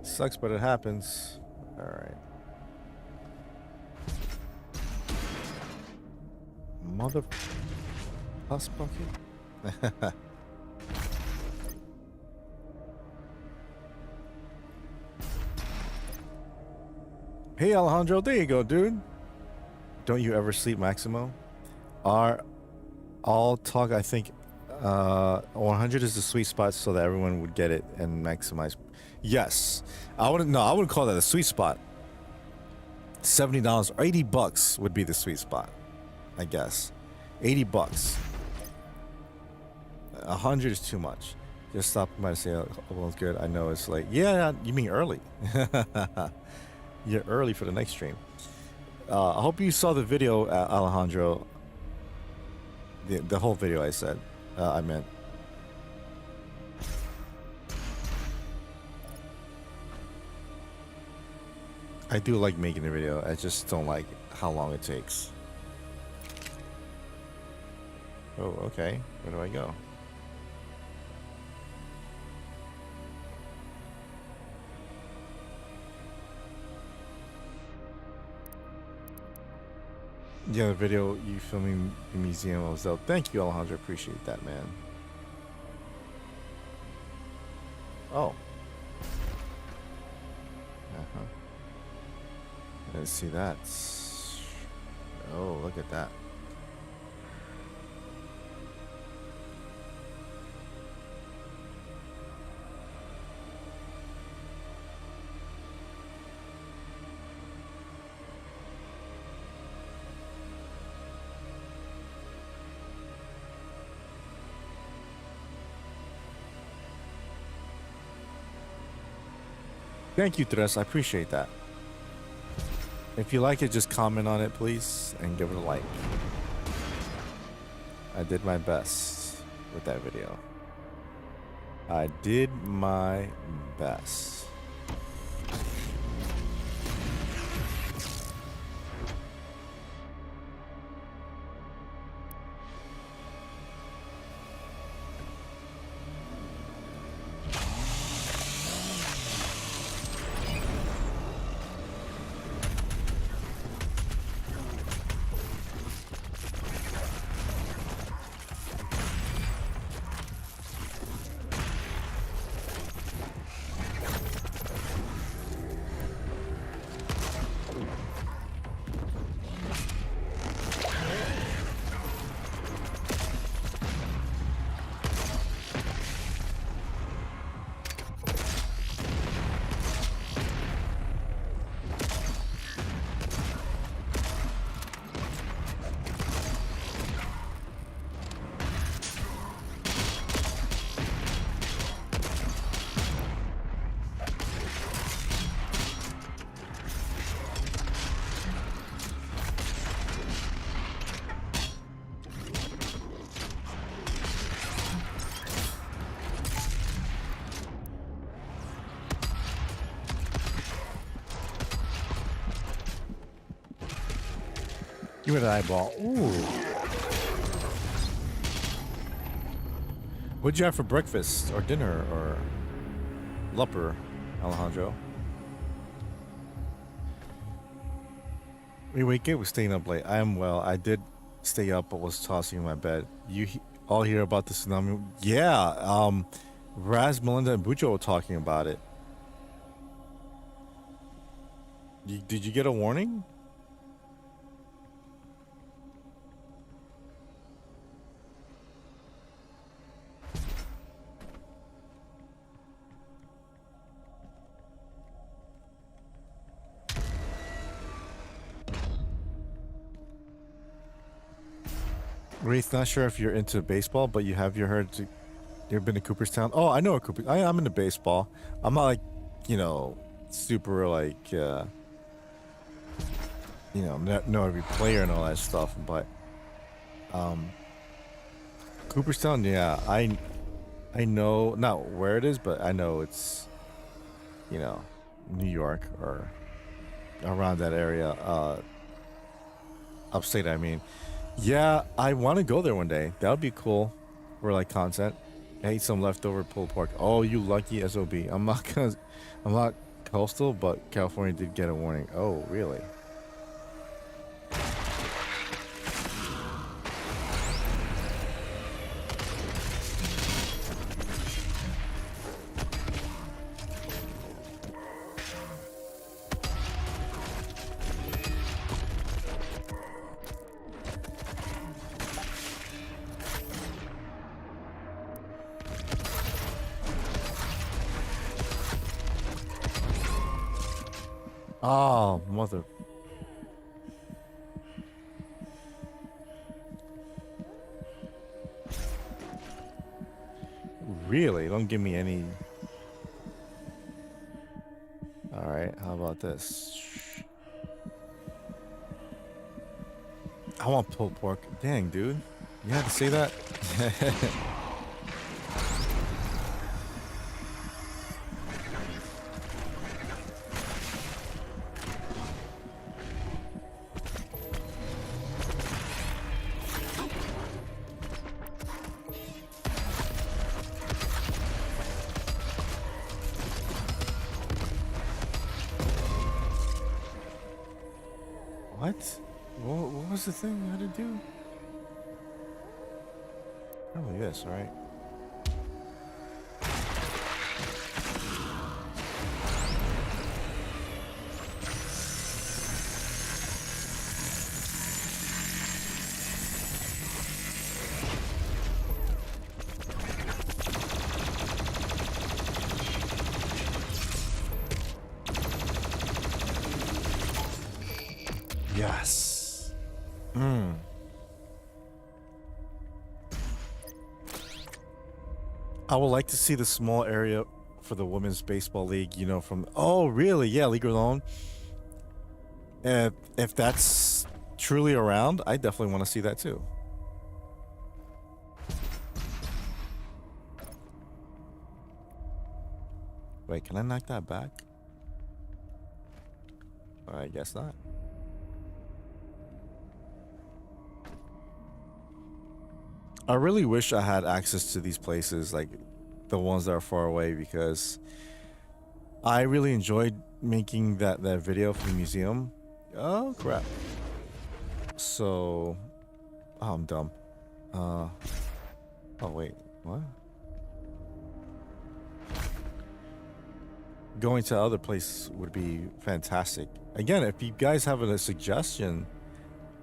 Sucks, but it happens. All right. Mother plus bucket. Hey Alejandro, there you go, dude. Don't you ever sleep, Maximo? All talk, I think 100 is the sweet spot so that everyone would get it and maximize. Yes. I wouldn't call that a sweet spot. $70 or $80 would be the sweet spot, I guess. $80. 100 is too much. Just stop by to say everyone's good. I know it's like, yeah, you mean early. You're early for the next stream. I hope you saw the video, Alejandro. The whole video I said. I meant. I do like making the video. I just don't like how long it takes. Oh, okay. Where do I go? Yeah, the video you filming the museum was out. Thank you, Alejandro. Appreciate that, man. Oh. Let's see that. Oh, look at that. Thank you, Tres. I appreciate that. If you like it, just comment on it, please, and give it a like. I did my best with that video. I did my best. Give it an eyeball. Ooh. What'd you have for breakfast or dinner or lupper, Alejandro? We wake up, we're staying up late. I am well. I did stay up, but was tossing in my bed. You all hear about the tsunami? Yeah. Raz, Melinda, and Bujo were talking about it. Did you get a warning? Wraith, not sure if you're into baseball, but you heard you've been to Cooperstown. Oh, I know a Cooper. I'm into baseball. I'm not like, super like, know every player and all that stuff. But, Cooperstown, yeah, I know not where it is, but I know it's, New York or around that area, upstate. I mean. Yeah, I want to go there one day. That would be cool for like content. I ate some leftover pulled pork. Oh, you lucky SOB. I'm not coastal, but California did get a warning. Oh, really? Oh, mother. Really? Don't give me any. Alright, how about this? I want pulled pork. Dang, dude. You had to say that? What was the thing you had to do? Probably this, right? Yes. I would like to see the small area for the women's baseball league, from oh really? Yeah, League alone. If that's truly around, I definitely want to see that too. Wait, can I knock that back? I guess not. I really wish I had access to these places, like the ones that are far away, because I really enjoyed making that video for the museum. Oh crap. So, oh, I'm dumb. Oh wait, what? Going to other places would be fantastic. Again, if you guys have a suggestion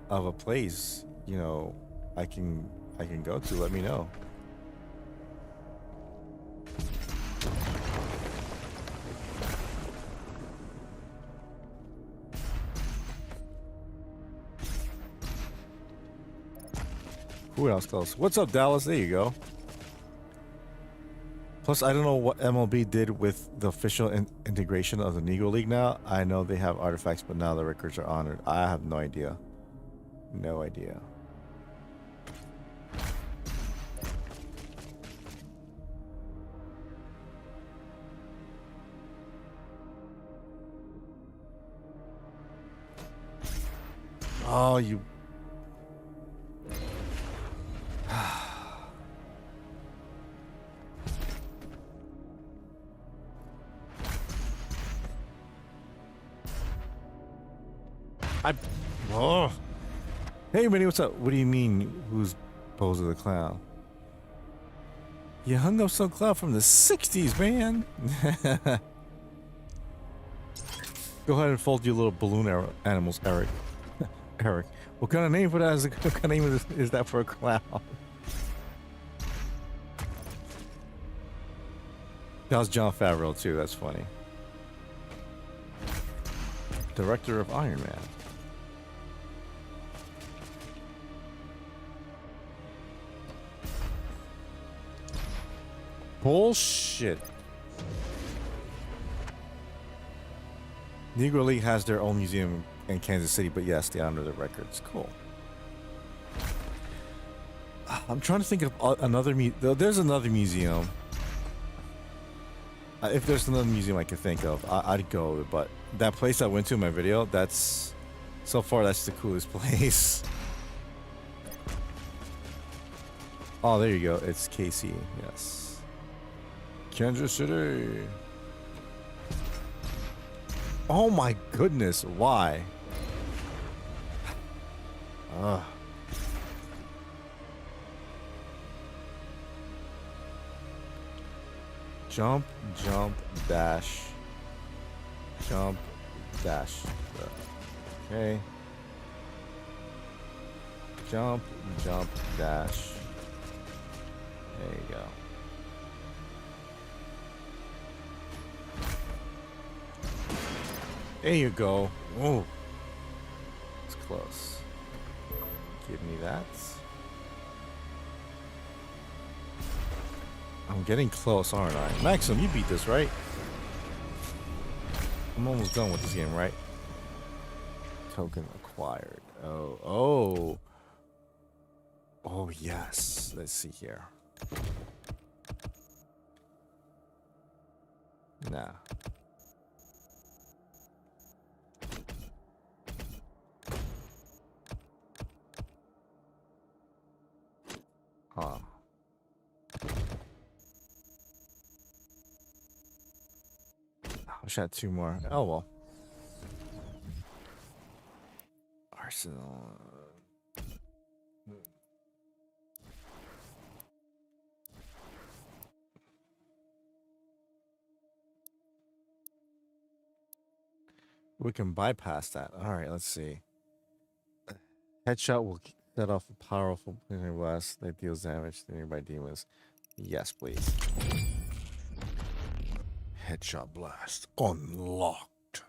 of a place, I can go to, let me know. Who else close? What's up, Dallas? There you go. Plus, I don't know what MLB did with the official integration of the Negro League now. I know they have artifacts, but now the records are honored. I have no idea. No idea. Oh, you. Oh. Hey, Minnie, what's up? What do you mean, who's Bozo the Clown? You hung up some clown from the 60s, man. Go ahead and fold your little balloon animals, Eric. Eric. What kind of name for that is? What kind of name is that for a clown? That was Jon Favreau, too. That's funny. Director of Iron Man. Bullshit. Negro League has their own museum in Kansas City, but yes, they honor the records. Cool. I'm trying to think of another there's another museum. If there's another museum I can think of, I'd go. But that place I went to in my video, that's so far that's the coolest place. Oh, there you go. It's KC. Yes. Kansas City. Oh my goodness, why? Ugh. Jump, jump, dash. Jump, dash. Okay. Jump, jump, dash. There you go. There you go. Oh, it's close. Give me that. I'm getting close, aren't I? Maxim, you beat this, right? I'm almost done with this game, right? Token acquired. Oh, yes. Let's see here. Nah. Huh. I wish I had 2 more. Oh well. Arsenal. We can bypass that. All right, let's see. Headshot will set off a powerful poison blast that deals damage to nearby demons. Yes, please. Headshot blast unlocked.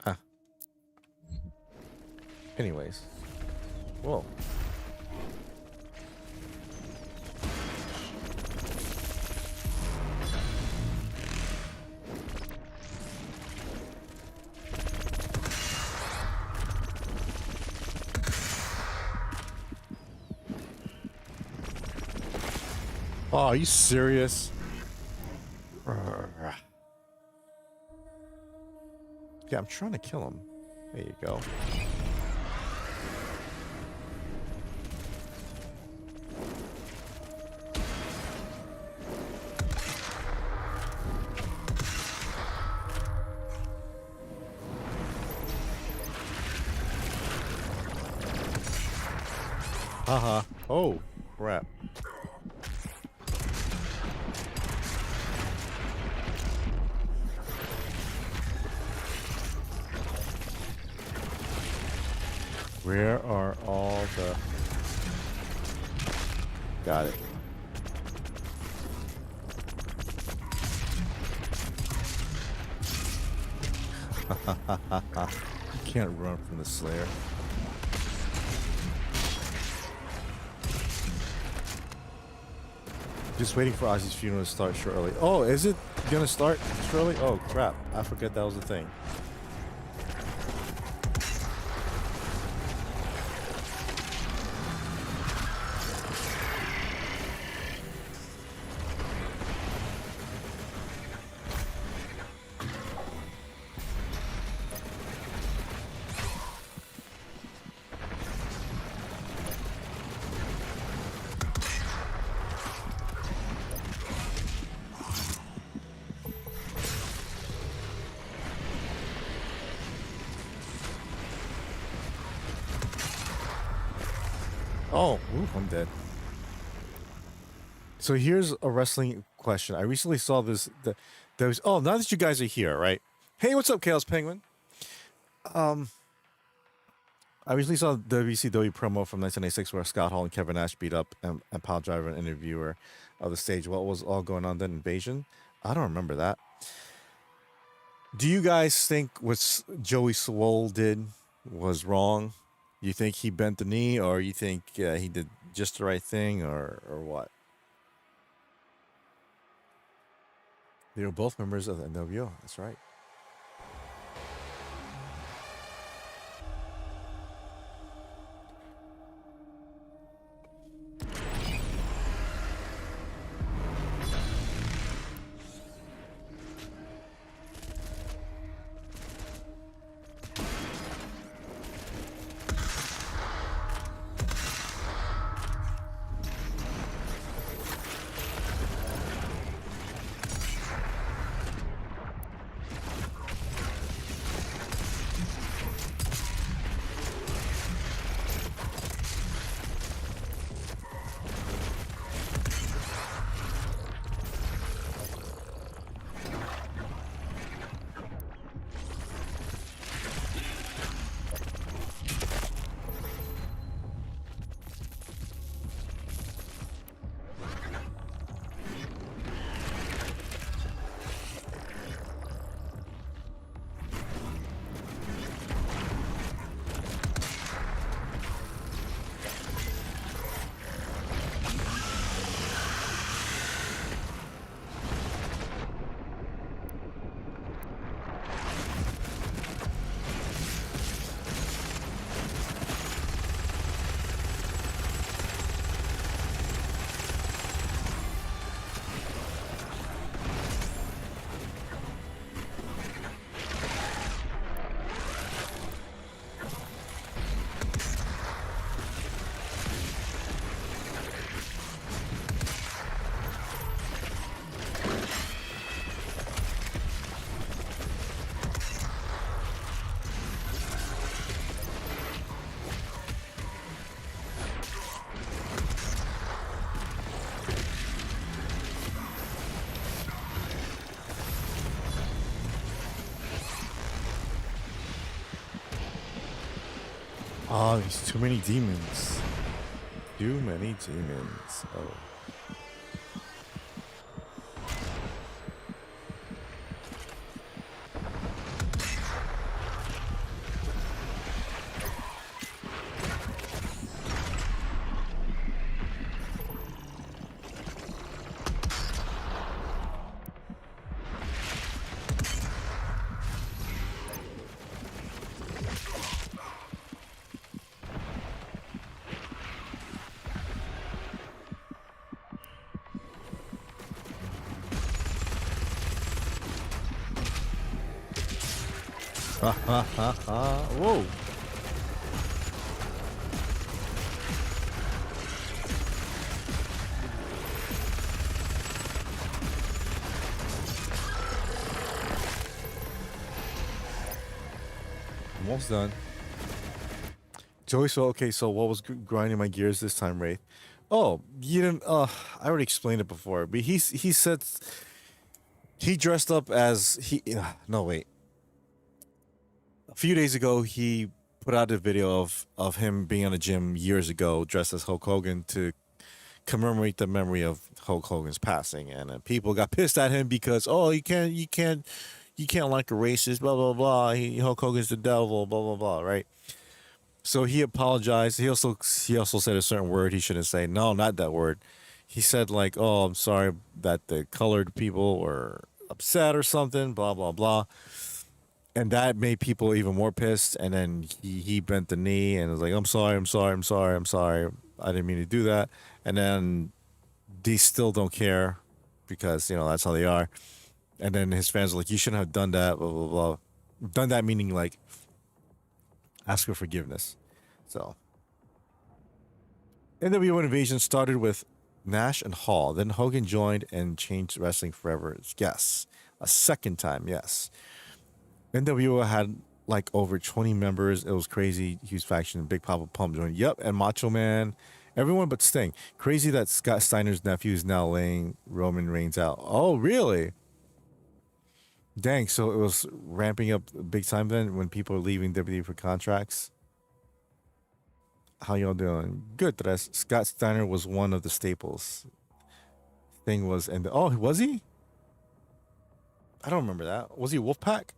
Ah. Anyways. Whoa. Oh, are you serious? Yeah, I'm trying to kill him. There you go. Haha. Oh, crap. Where are all the... Got it. You can't run from the Slayer. Just waiting for Ozzy's funeral to start shortly. Oh, is it gonna start shortly? Oh crap, I forgot that was a thing. Oh, ooh, I'm dead. So here's a wrestling question. I recently saw this. Oh, now that you guys are here, right? Hey, what's up, Chaos Penguin? I recently saw the WCW promo from 1996 where Scott Hall and Kevin Nash beat up and Pile Driver, an interviewer of the stage. What was all going on then? Invasion? I don't remember that. Do you guys think what Joey Swole did was wrong? You think he bent the knee, or you think he did just the right thing, or what? They were both members of the NWO. That's right. Oh, there's too many demons. Too many demons. Oh. Ha ha ha ha. Whoa. Almost done. Joey, so okay, so what was grinding my gears this time, Wraith? Oh, you didn't. I already explained it before, but he said he dressed up as he. No, wait. A few days ago, he put out a video of him being in a gym years ago, dressed as Hulk Hogan to commemorate the memory of Hulk Hogan's passing, and people got pissed at him because you can't like a racist, blah blah blah. Hulk Hogan's the devil, blah blah blah, right? So he apologized. He also said a certain word he shouldn't say. No, not that word. He said like, "Oh, I'm sorry that the colored people were upset or something," blah blah blah. And that made people even more pissed. And then he bent the knee and was like, I'm sorry. I didn't mean to do that. And then they still don't care because, that's how they are. And then his fans are like, you shouldn't have done that, blah, blah, blah. Done that meaning like ask for forgiveness. So NWO Invasion started with Nash and Hall. Then Hogan joined and changed wrestling forever. Yes. A second time, yes. NWO had like over 20 members. It was crazy. Huge faction. Big Papa Pump joined. Yep. And Macho Man Everyone but Sting. Crazy that Scott Steiner's nephew is now laying Roman Reigns out. Oh, really? Dang, so it was ramping up big time then when people are leaving WWE for contracts. How y'all doing? Good, Tres. Scott Steiner was one of the staples. Thing was, and oh, was he? I don't remember that. Was he Wolfpack?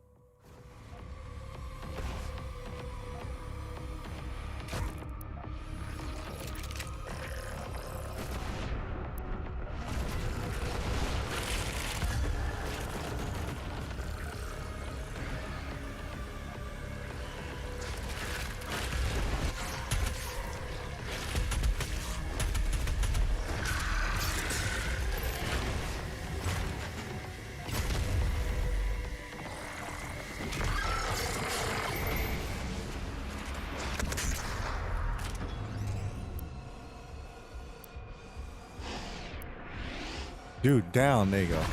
Dude, down. There you go.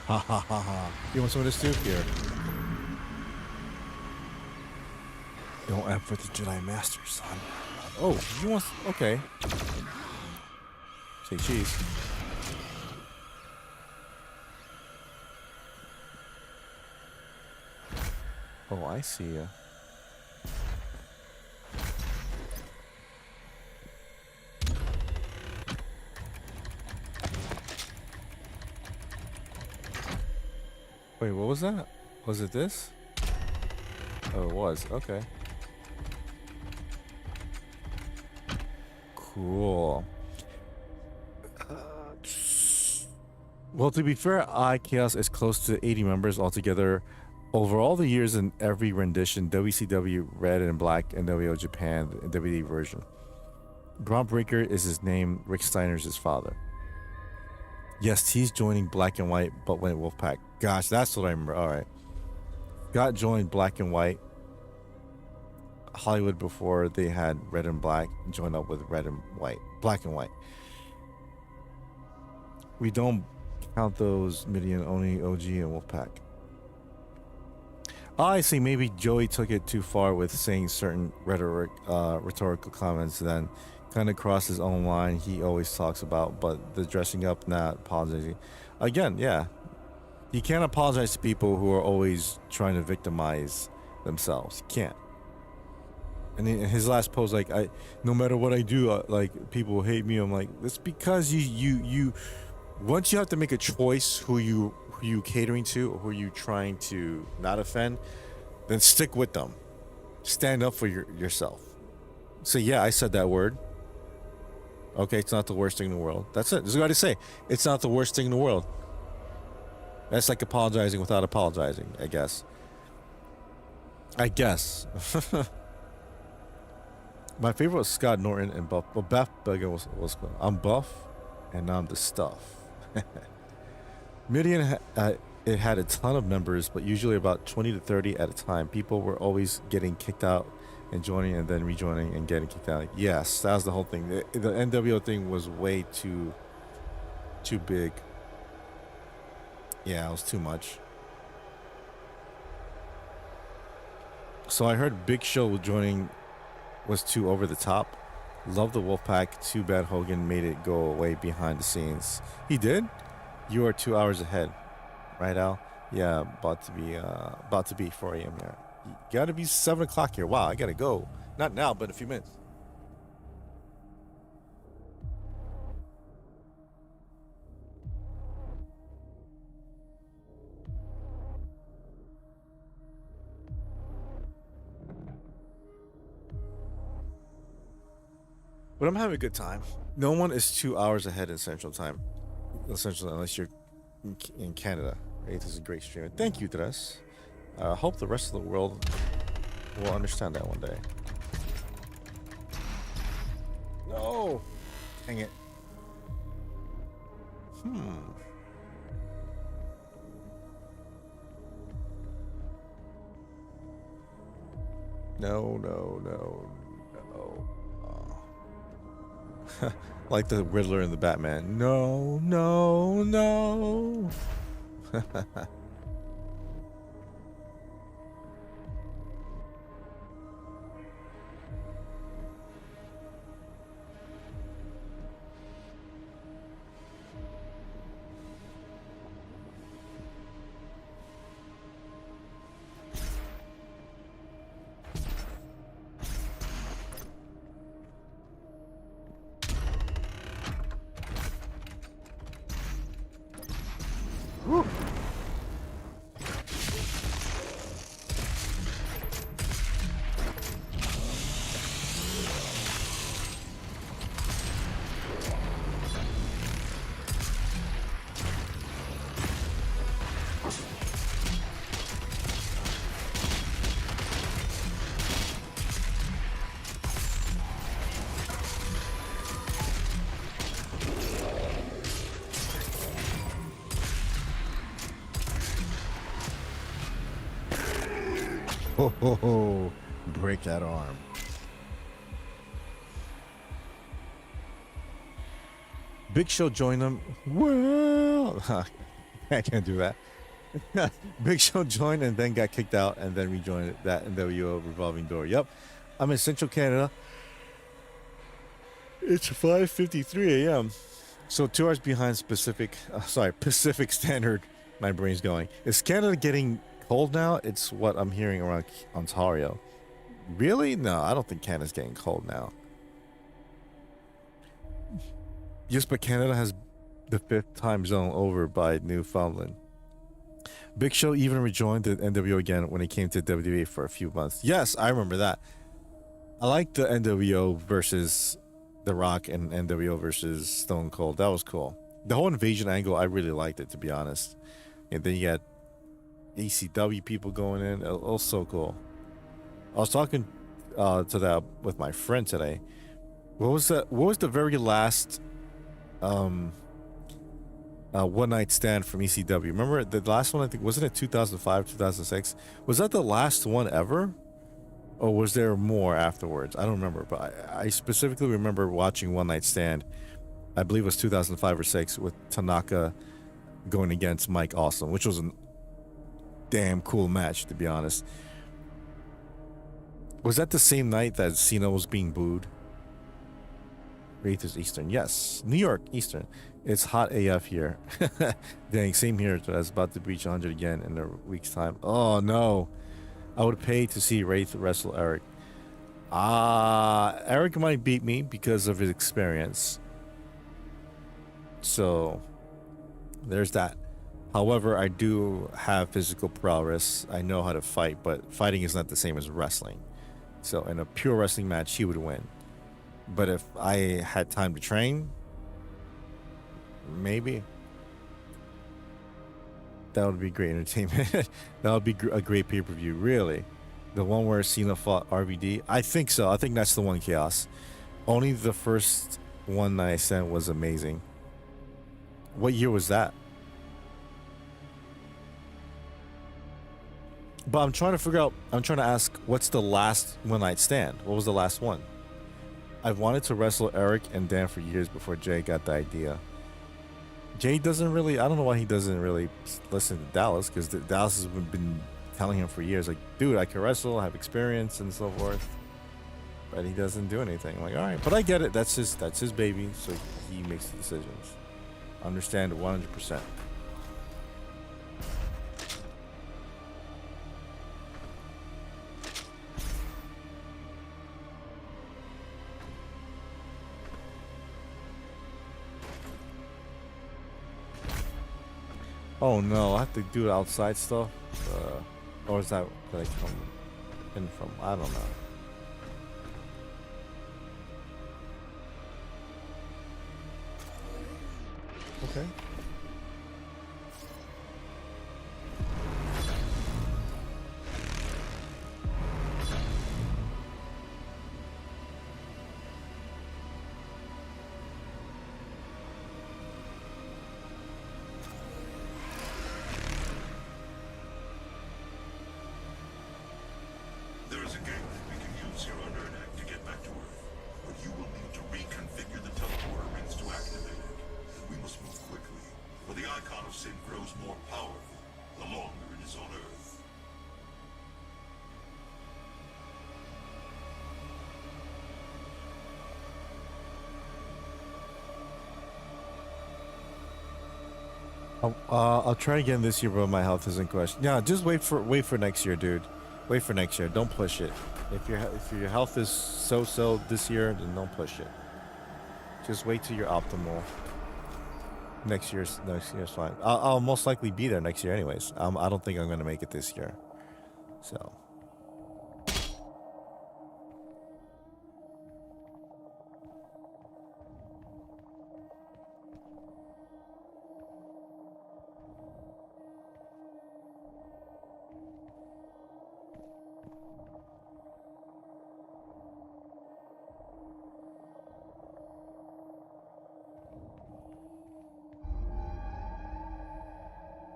Ha ha ha ha. You want some of this too? Here. Don't F with the Jedi Master, son. Oh, you want... Okay. Say cheese. Oh, I see ya. Wait, what was that? Was it this? Oh, it was. Okay. Cool. Well, to be fair, iChaos is close to 80 members altogether. Over all the years in every rendition, WCW Red and Black, NWO Japan, the WWE version. Braun Breaker is his name. Rick Steiner's his father. Yes, he's joining Black and White, but went Wolfpack. Gosh, that's what I remember. All right. Scott joined Black and White. Hollywood before they had Red and Black. Joined up with Red and White. Black and White. We don't count those Midian, only OG and Wolfpack. I see. Maybe Joey took it too far with saying certain rhetorical comments, then kind of crossed his own line he always talks about, but the dressing up, not apologizing. Again, yeah. You can't apologize to people who are always trying to victimize themselves. You can't. And in his last post, like, no matter what I do, like, people hate me. I'm like, that's because you once you have to make a choice who you catering to or who you trying to not offend, then stick with them. Stand up for yourself. Say, yeah, I said that word. Okay, it's not the worst thing in the world. That's it. That's what I got to say. It's not the worst thing in the world. That's like apologizing without apologizing, I guess. My favorite was Scott Norton and Buff. Well, Beth Bugger was I'm buff, and I'm the stuff. Midian, it had a ton of members, but usually about 20 to 30 at a time. People were always getting kicked out and joining and then rejoining and getting kicked out. Yes, that was the whole thing. The NWO thing was way too big. Yeah, it was too much. So I heard Big Show joining was too over the top. Love the Wolfpack. Too bad Hogan made it go away behind the scenes. He did? You are 2 hours ahead. Right, Al? Yeah, about to be 4 a.m. here. You gotta be 7 o'clock here. Wow, I gotta go. Not now, but in a few minutes. But I'm having a good time. No one is 2 hours ahead in Central Time. Essentially, unless you're in Canada. Right? This is a great stream. Thank you, Tres. I hope the rest of the world will understand that one day. Dang it. No. Oh. Like the Riddler in the Batman. No. Oh, break that arm. Big Show joined them. Well, I can't do that. Big Show joined and then got kicked out and then rejoined that NWO revolving door. Yep. I'm in Central Canada. It's 5:53 a.m. So 2 hours behind Pacific Standard. My brain's going. Is Canada getting cold now? It's what I'm hearing around Ontario. Really? No, I don't think Canada's getting cold now. Yes, but Canada has the 5th time zone over by Newfoundland. Big Show even rejoined the NWO again when he came to WWE for a few months. Yes, I remember that. I like the NWO versus The Rock and NWO versus Stone Cold. That was cool. The whole invasion angle, I really liked it, to be honest. And then you had ECW people going in. It was so cool. I was talking to that with my friend today. What was the very last one night stand from ECW? Remember the last one? I think wasn't it 2005, 2006? Was that the last one ever, or was there more afterwards? I don't remember, but I specifically remember watching One Night Stand. I believe it was 2005 or 6 with Tanaka going against Mike Awesome, which was a damn cool match, to be honest. Was that the same night that Cena was being booed? Wraith is Eastern. Yes. New York, Eastern. It's hot AF here. Dang, same here. I was about to breach 100 again in a week's time. Oh, no. I would pay to see Wraith wrestle Eric. Eric might beat me because of his experience. So, there's that. However, I do have physical prowess. I know how to fight, but fighting is not the same as wrestling. So, in a pure wrestling match, he would win. But if I had time to train, maybe. That would be great entertainment. That would be a great pay-per-view, really. The one where Cena fought RVD? I think so. I think that's the one, Chaos. Only the first one I sent was amazing. What year was that? But I'm trying to ask, what's the last one night stand? What was the last one? I've wanted to wrestle Eric and Dan for years before Jay got the idea. Jay doesn't really, I don't know why he doesn't really listen to Dallas, because Dallas has been telling him for years, like, dude, I can wrestle, I have experience and so forth. But he doesn't do anything. I'm like, all right, but I get it. That's his baby, so he makes the decisions. I understand 100%. Oh no, I have to do outside stuff? Or is that where they come in from? I don't know. Okay. I'll try again this year, but my health is in question. Yeah, just wait for next year, dude. Wait for next year. Don't push it. If your health is so this year, then don't push it. Just wait till you're optimal. Next year's fine. I'll most likely be there next year, anyways. I don't think I'm gonna make it this year. So.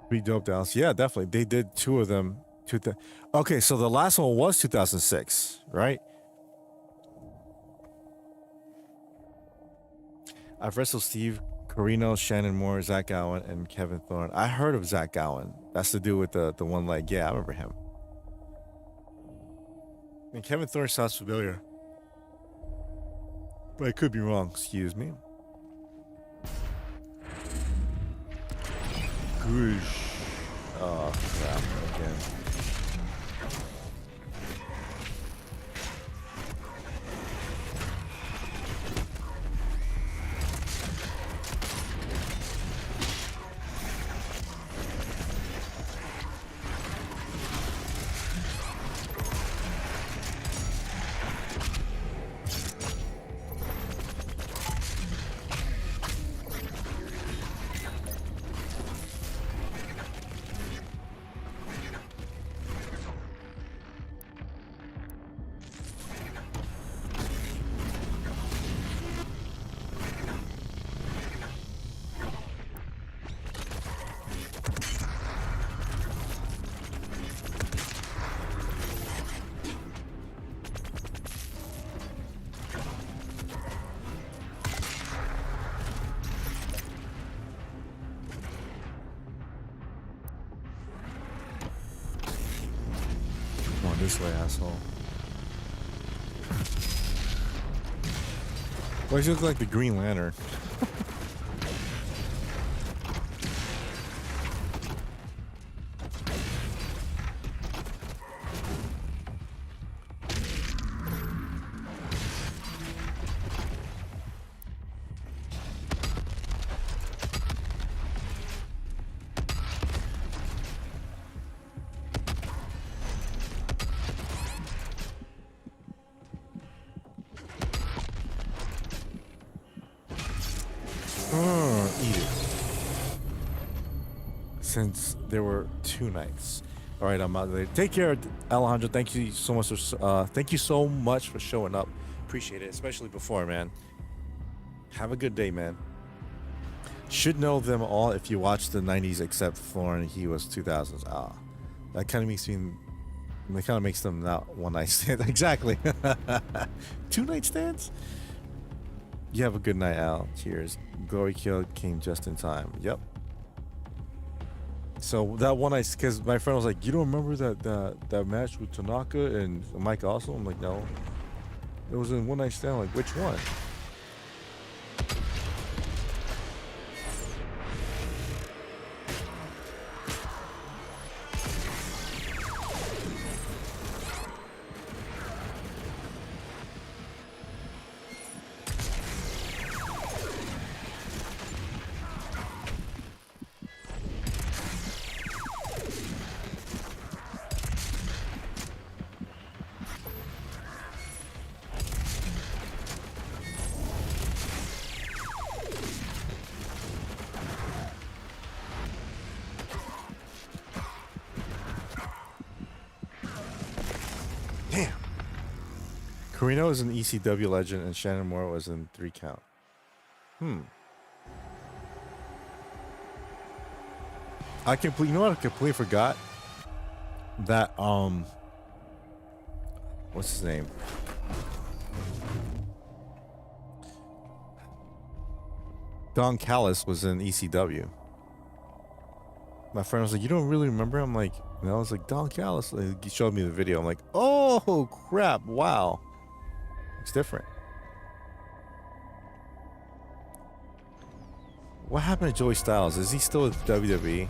Pretty dope downs. Yeah, definitely. They did two of them. Okay, so the last one was 2006, right? I've wrestled Steve Corino, Shannon Moore, Zach Gowen, and Kevin Thorne. I heard of Zach Gowen. That's to do with the one leg. Yeah, I remember him. And Kevin Thorne sounds familiar, but I could be wrong. Excuse me. Goosh. Oh crap! Again. This way, asshole. Why does he look like the Green Lantern? Eat it. Since there were 2 nights. All right, I'm out there. Take care, Alejandro. Thank you so much for showing up. Appreciate it, especially before, man. Have a good day, man. Should know them all if you watch the 90s, except Thorne. He was 2000s. That kind of makes them not one night stand. Exactly. 2 night stands. You have a good night, Al. Cheers. Glory Kill came just in time. Yep. So that one night, because my friend was like, "You don't remember that match with Tanaka and Mike Awesome?" I'm like, "No." It was in one night stand. Like, which one? Corino is an ECW legend, and Shannon Moore was in 3 Count. I completely forgot that what's his name? Don Callis was in ECW. My friend was like, "You don't really remember?" I'm like, "No." I was like, "Don Callis." He showed me the video. I'm like, "Oh crap! Wow, it's different." What happened to Joey Styles? Is he still with WWE?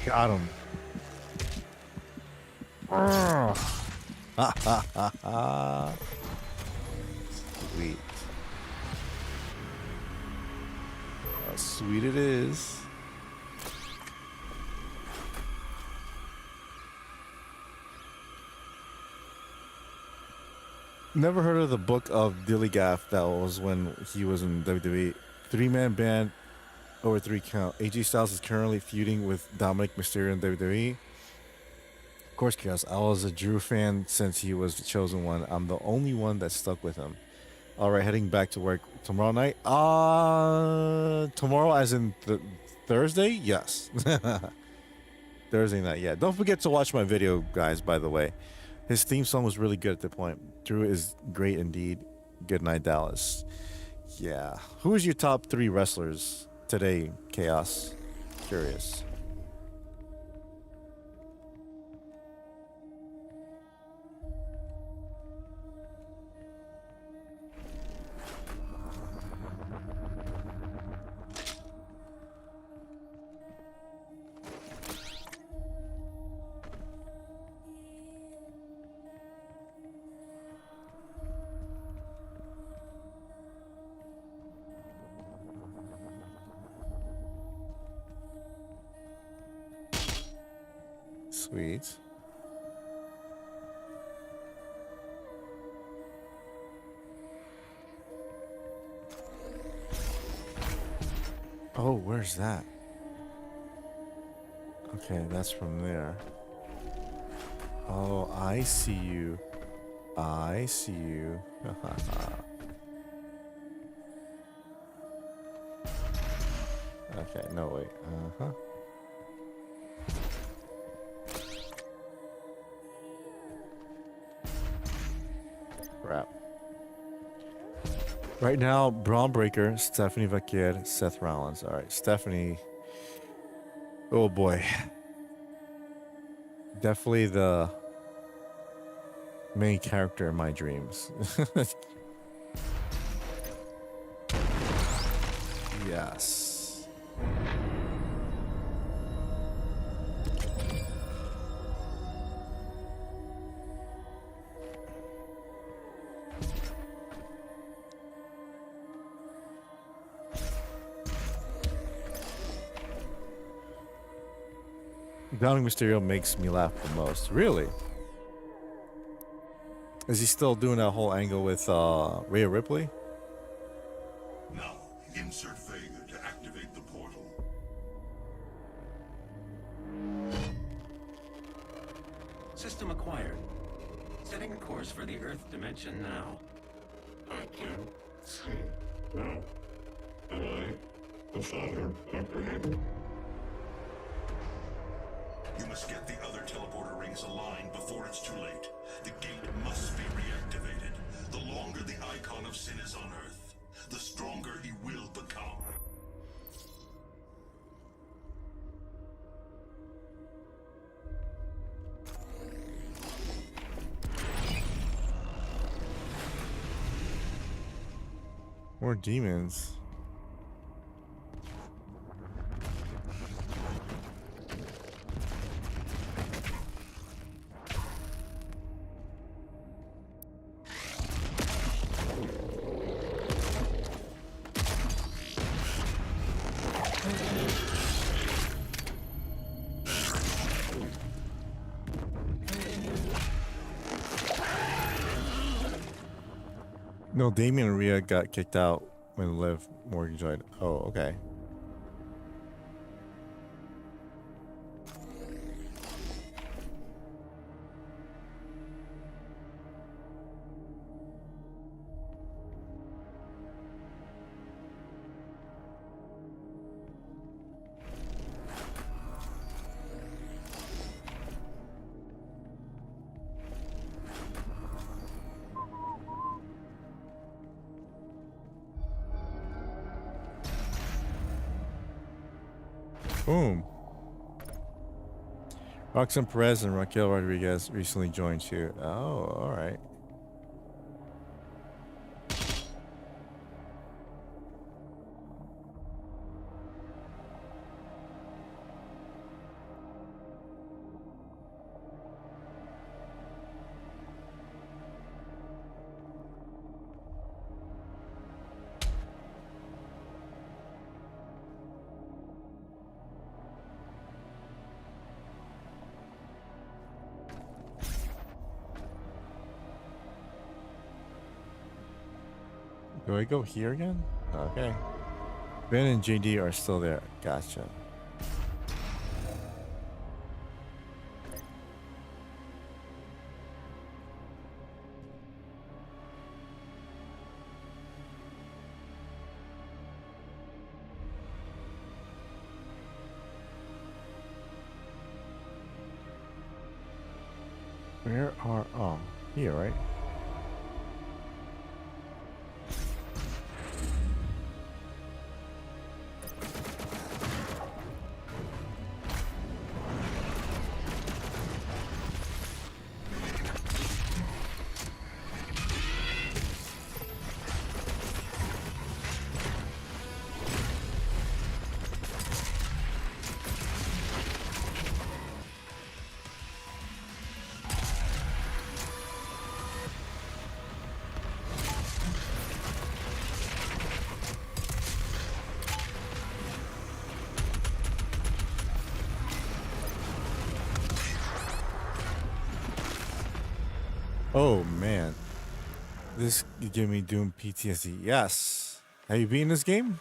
Got him. Ha ha ha ha. Sweet. How sweet it is. Never heard of the book of Dilly Gaff. That was when he was in WWE. 3-man band, over 3 count. AJ Styles is currently feuding with Dominic Mysterio in WWE. Of course, Chaos. I was a Drew fan since he was the chosen one. I'm the only one that stuck with him. All right, heading back to work tomorrow night. Tomorrow as in Thursday? Yes. Thursday night, yeah. Don't forget to watch my video, guys, by the way. His theme song was really good at the point. Drew is great indeed. Good night, Dallas. Yeah. Who is your top 3 wrestlers today, Chaos? Curious. Sweet. Oh, where's that? Okay, that's from there. Oh, I see you. I see you. Okay, no, wait. Uh-huh. Crap. Right now, Braun Breaker, Stephanie Vaquer, Seth Rollins. All right, Stephanie. Oh boy. Definitely the main character in my dreams. Yes. Dominic Mysterio makes me laugh the most. Really? Is he still doing that whole angle with Rhea Ripley? Now, insert Vega to activate the portal. System acquired. Setting a course for the Earth dimension now. I can see now. And I, the Father, apprehend. You must get the other teleporter rings aligned before it's too late. The gate must be reactivated. The longer the icon of sin is on Earth, the stronger he will become. More demons. No, Damien and Rhea got kicked out when Liv Morgan joined. Oh, okay. Boom. Roxanne Perez and Raquel Rodriguez recently joined too. Oh, all right. Do I go here again? Okay. Ben and JD are still there. Gotcha. Where are... Oh, here, right? Oh man, this give me Doom PTSD. Yes. Have you beaten this game?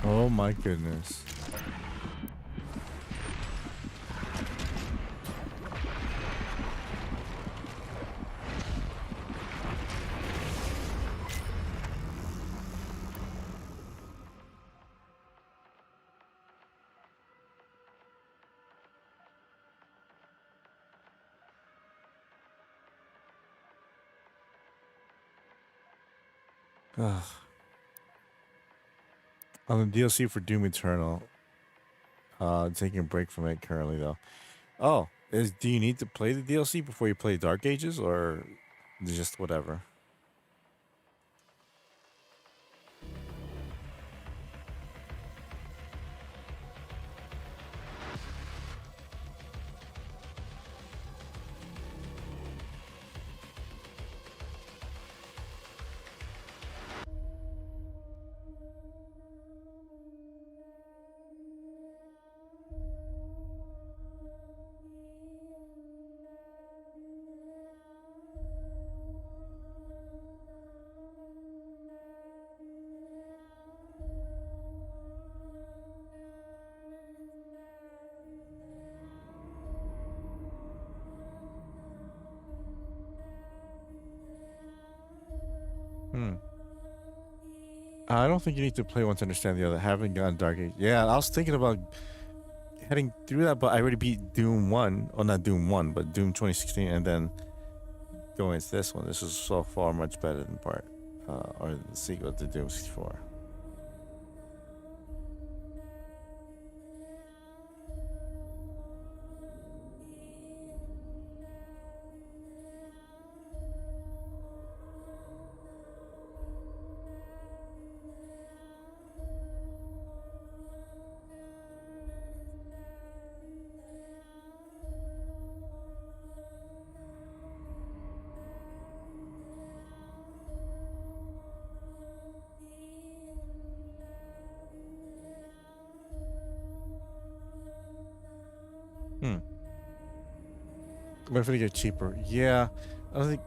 Oh my goodness. Ugh. On the DLC for Doom Eternal, taking a break from it currently though. Oh, do you need to play the DLC before you play Dark Ages, or just whatever? I don't think you need to play one to understand the other. Haven't gotten Dark Age. Yeah, I was thinking about heading through that, but I already beat Doom 1. Oh, not Doom 1, but Doom 2016, and then going into this one. This is so far much better than or the sequel to Doom 64. But if it get cheaper, yeah. I don't think.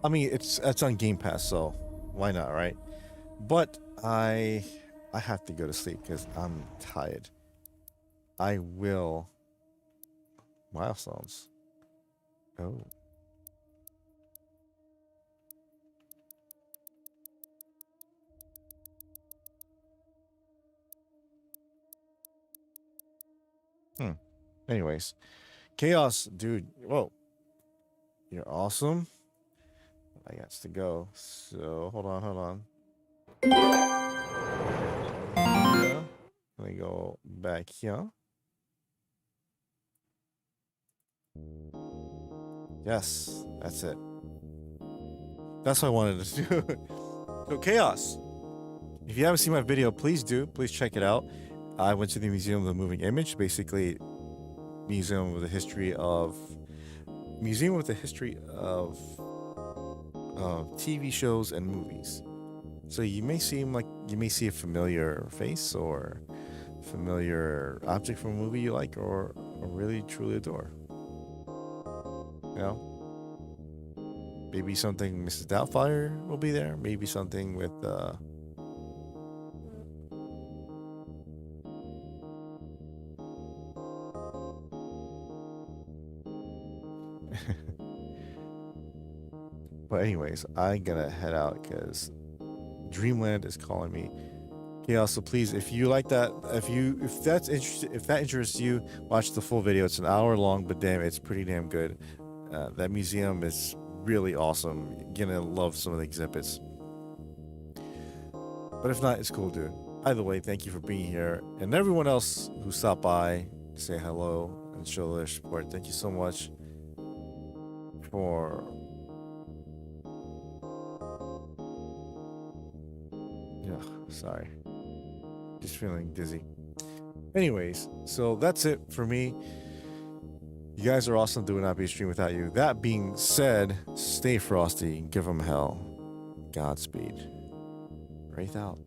I mean, it's on Game Pass, so why not, right? But I have to go to sleep because I'm tired. I will. Milestones. Oh. Anyways, Chaos, dude. Whoa, you're awesome. I got to go. So hold on. Yeah. Let me go back here. Yes, that's it. That's what I wanted to do. So Chaos, if you haven't seen my video, please do. Please check it out. I went to the Museum of the Moving Image, basically museum with a history of TV shows and movies. So you may see a familiar face or familiar object from a movie you like or really truly adore. You know? Maybe something Mrs. Doubtfire will be there. Maybe something with But anyways, I'm gonna head out because Dreamland is calling me. Yeah, so please, if you like that, if that interests you, watch the full video. It's an hour long, but damn, it's pretty damn good. That museum is really awesome. You're gonna love some of the exhibits. But if not, it's cool, dude. Either way, thank you for being here, and everyone else who stopped by to say hello and show their support. Thank you so much for. Sorry, just feeling dizzy. Anyways, so that's it for me. You guys are awesome. Do not be a stream without you. That being said, stay frosty. Give them hell. Godspeed. Wraith out.